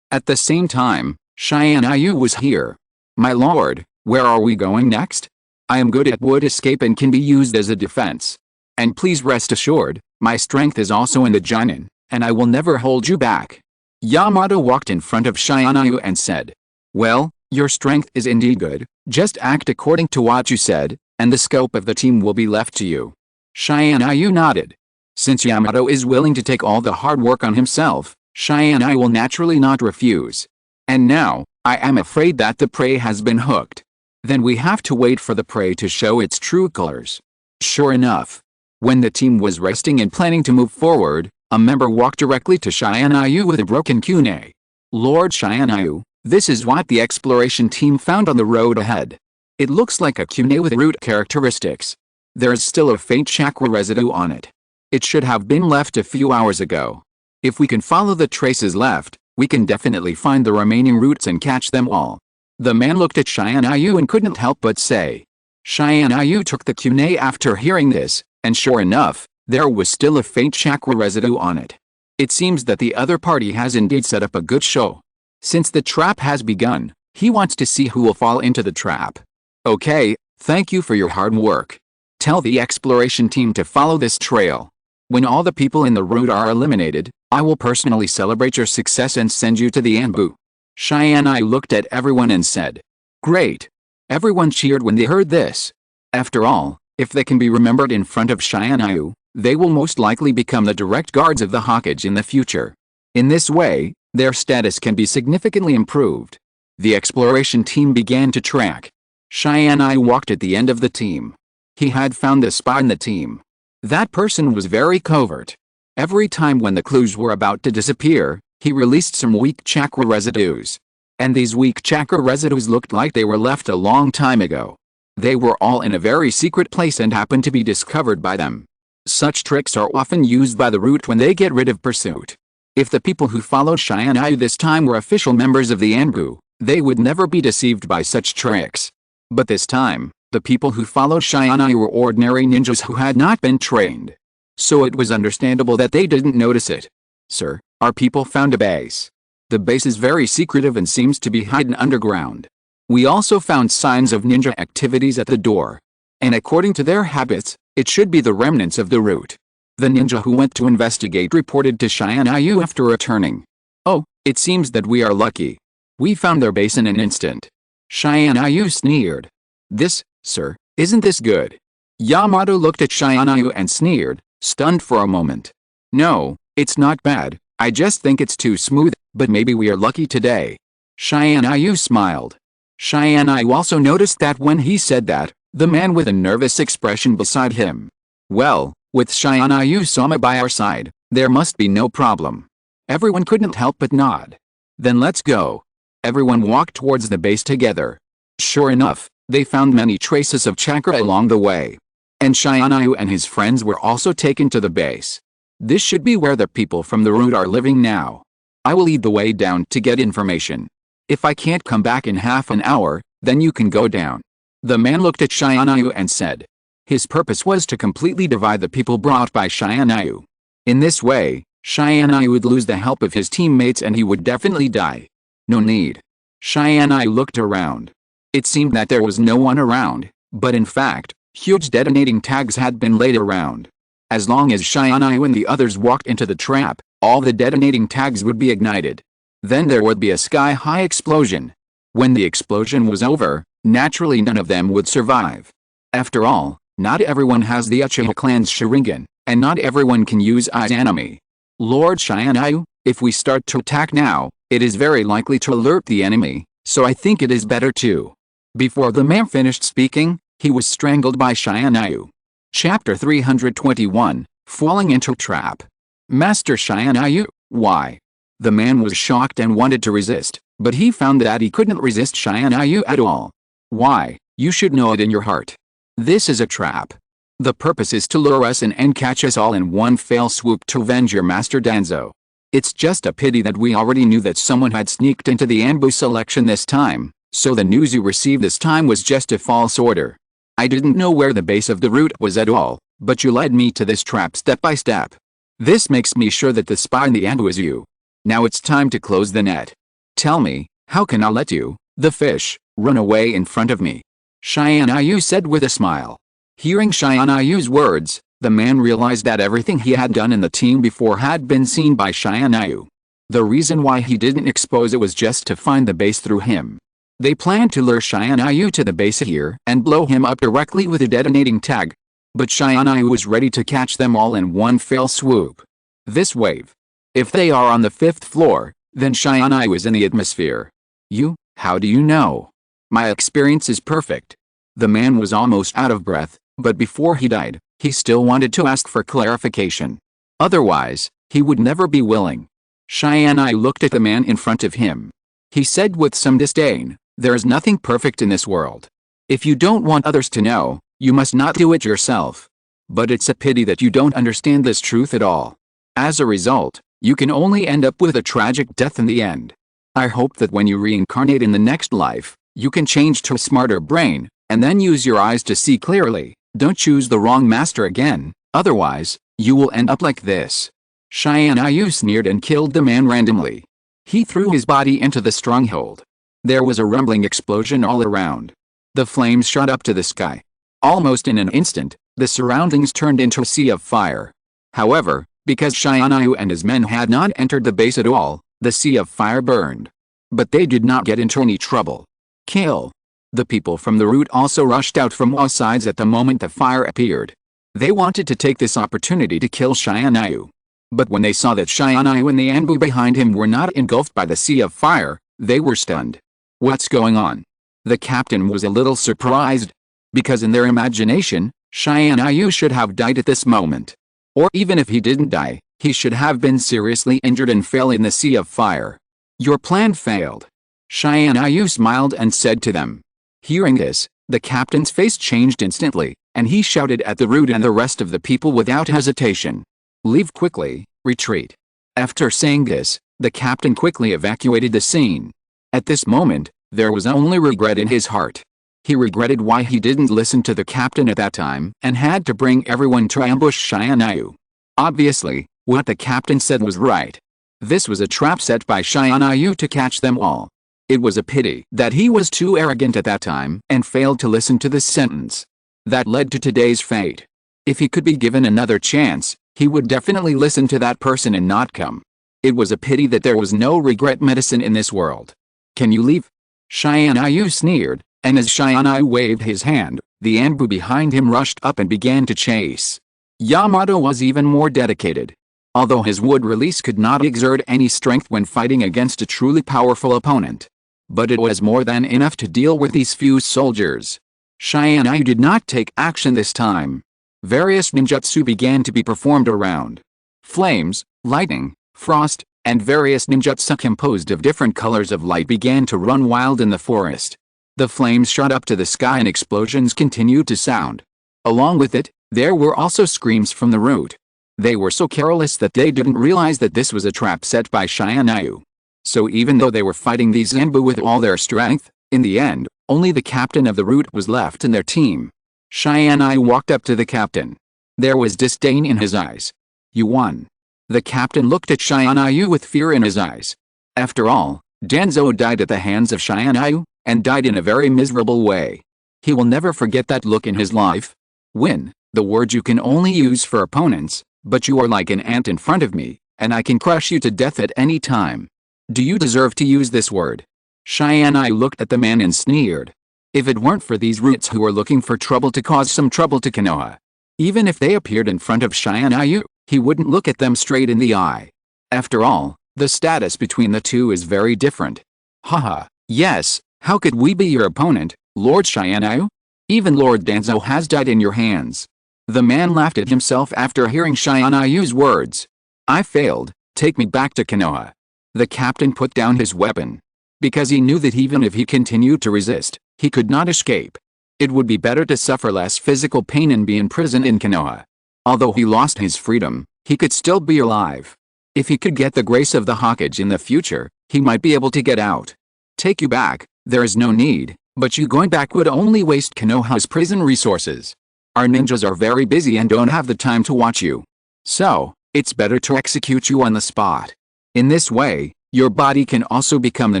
At the same time, Tianyu was here. My lord, where are we going next? I am good at wood escape and can be used as a defense. And please rest assured, my strength is also in the Jinin, and I will never hold you back. Yamato walked in front of Tianyu and said, well, your strength is indeed good, just act according to what you said, and the scope of the team will be left to you. Tianyu nodded. Since Yamato is willing to take all the hard work on himself, Tianyu will naturally not refuse. And now, I am afraid that the prey has been hooked. Then we have to wait for the prey to show its true colors. Sure enough. When the team was resting and planning to move forward, a member walked directly to Tianyu with a broken kunai. Lord Tianyu, this is what the exploration team found on the road ahead. It looks like a kunai with root characteristics. There is still a faint chakra residue on it. It should have been left a few hours ago. If we can follow the traces left, we can definitely find the remaining roots and catch them all. The man looked at Tianyu and couldn't help but say. Tianyu took the kunai after hearing this, and sure enough, there was still a faint chakra residue on it. It seems that the other party has indeed set up a good show. Since the trap has begun, he wants to see who will fall into the trap. Okay, thank you for your hard work. Tell the exploration team to follow this trail. When all the people in the route are eliminated, I will personally celebrate your success and send you to the Anbu. Tianyu looked at everyone and said, great. Everyone cheered when they heard this. After all, if they can be remembered in front of Tianyu, they will most likely become the direct guards of the Hokage in the future. In this way, their status can be significantly improved. The exploration team began to track. Tianyu walked at the end of the team. He had found the spy in the team. That person was very covert. Every time when the clues were about to disappear, he released some weak chakra residues. And these weak chakra residues looked like they were left a long time ago. They were all in a very secret place and happened to be discovered by them. Such tricks are often used by the root when they get rid of pursuit. If the people who followed Tianyu this time were official members of the Anbu, they would never be deceived by such tricks. But this time, the people who followed Tianyu were ordinary ninjas who had not been trained. So it was understandable that they didn't notice it. Sir, our people found a base. The base is very secretive and seems to be hidden underground. We also found signs of ninja activities at the door. And according to their habits, it should be the remnants of the route. The ninja who went to investigate reported to Tianyu after returning. Oh, it seems that we are lucky. We found their base in an instant. Tianyu sneered. This, sir, isn't this good? Yamato looked at Tianyu and sneered, stunned for a moment. No, it's not bad, I just think it's too smooth, but maybe we are lucky today. Tianyu smiled. Tianyu also noticed that when he said that, the man with a nervous expression beside him. Well, with Tianyu-sama by our side, there must be no problem. Everyone couldn't help but nod. Then let's go. Everyone walked towards the base together. Sure enough, they found many traces of chakra along the way. And Tianyu and his friends were also taken to the base. This should be where the people from the route are living now. I will lead the way down to get information. If I can't come back in half an hour, then you can go down. The man looked at Tianyu and said. His purpose was to completely divide the people brought by Tianyu. In this way, Tianyu would lose the help of his teammates and he would definitely die. No need. Tianyu looked around. It seemed that there was no one around, but in fact, huge detonating tags had been laid around. As long as Tianyu and the others walked into the trap, all the detonating tags would be ignited. Then there would be a sky-high explosion. When the explosion was over, naturally none of them would survive. After all, not everyone has the Uchiha clan's Sharingan, and not everyone can use Izanami. Lord Tianyu, if we start to attack now, it is very likely to alert the enemy, so I think it is better to. Before the man finished speaking, he was strangled by Tianyu. Chapter 321, Falling into Trap. Master Tianyu, why? The man was shocked and wanted to resist, but he found that he couldn't resist Tianyu at all. Why, you should know it in your heart. This is a trap. The purpose is to lure us in and catch us all in one fell swoop to avenge your master Danzo. It's just a pity that we already knew that someone had sneaked into the ambush selection this time, so the news you received this time was just a false order. I didn't know where the base of the route was at all, but you led me to this trap step by step. This makes me sure that the spy in the ambush is you. Now it's time to close the net. Tell me, how can I let you, the fish, run away in front of me? Tianyu said with a smile. Hearing Tianyu's words, the man realized that everything he had done in the team before had been seen by Tianyu. The reason why he didn't expose it was just to find the base through him. They planned to lure Tianyu to the base here and blow him up directly with a detonating tag. But Tianyu was ready to catch them all in one fell swoop. This wave. If they are on the 5th floor, then Tianyu is in the atmosphere. You, how do you know? My experience is perfect. The man was almost out of breath, but before he died, he still wanted to ask for clarification. Otherwise, he would never be willing. Tianyu looked at the man in front of him. He said with some disdain, "There is nothing perfect in this world. If you don't want others to know, you must not do it yourself. But it's a pity that you don't understand this truth at all. As a result, you can only end up with a tragic death in the end. I hope that when you reincarnate in the next life, you can change to a smarter brain, and then use your eyes to see clearly. Don't choose the wrong master again, otherwise, you will end up like this." Tianyu sneered and killed the man randomly. He threw his body into the stronghold. There was a rumbling explosion all around. The flames shot up to the sky. Almost in an instant, the surroundings turned into a sea of fire. However, because Tianyu and his men had not entered the base at all, the sea of fire burned. But they did not get into any trouble. Kill. The people from the route also rushed out from all sides at the moment the fire appeared. They wanted to take this opportunity to kill Tianyu. But when they saw that Tianyu and the ambush behind him were not engulfed by the sea of fire, they were stunned. What's going on? The captain was a little surprised. Because in their imagination, Tianyu should have died at this moment. Or even if he didn't die, he should have been seriously injured and fell in the sea of fire. Your plan failed. Tianyu smiled and said to them. Hearing this, the captain's face changed instantly, and he shouted at the route and the rest of the people without hesitation. Leave quickly, retreat. After saying this, the captain quickly evacuated the scene. At this moment, there was only regret in his heart. He regretted why he didn't listen to the captain at that time and had to bring everyone to ambush Tianyu. Obviously, what the captain said was right. This was a trap set by Tianyu to catch them all. It was a pity that he was too arrogant at that time and failed to listen to this sentence. That led to today's fate. If he could be given another chance, he would definitely listen to that person and not come. It was a pity that there was no regret medicine in this world. Can you leave? Tianyu sneered, and as Tianyu waved his hand, the ambush behind him rushed up and began to chase. Yamato was even more dedicated. Although his wood release could not exert any strength when fighting against a truly powerful opponent. But it was more than enough to deal with these few soldiers. Tianyu did not take action this time. Various ninjutsu began to be performed around. Flames, lightning, frost, and various ninjutsu composed of different colors of light began to run wild in the forest. The flames shot up to the sky and explosions continued to sound. Along with it, there were also screams from the route. They were so careless that they didn't realize that this was a trap set by Tianyu. So even though they were fighting these ambush with all their strength, in the end, only the captain of the route was left in their team. Tianyu walked up to the captain. There was disdain in his eyes. You won. The captain looked at Tianyu with fear in his eyes. After all, Danzo died at the hands of Tianyu, and died in a very miserable way. He will never forget that look in his life. Win, the word you can only use for opponents, but you are like an ant in front of me, and I can crush you to death at any time. Do you deserve to use this word? Tianyu looked at the man and sneered. If it weren't for these roots who are looking for trouble to cause some trouble to Konoha. Even if they appeared in front of Tianyu, he wouldn't look at them straight in the eye. After all, the status between the two is very different. Haha, yes, how could we be your opponent, Lord Tianyu? Even Lord Danzo has died in your hands. The man laughed at himself after hearing Tianyu's words. I failed, take me back to Konoha. The captain put down his weapon. Because he knew that even if he continued to resist, he could not escape. It would be better to suffer less physical pain and be imprisoned in Konoha. Although he lost his freedom, he could still be alive. If he could get the grace of the Hokage in the future, he might be able to get out. Take you back, there is no need, but you going back would only waste Konoha's prison resources. Our ninjas are very busy and don't have the time to watch you. So, it's better to execute you on the spot. In this way, your body can also become the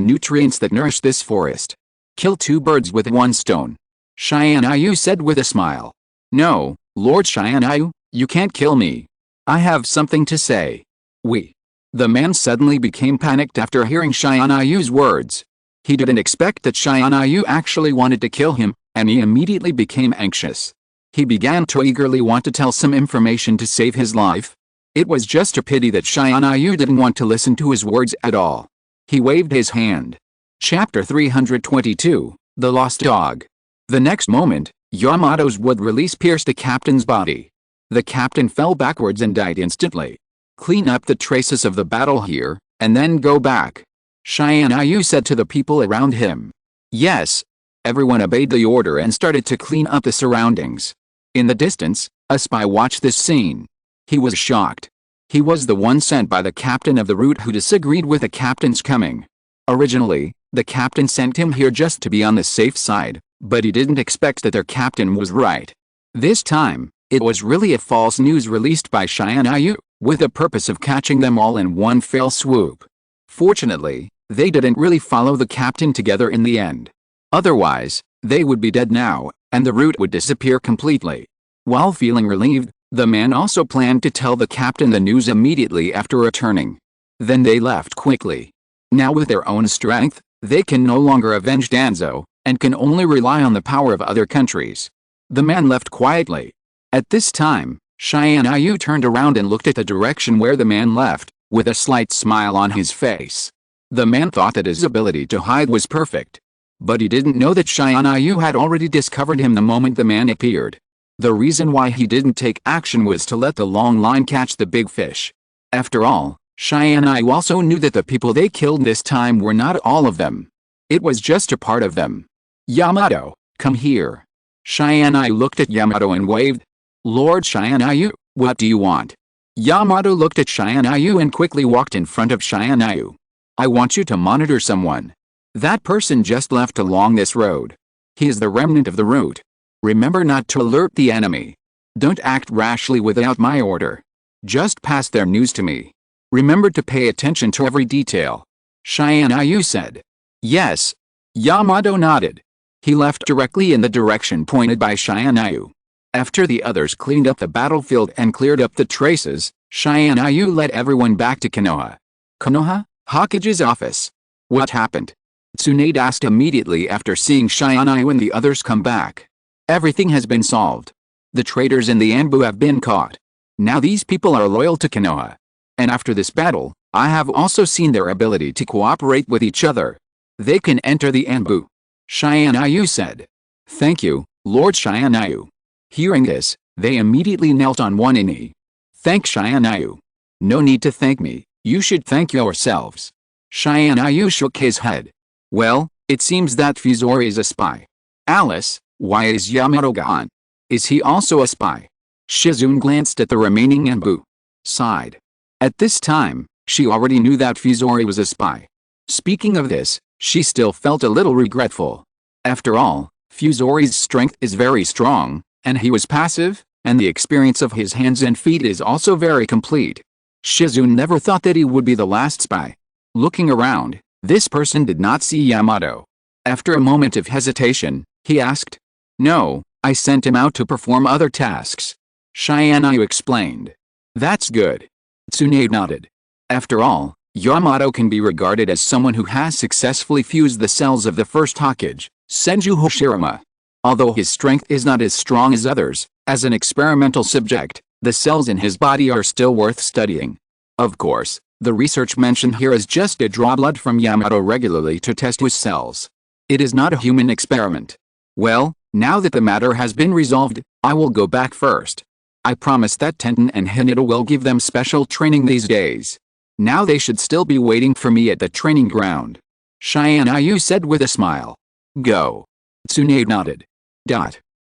nutrients that nourish this forest. Kill two birds with one stone. Tianyu said with a smile. No, Lord Tianyu, you can't kill me. I have something to say. The man suddenly became panicked after hearing Tianyu's words. He didn't expect that Tianyu actually wanted to kill him, and he immediately became anxious. He began to eagerly want to tell some information to save his life. It was just a pity that Tianyu didn't want to listen to his words at all. He waved his hand. Chapter 322, The Lost Dog. The next moment, Yamato's wood release pierced the captain's body. The captain fell backwards and died instantly. Clean up the traces of the battle here, and then go back. Tianyu said to the people around him. Yes. Everyone obeyed the order and started to clean up the surroundings. In the distance, a spy watched this scene. He was shocked. He was the one sent by the captain of the route who disagreed with the captain's coming. Originally, the captain sent him here just to be on the safe side, but he didn't expect that their captain was right. This time, it was really a false news released by Tianyu, with the purpose of catching them all in one fell swoop. Fortunately, they didn't really follow the captain together in the end. Otherwise, they would be dead now, and the route would disappear completely. While feeling relieved, the man also planned to tell the captain the news immediately after returning. Then they left quickly. Now with their own strength, they can no longer avenge Danzo, and can only rely on the power of other countries. The man left quietly. At this time, Tianyu turned around and looked at the direction where the man left, with a slight smile on his face. The man thought that his ability to hide was perfect. But he didn't know that Tianyu had already discovered him the moment the man appeared. The reason why he didn't take action was to let the long line catch the big fish. After all, Tianyu also knew that the people they killed this time were not all of them. It was just a part of them. Yamato, come here. Tianyu looked at Yamato and waved. Lord Tianyu, what do you want? Yamato looked at Tianyu and quickly walked in front of Tianyu. I want you to monitor someone. That person just left along this road. He is the remnant of the route. Remember not to alert the enemy. Don't act rashly without my order. Just pass their news to me. Remember to pay attention to every detail. Tianyu said. Yes. Yamato nodded. He left directly in the direction pointed by Tianyu. After the others cleaned up the battlefield and cleared up the traces, Tianyu led everyone back to Konoha. Konoha, Hokage's office. What happened? Tsunade asked immediately after seeing Tianyu and the others come back. Everything has been solved. The traitors in the Anbu have been caught. Now these people are loyal to Konoha. And after this battle, I have also seen their ability to cooperate with each other. They can enter the Anbu. Tianyu said. Thank you, Lord Tianyu. Hearing this, they immediately knelt on one knee. Thank Tianyu. No need to thank me, you should thank yourselves. Tianyu shook his head. Well, it seems that Fuzori is a spy. Alice, why is Yamato gone? Is he also a spy? Shizune glanced at the remaining Anbu. Sighed. At this time, she already knew that Fuzori was a spy. Speaking of this, she still felt a little regretful. After all, Fuzori's strength is very strong, and he was passive, and the experience of his hands and feet is also very complete. Shizune never thought that he would be the last spy. Looking around, this person did not see Yamato. After a moment of hesitation, he asked. No, I sent him out to perform other tasks. Tianyu explained. That's good. Tsunade nodded. After all, Yamato can be regarded as someone who has successfully fused the cells of the first Hokage, Senju Hoshirama. Although his strength is not as strong as others, as an experimental subject, the cells in his body are still worth studying. Of course, the research mentioned here is just to draw blood from Yamato regularly to test his cells. It is not a human experiment. Well, now that the matter has been resolved, I will go back first. I promise that Tenten and Hinata will give them special training these days. Now they should still be waiting for me at the training ground. Tianyu said with a smile. Go. Tsunade nodded.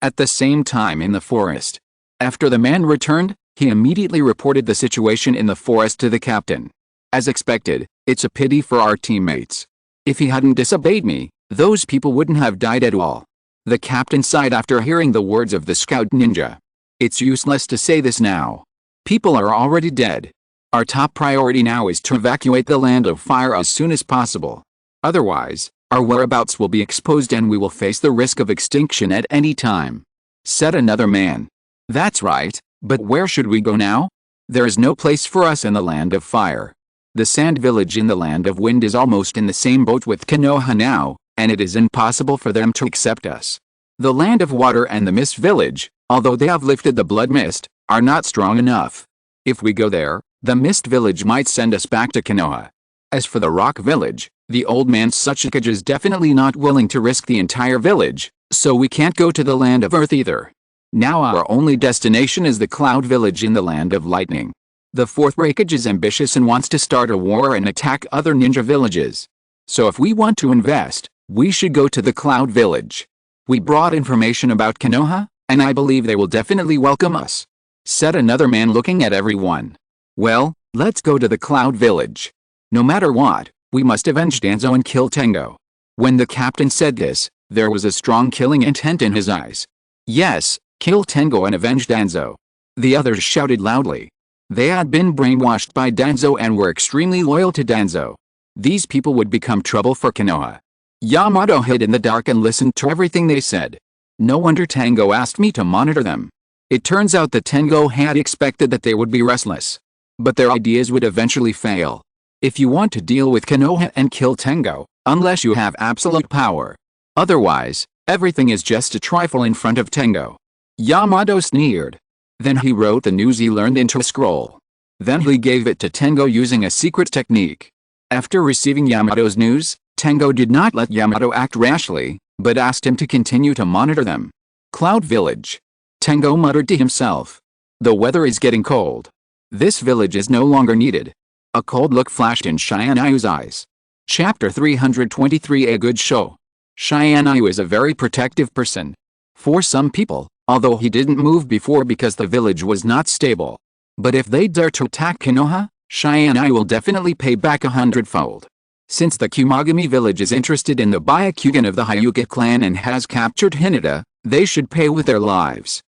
At the same time in the forest. After the man returned, he immediately reported the situation in the forest to the captain. As expected, it's a pity for our teammates. If he hadn't disobeyed me, those people wouldn't have died at all. The captain sighed after hearing the words of the scout ninja. It's useless to say this now. People are already dead. Our top priority now is to evacuate the land of fire as soon as possible. Otherwise, our whereabouts will be exposed and we will face the risk of extinction at any time. Said another man. That's right, but where should we go now? There is no place for us in the land of fire. The sand village in the land of wind is almost in the same boat with Konoha now, and it is impossible for them to accept us. The land of water and the mist village, although they have lifted the blood mist, are not strong enough. If we go there, the mist village might send us back to Konoha. As for the rock village, the old man Suchikage is definitely not willing to risk the entire village, so we can't go to the land of earth either. Now our only destination is the cloud village in the land of lightning. The fourth Raikage is ambitious and wants to start a war and attack other ninja villages. So if we want to invest, we should go to the cloud village. We brought information about Konoha, and I believe they will definitely welcome us. Said another man looking at everyone. Well, let's go to the cloud village. No matter what, we must avenge Danzo and kill Tengo. When the captain said this, there was a strong killing intent in his eyes. Yes, kill Tengo and avenge Danzo. The others shouted loudly. They had been brainwashed by Danzo and were extremely loyal to Danzo. These people would become trouble for Konoha. Yamato hid in the dark and listened to everything they said. No wonder Tengo asked me to monitor them. It turns out that Tengo had expected that they would be restless. But their ideas would eventually fail. If you want to deal with Konoha and kill Tengo, unless you have absolute power. Otherwise, everything is just a trifle in front of Tengo. Yamato sneered. Then he wrote the news he learned into a scroll. Then he gave it to Tengo using a secret technique. After receiving Yamato's news, Tengo did not let Yamato act rashly, but asked him to continue to monitor them. Cloud Village. Tengo muttered to himself. The weather is getting cold. This village is no longer needed. A cold look flashed in Shianyu's eyes. Chapter 323 A good show. Shianyu is a very protective person. For some people, although he didn't move before because the village was not stable. But if they dare to attack Konoha, Shianyu will definitely pay back 100-fold. Since the Kumagami village is interested in the Byakugan of the Hyuga clan and has captured Hinata, they should pay with their lives.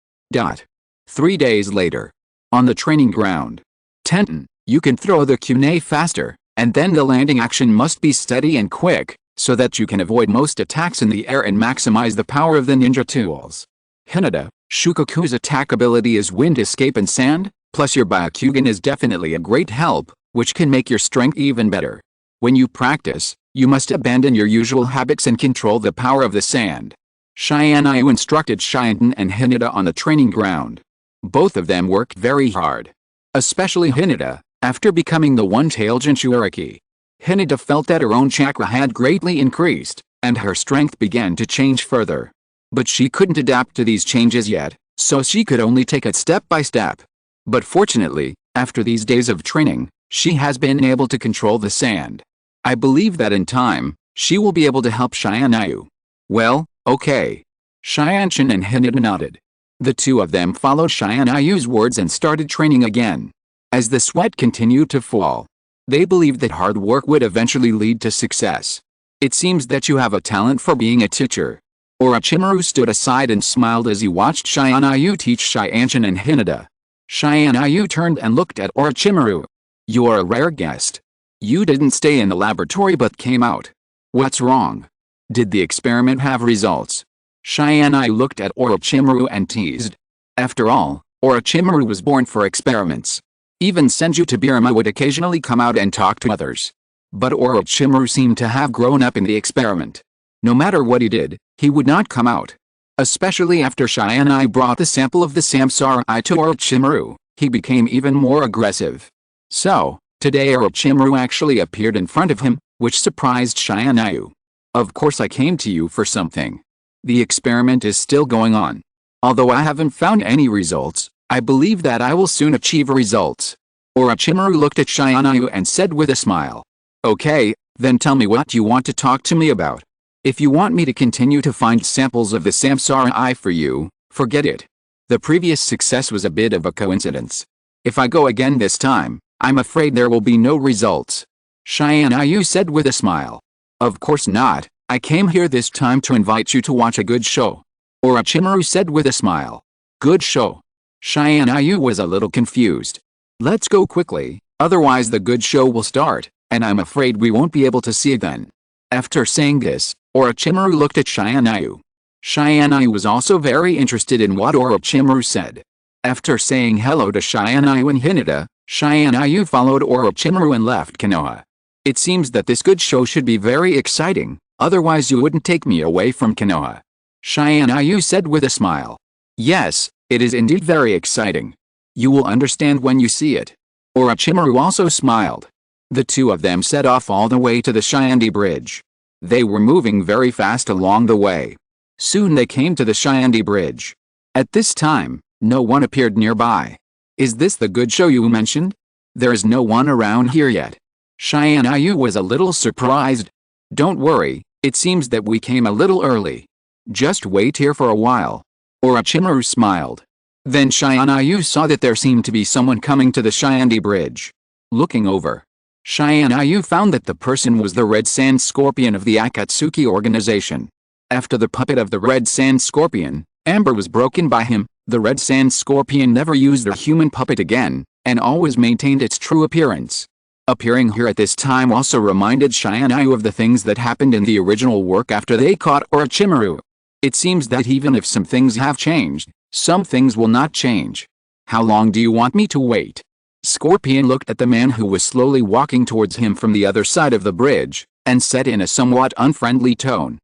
3 days later. On the training ground. Tenten, you can throw the kunai faster, and then the landing action must be steady and quick, so that you can avoid most attacks in the air and maximize the power of the ninja tools. Hinata, Shukaku's attack ability is wind escape and sand, plus your Byakugan is definitely a great help, which can make your strength even better. When you practice, you must abandon your usual habits and control the power of the sand. Shianyu instructed Shienten and Hinata on the training ground. Both of them worked very hard. Especially Hinata, after becoming the one-tailed Jinchuariki. Hinata felt that her own chakra had greatly increased, and her strength began to change further. But she couldn't adapt to these changes yet, so she could only take it step by step. But fortunately, after these days of training, she has been able to control the sand. I believe that in time, she will be able to help Shianyu. Well, okay. Tiantian and Hinata nodded. The two of them followed Shianyu's words and started training again. As the sweat continued to fall, they believed that hard work would eventually lead to success. It seems that you have a talent for being a teacher. Orochimaru stood aside and smiled as he watched Shianyu teach Tiantian and Hinata. Shianyu turned and looked at Orochimaru. You are a rare guest. You didn't stay in the laboratory but came out. What's wrong? Did the experiment have results? Shianyu looked at Orochimaru and teased. After all, Orochimaru was born for experiments. Even Senju Tobirama would occasionally come out and talk to others. But Orochimaru seemed to have grown up in the experiment. No matter what he did, he would not come out. Especially after Shianyu brought the sample of the samsara eye to Orochimaru, he became even more aggressive. So, today Orochimaru actually appeared in front of him, which surprised Shianyu. Of course I came to you for something. The experiment is still going on. Although I haven't found any results, I believe that I will soon achieve results. Orochimaru looked at Shianyu and said with a smile. Okay, then tell me what you want to talk to me about. If you want me to continue to find samples of the samsara eye for you, forget it. The previous success was a bit of a coincidence. If I go again this time, I'm afraid there will be no results. Tianyu said with a smile. Of course not, I came here this time to invite you to watch a good show. Orochimaru said with a smile. Good show. Tianyu was a little confused. Let's go quickly, otherwise the good show will start, and I'm afraid we won't be able to see it then. After saying this, Orochimaru looked at Tianyu. Tianyu was also very interested in what Orochimaru said. After saying hello to Tianyu and Hinata, Tianyu followed Orochimaru and left Konoha. It seems that this good show should be very exciting, otherwise you wouldn't take me away from Konoha. Tianyu said with a smile. Yes, it is indeed very exciting. You will understand when you see it. Orochimaru also smiled. The two of them set off all the way to the Shiandi Bridge. They were moving very fast along the way. Soon they came to the Shiandi Bridge. At this time, no one appeared nearby. Is this the good show you mentioned? There is no one around here yet. Tianyu was a little surprised. Don't worry, it seems that we came a little early. Just wait here for a while. Orochimaru smiled. Then Tianyu saw that there seemed to be someone coming to the Shiandi Bridge. Looking over, Tianyu found that the person was the Red Sand Scorpion of the Akatsuki organization. After the puppet of the Red Sand Scorpion, Amber was broken by him. The Red Sand Scorpion never used the human puppet again, and always maintained its true appearance. Appearing here at this time also reminded Tianyu of the things that happened in the original work after they caught Orochimaru. It seems that even if some things have changed, some things will not change. How long do you want me to wait? Scorpion looked at the man who was slowly walking towards him from the other side of the bridge, and said in a somewhat unfriendly tone.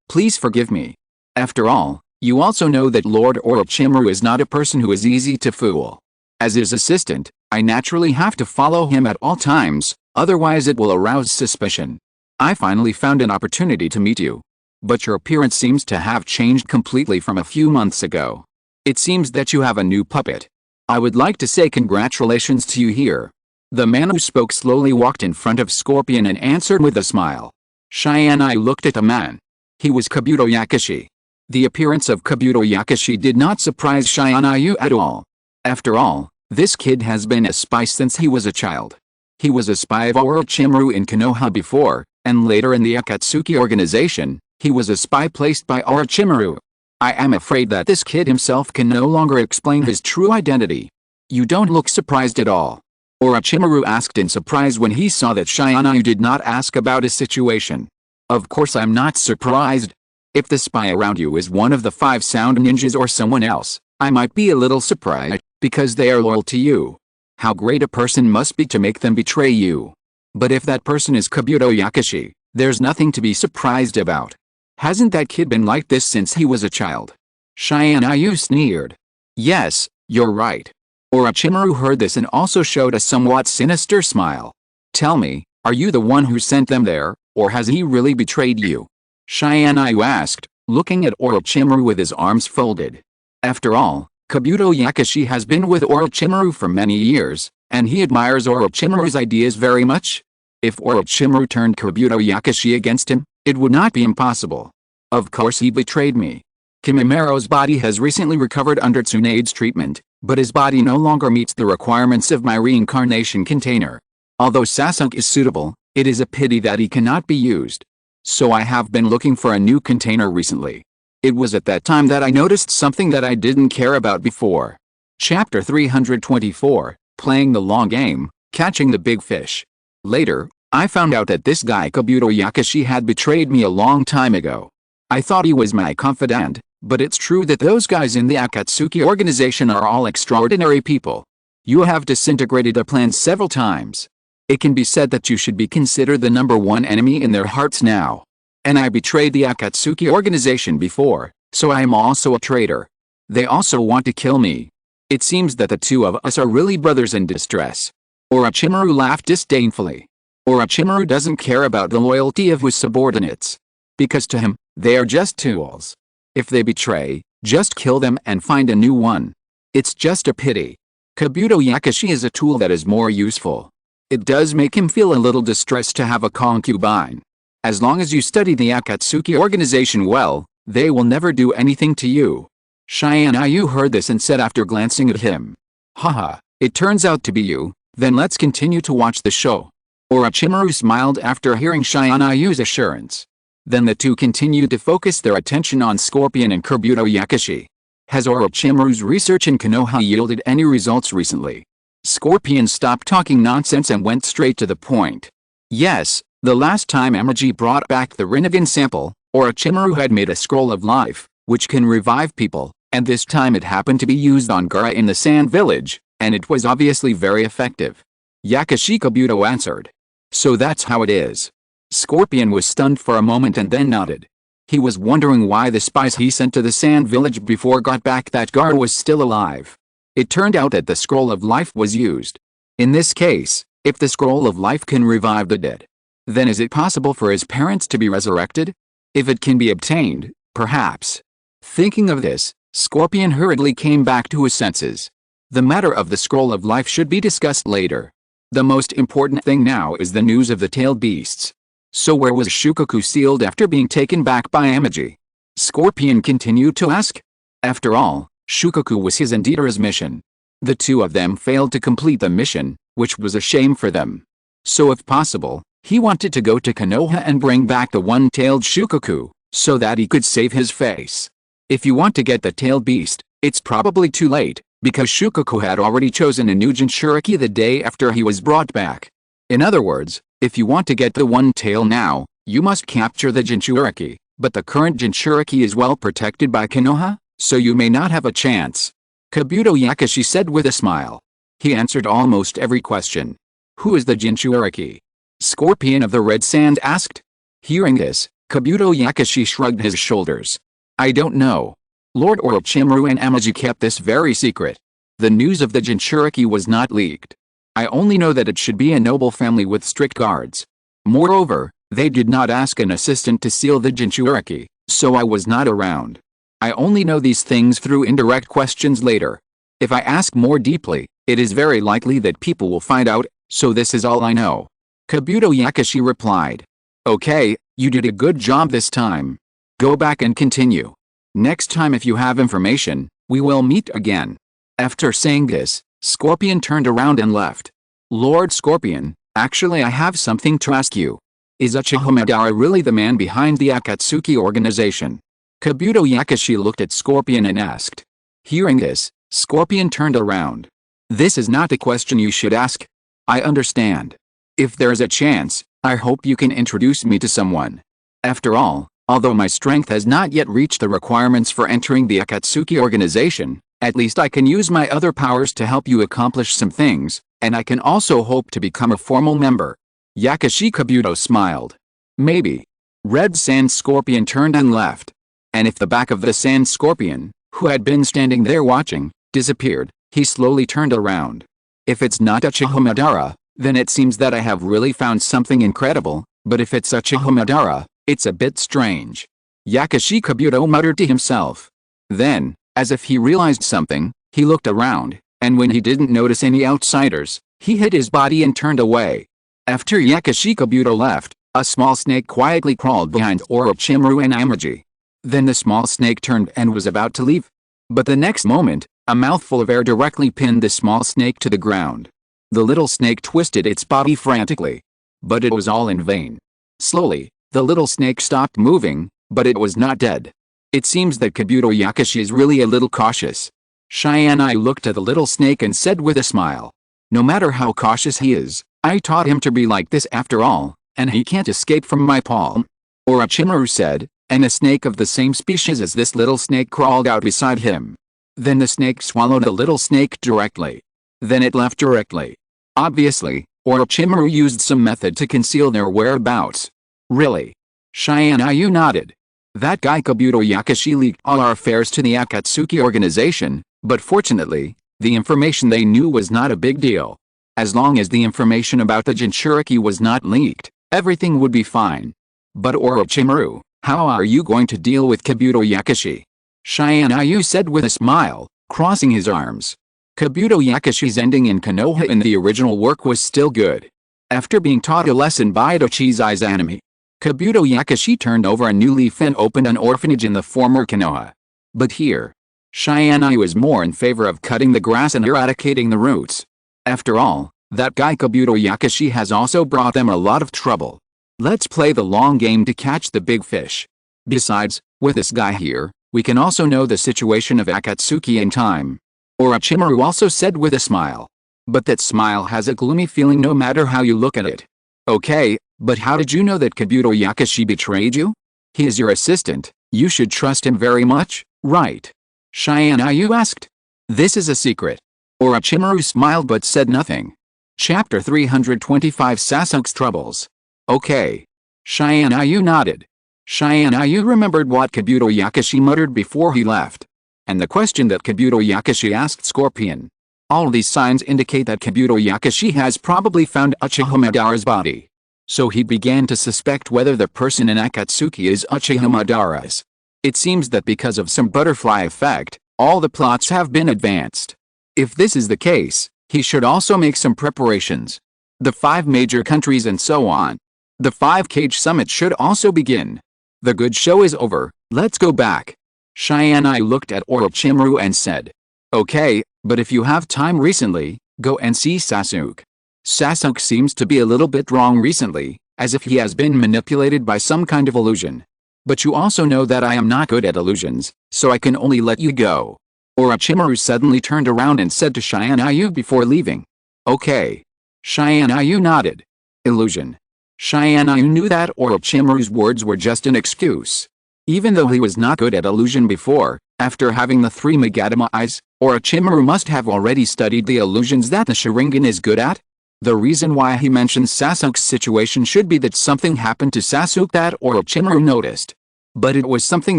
Please forgive me. After all, you also know that Lord Orochimaru is not a person who is easy to fool. As his assistant, I naturally have to follow him at all times, otherwise it will arouse suspicion. I finally found an opportunity to meet you. But your appearance seems to have changed completely from a few months ago. It seems that you have a new puppet. I would like to say congratulations to you here. The man who spoke slowly walked in front of Scorpion and answered with a smile. Tianyu looked at the man. He was Kabuto Yakushi. The appearance of Kabuto Yakushi did not surprise Tianyu at all. After all, this kid has been a spy since he was a child. He was a spy of Orochimaru in Konoha before, and later in the Akatsuki organization, he was a spy placed by Orochimaru. I am afraid that this kid himself can no longer explain his true identity. You don't look surprised at all. Orochimaru asked in surprise when he saw that Tianyu did not ask about his situation. Of course I'm not surprised. If the spy around you is one of the 5 sound ninjas or someone else, I might be a little surprised, because they are loyal to you. How great a person must be to make them betray you. But if that person is Kabuto Yakushi, there's nothing to be surprised about. Hasn't that kid been like this since he was a child? Tianyu sneered. Yes, you're right. Orochimaru heard this and also showed a somewhat sinister smile. Tell me, are you the one who sent them there, or has he really betrayed you? Tianyu asked, looking at Orochimaru with his arms folded. After all, Kabuto Yakushi has been with Orochimaru for many years, and he admires Orochimaru's ideas very much. If Orochimaru turned Kabuto Yakushi against him, it would not be impossible. Of course he betrayed me. Kimimaro's body has recently recovered under Tsunade's treatment, but his body no longer meets the requirements of my reincarnation container. Although Sasuke is suitable, it is a pity that he cannot be used. So I have been looking for a new container recently. It was at that time that I noticed something that I didn't care about before. Chapter 324, Playing the Long Game, Catching the Big Fish. Later, I found out that this guy Kabuto Yakushi had betrayed me a long time ago. I thought he was my confidant, but it's true that those guys in the Akatsuki organization are all extraordinary people. You have disintegrated their plans several times. It can be said that you should be considered the #1 enemy in their hearts now. And I betrayed the Akatsuki organization before, so I am also a traitor. They also want to kill me. It seems that the two of us are really brothers in distress. Orochimaru laughed disdainfully. Orochimaru doesn't care about the loyalty of his subordinates. Because to him, they are just tools. If they betray, just kill them and find a new one. It's just a pity. Kabuto Yakushi is a tool that is more useful. It does make him feel a little distressed to have a concubine. As long as you study the Akatsuki organization well, they will never do anything to you. Tianyu heard this and said after glancing at him. Haha, it turns out to be you, then let's continue to watch the show. Orochimaru smiled after hearing Tianyu's assurance. Then the two continued to focus their attention on Scorpion and Kabuto Yakushi. Has Orochimaru's research in Konoha yielded any results recently? Scorpion stopped talking nonsense and went straight to the point. Yes, the last time Amaji brought back the Rinnegan sample, Orochimaru had made a scroll of life, which can revive people, and this time it happened to be used on Gaara in the Sand Village, and it was obviously very effective. Yakushi Kabuto answered. So that's how it is. Scorpion was stunned for a moment and then nodded. He was wondering why the spies he sent to the Sand Village before got back that Gaara was still alive. It turned out that the scroll of life was used. In this case, if the scroll of life can revive the dead, then is it possible for his parents to be resurrected? If it can be obtained, perhaps. Thinking of this, Scorpion hurriedly came back to his senses. The matter of the scroll of life should be discussed later. The most important thing now is the news of the tailed beasts. So where was Shukaku sealed after being taken back by Amaji? Scorpion continued to ask. After all, Shukaku was his and Dieter's mission. The two of them failed to complete the mission, which was a shame for them. So if possible, he wanted to go to Konoha and bring back the one-tailed Shukaku, so that he could save his face. If you want to get the tailed beast, it's probably too late, because Shukaku had already chosen a new Jinchuriki the day after he was brought back. In other words, if you want to get the one tail now, you must capture the Jinchuriki, but the current Jinchuriki is well protected by Konoha, so you may not have a chance. Kabuto Yakushi said with a smile. He answered almost every question. Who is the Jinchuriki? Scorpion of the Red Sand asked. Hearing this, Kabuto Yakushi shrugged his shoulders. I don't know. Lord Orochimaru and Amaji kept this very secret. The news of the Jinchuriki was not leaked. I only know that it should be a noble family with strict guards. Moreover, they did not ask an assistant to seal the Jinchuriki, so I was not around. I only know these things through indirect questions later. If I ask more deeply, it is very likely that people will find out, so this is all I know. Kabuto Yakushi replied. Okay, you did a good job this time. Go back and continue. Next time if you have information, we will meet again. After saying this, Scorpion turned around and left. Lord Scorpion, actually I have something to ask you. Is Uchiha Madara really the man behind the Akatsuki organization? Kabuto Yakushi looked at Scorpion and asked. Hearing this, Scorpion turned around. This is not a question you should ask. I understand. If there's a chance, I hope you can introduce me to someone. After all, although my strength has not yet reached the requirements for entering the Akatsuki organization, at least I can use my other powers to help you accomplish some things, and I can also hope to become a formal member. Yakushi Kabuto smiled. Maybe. Red Sand Scorpion turned and left. And if the back of the Sand Scorpion, who had been standing there watching, disappeared, he slowly turned around. If it's not Uchiha Madara, then it seems that I have really found something incredible, but if it's Uchiha Madara, it's a bit strange. Yakushi Kabuto muttered to himself. Then, as if he realized something, he looked around, and when he didn't notice any outsiders, he hid his body and turned away. After Yakushi Kabuto left, a small snake quietly crawled behind Orochimaru and Amaji. Then the small snake turned and was about to leave. But the next moment, a mouthful of air directly pinned the small snake to the ground. The little snake twisted its body frantically. But it was all in vain. Slowly, the little snake stopped moving, but it was not dead. It seems that Kabuto Yakushi is really a little cautious. Tianyu looked at the little snake and said with a smile. No matter how cautious he is, I taught him to be like this after all, and he can't escape from my palm. Orochimaru said, and a snake of the same species as this little snake crawled out beside him. Then the snake swallowed the little snake directly. Then it left directly. Obviously, Orochimaru used some method to conceal their whereabouts. Really? Tianyu nodded. That guy Kabuto Yakushi leaked all our affairs to the Akatsuki organization, but fortunately, the information they knew was not a big deal. As long as the information about the Jinchuriki was not leaked, everything would be fine. But Orochimaru, how are you going to deal with Kabuto Yakushi? Tianyu said with a smile, crossing his arms. Kabuto Yakushi's ending in Konoha in the original work was still good. After being taught a lesson by Itachi's Izanami, Kabuto Yakushi turned over a new leaf and opened an orphanage in the former Konoha. But here, Tianyu is more in favor of cutting the grass and eradicating the roots. After all, that guy Kabuto Yakushi has also brought them a lot of trouble. Let's play the long game to catch the big fish. Besides, with this guy here, we can also know the situation of Akatsuki in time. Orochimaru also said with a smile. But that smile has a gloomy feeling no matter how you look at it. Okay, but how did you know that Kabuto Yakushi betrayed you? He is your assistant, you should trust him very much, right? Tianyu asked. This is a secret. Orochimaru smiled but said nothing. Chapter 325 Sasuke's Troubles. Okay. Tianyu nodded. Tianyu remembered what Kabuto Yakushi muttered before he left. And the question that Kabuto Yakushi asked Scorpion. All these signs indicate that Kabuto Yakushi has probably found Uchiha Madara's body. So he began to suspect whether the person in Akatsuki is Uchiha Madara's. It seems that because of some butterfly effect, all the plots have been advanced. If this is the case, he should also make some preparations. The 5 major countries and so on. The 5-cage summit should also begin. The good show is over, let's go back. Tianyu looked at Orochimaru and said. Okay, but if you have time recently, go and see Sasuke. Sasuke seems to be a little bit wrong recently, as if he has been manipulated by some kind of illusion. But you also know that I am not good at illusions, so I can only let you go. Orochimaru suddenly turned around and said to Tianyu before leaving. Okay. Tianyu nodded. Illusion. Tianyu knew that Orochimaru's words were just an excuse. Even though he was not good at illusion before, after having the 3 Magatama eyes, Orochimaru must have already studied the illusions that the Sharingan is good at. The reason why he mentions Sasuke's situation should be that something happened to Sasuke that Orochimaru noticed. But it was something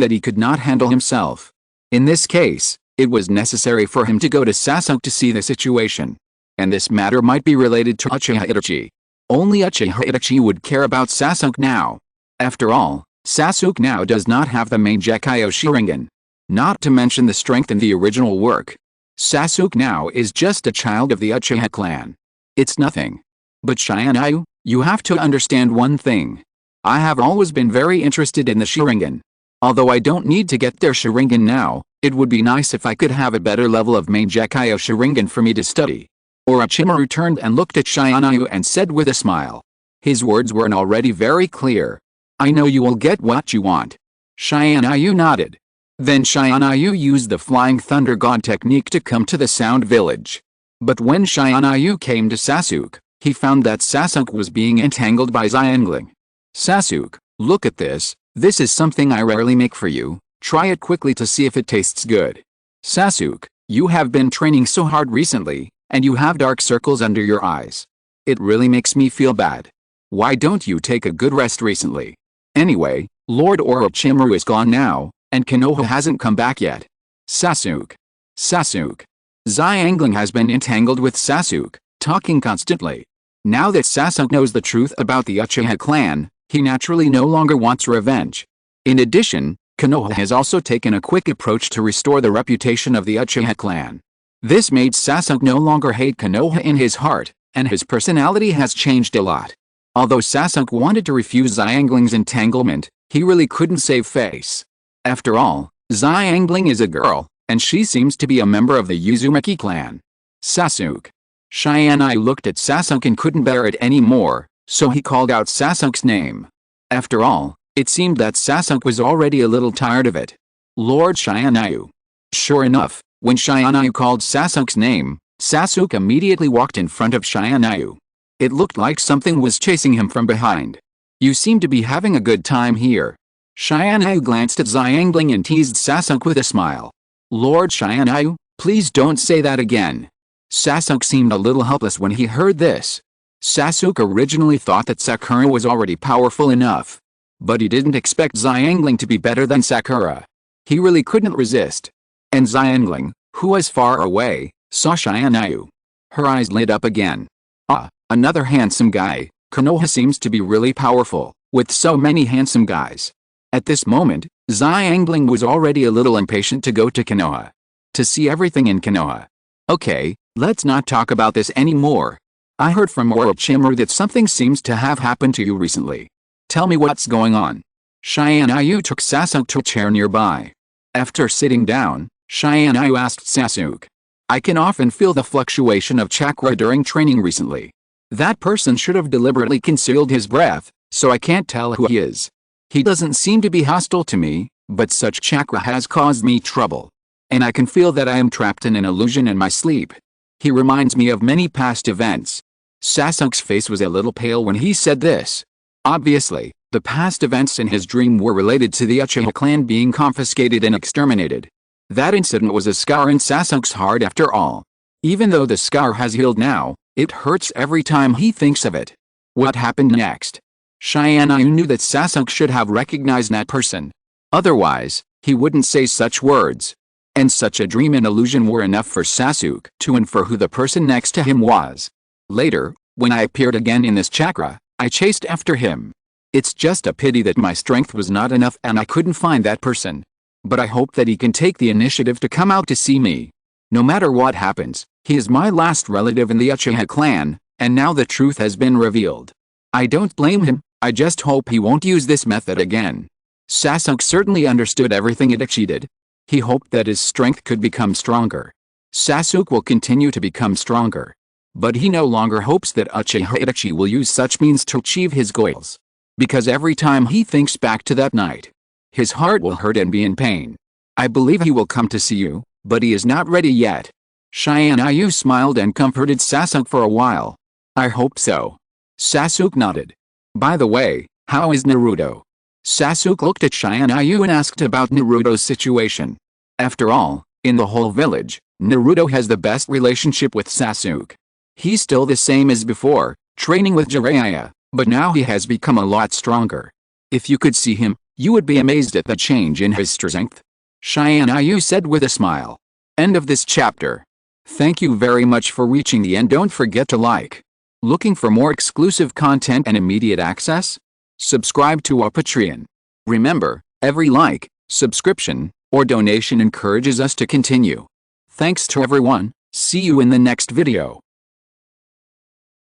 that he could not handle himself. In this case, it was necessary for him to go to Sasuke to see the situation. And this matter might be related to Uchiha Itachi. Only Uchiha Itachi would care about Sasuke now. After all, Sasuke now does not have the main Gekyo Sharingan. Not to mention the strength in the original work. Sasuke now is just a child of the Uchiha clan. It's nothing. But Tianyu, you have to understand one thing. I have always been very interested in the Sharingan. Although I don't need to get their Sharingan now, it would be nice if I could have a better level of main Gekyo Sharingan for me to study. Orochimaru turned and looked at Tianyu and said with a smile. His words were already very clear. I know you will get what you want. Tianyu nodded. Then Tianyu used the Flying Thunder God technique to come to the Sound Village. But when Tianyu came to Sasuke, he found that Sasuke was being entangled by Xiangling. Sasuke, look at this, this is something I rarely make for you, try it quickly to see if it tastes good. Sasuke, you have been training so hard recently, and you have dark circles under your eyes. It really makes me feel bad. Why don't you take a good rest recently? Anyway, Lord Orochimaru is gone now, and Konoha hasn't come back yet. Sasuke. Sasuke. Xiangling has been entangled with Sasuke, talking constantly. Now that Sasuke knows the truth about the Uchiha clan, he naturally no longer wants revenge. In addition, Konoha has also taken a quick approach to restore the reputation of the Uchiha clan. This made Sasuke no longer hate Konoha in his heart, and his personality has changed a lot. Although Sasuke wanted to refuse Xiangling's entanglement, he really couldn't save face. After all, Xiangling is a girl, and she seems to be a member of the Uzumaki clan. Sasuke. Tianyu looked at Sasuke and couldn't bear it anymore, so he called out Sasuke's name. After all, it seemed that Sasuke was already a little tired of it. Lord Tianyu. Sure enough, when Tianyu called Sasuke's name, Sasuke immediately walked in front of Tianyu. It looked like something was chasing him from behind. You seem to be having a good time here. Tianyu glanced at Xiangling and teased Sasuke with a smile. Lord Tianyu, please don't say that again. Sasuke seemed a little helpless when he heard this. Sasuke originally thought that Sakura was already powerful enough. But he didn't expect Xiangling to be better than Sakura. He really couldn't resist. And Xiangling, who was far away, saw Tianyu. Her eyes lit up again. Ah, another handsome guy. Konoha seems to be really powerful, with so many handsome guys. At this moment, Xiangling was already a little impatient to go to Konoha. To see everything in Konoha. Okay, let's not talk about this anymore. I heard from Orochimaru that something seems to have happened to you recently. Tell me what's going on. Tianyu took Sasuke to a chair nearby. After sitting down, Tianyu asked Sasuke. I can often feel the fluctuation of chakra during training recently. That person should have deliberately concealed his breath, so I can't tell who he is. He doesn't seem to be hostile to me, but such chakra has caused me trouble. And I can feel that I am trapped in an illusion in my sleep. He reminds me of many past events. Sasuke's face was a little pale when he said this. Obviously, the past events in his dream were related to the Uchiha clan being confiscated and exterminated. That incident was a scar in Sasuke's heart after all. Even though the scar has healed now, it hurts every time he thinks of it. What happened next? Tianyu knew that Sasuke should have recognized that person. Otherwise, he wouldn't say such words. And such a dream and illusion were enough for Sasuke to infer who the person next to him was. Later, when I appeared again in this chakra, I chased after him. It's just a pity that my strength was not enough and I couldn't find that person. But I hope that he can take the initiative to come out to see me. No matter what happens, he is my last relative in the Uchiha clan, and now the truth has been revealed. I don't blame him, I just hope he won't use this method again. Sasuke certainly understood everything Itachi did. He hoped that his strength could become stronger. Sasuke will continue to become stronger. But he no longer hopes that Uchiha Itachi will use such means to achieve his goals. Because every time he thinks back to that night, his heart will hurt and be in pain. I believe he will come to see you, but he is not ready yet. Tianyu smiled and comforted Sasuke for a while. I hope so. Sasuke nodded. By the way, how is Naruto? Sasuke looked at Tianyu and asked about Naruto's situation. After all, in the whole village, Naruto has the best relationship with Sasuke. He's still the same as before, training with Jiraiya, but now he has become a lot stronger. If you could see him, you would be amazed at the change in his strength. Tianyu said with a smile. End of this chapter. Thank you very much for reaching the end. Don't forget to like. Looking for more exclusive content and immediate access? Subscribe to our Patreon. Remember, every like, subscription, or donation encourages us to continue. Thanks to everyone. See you in the next video.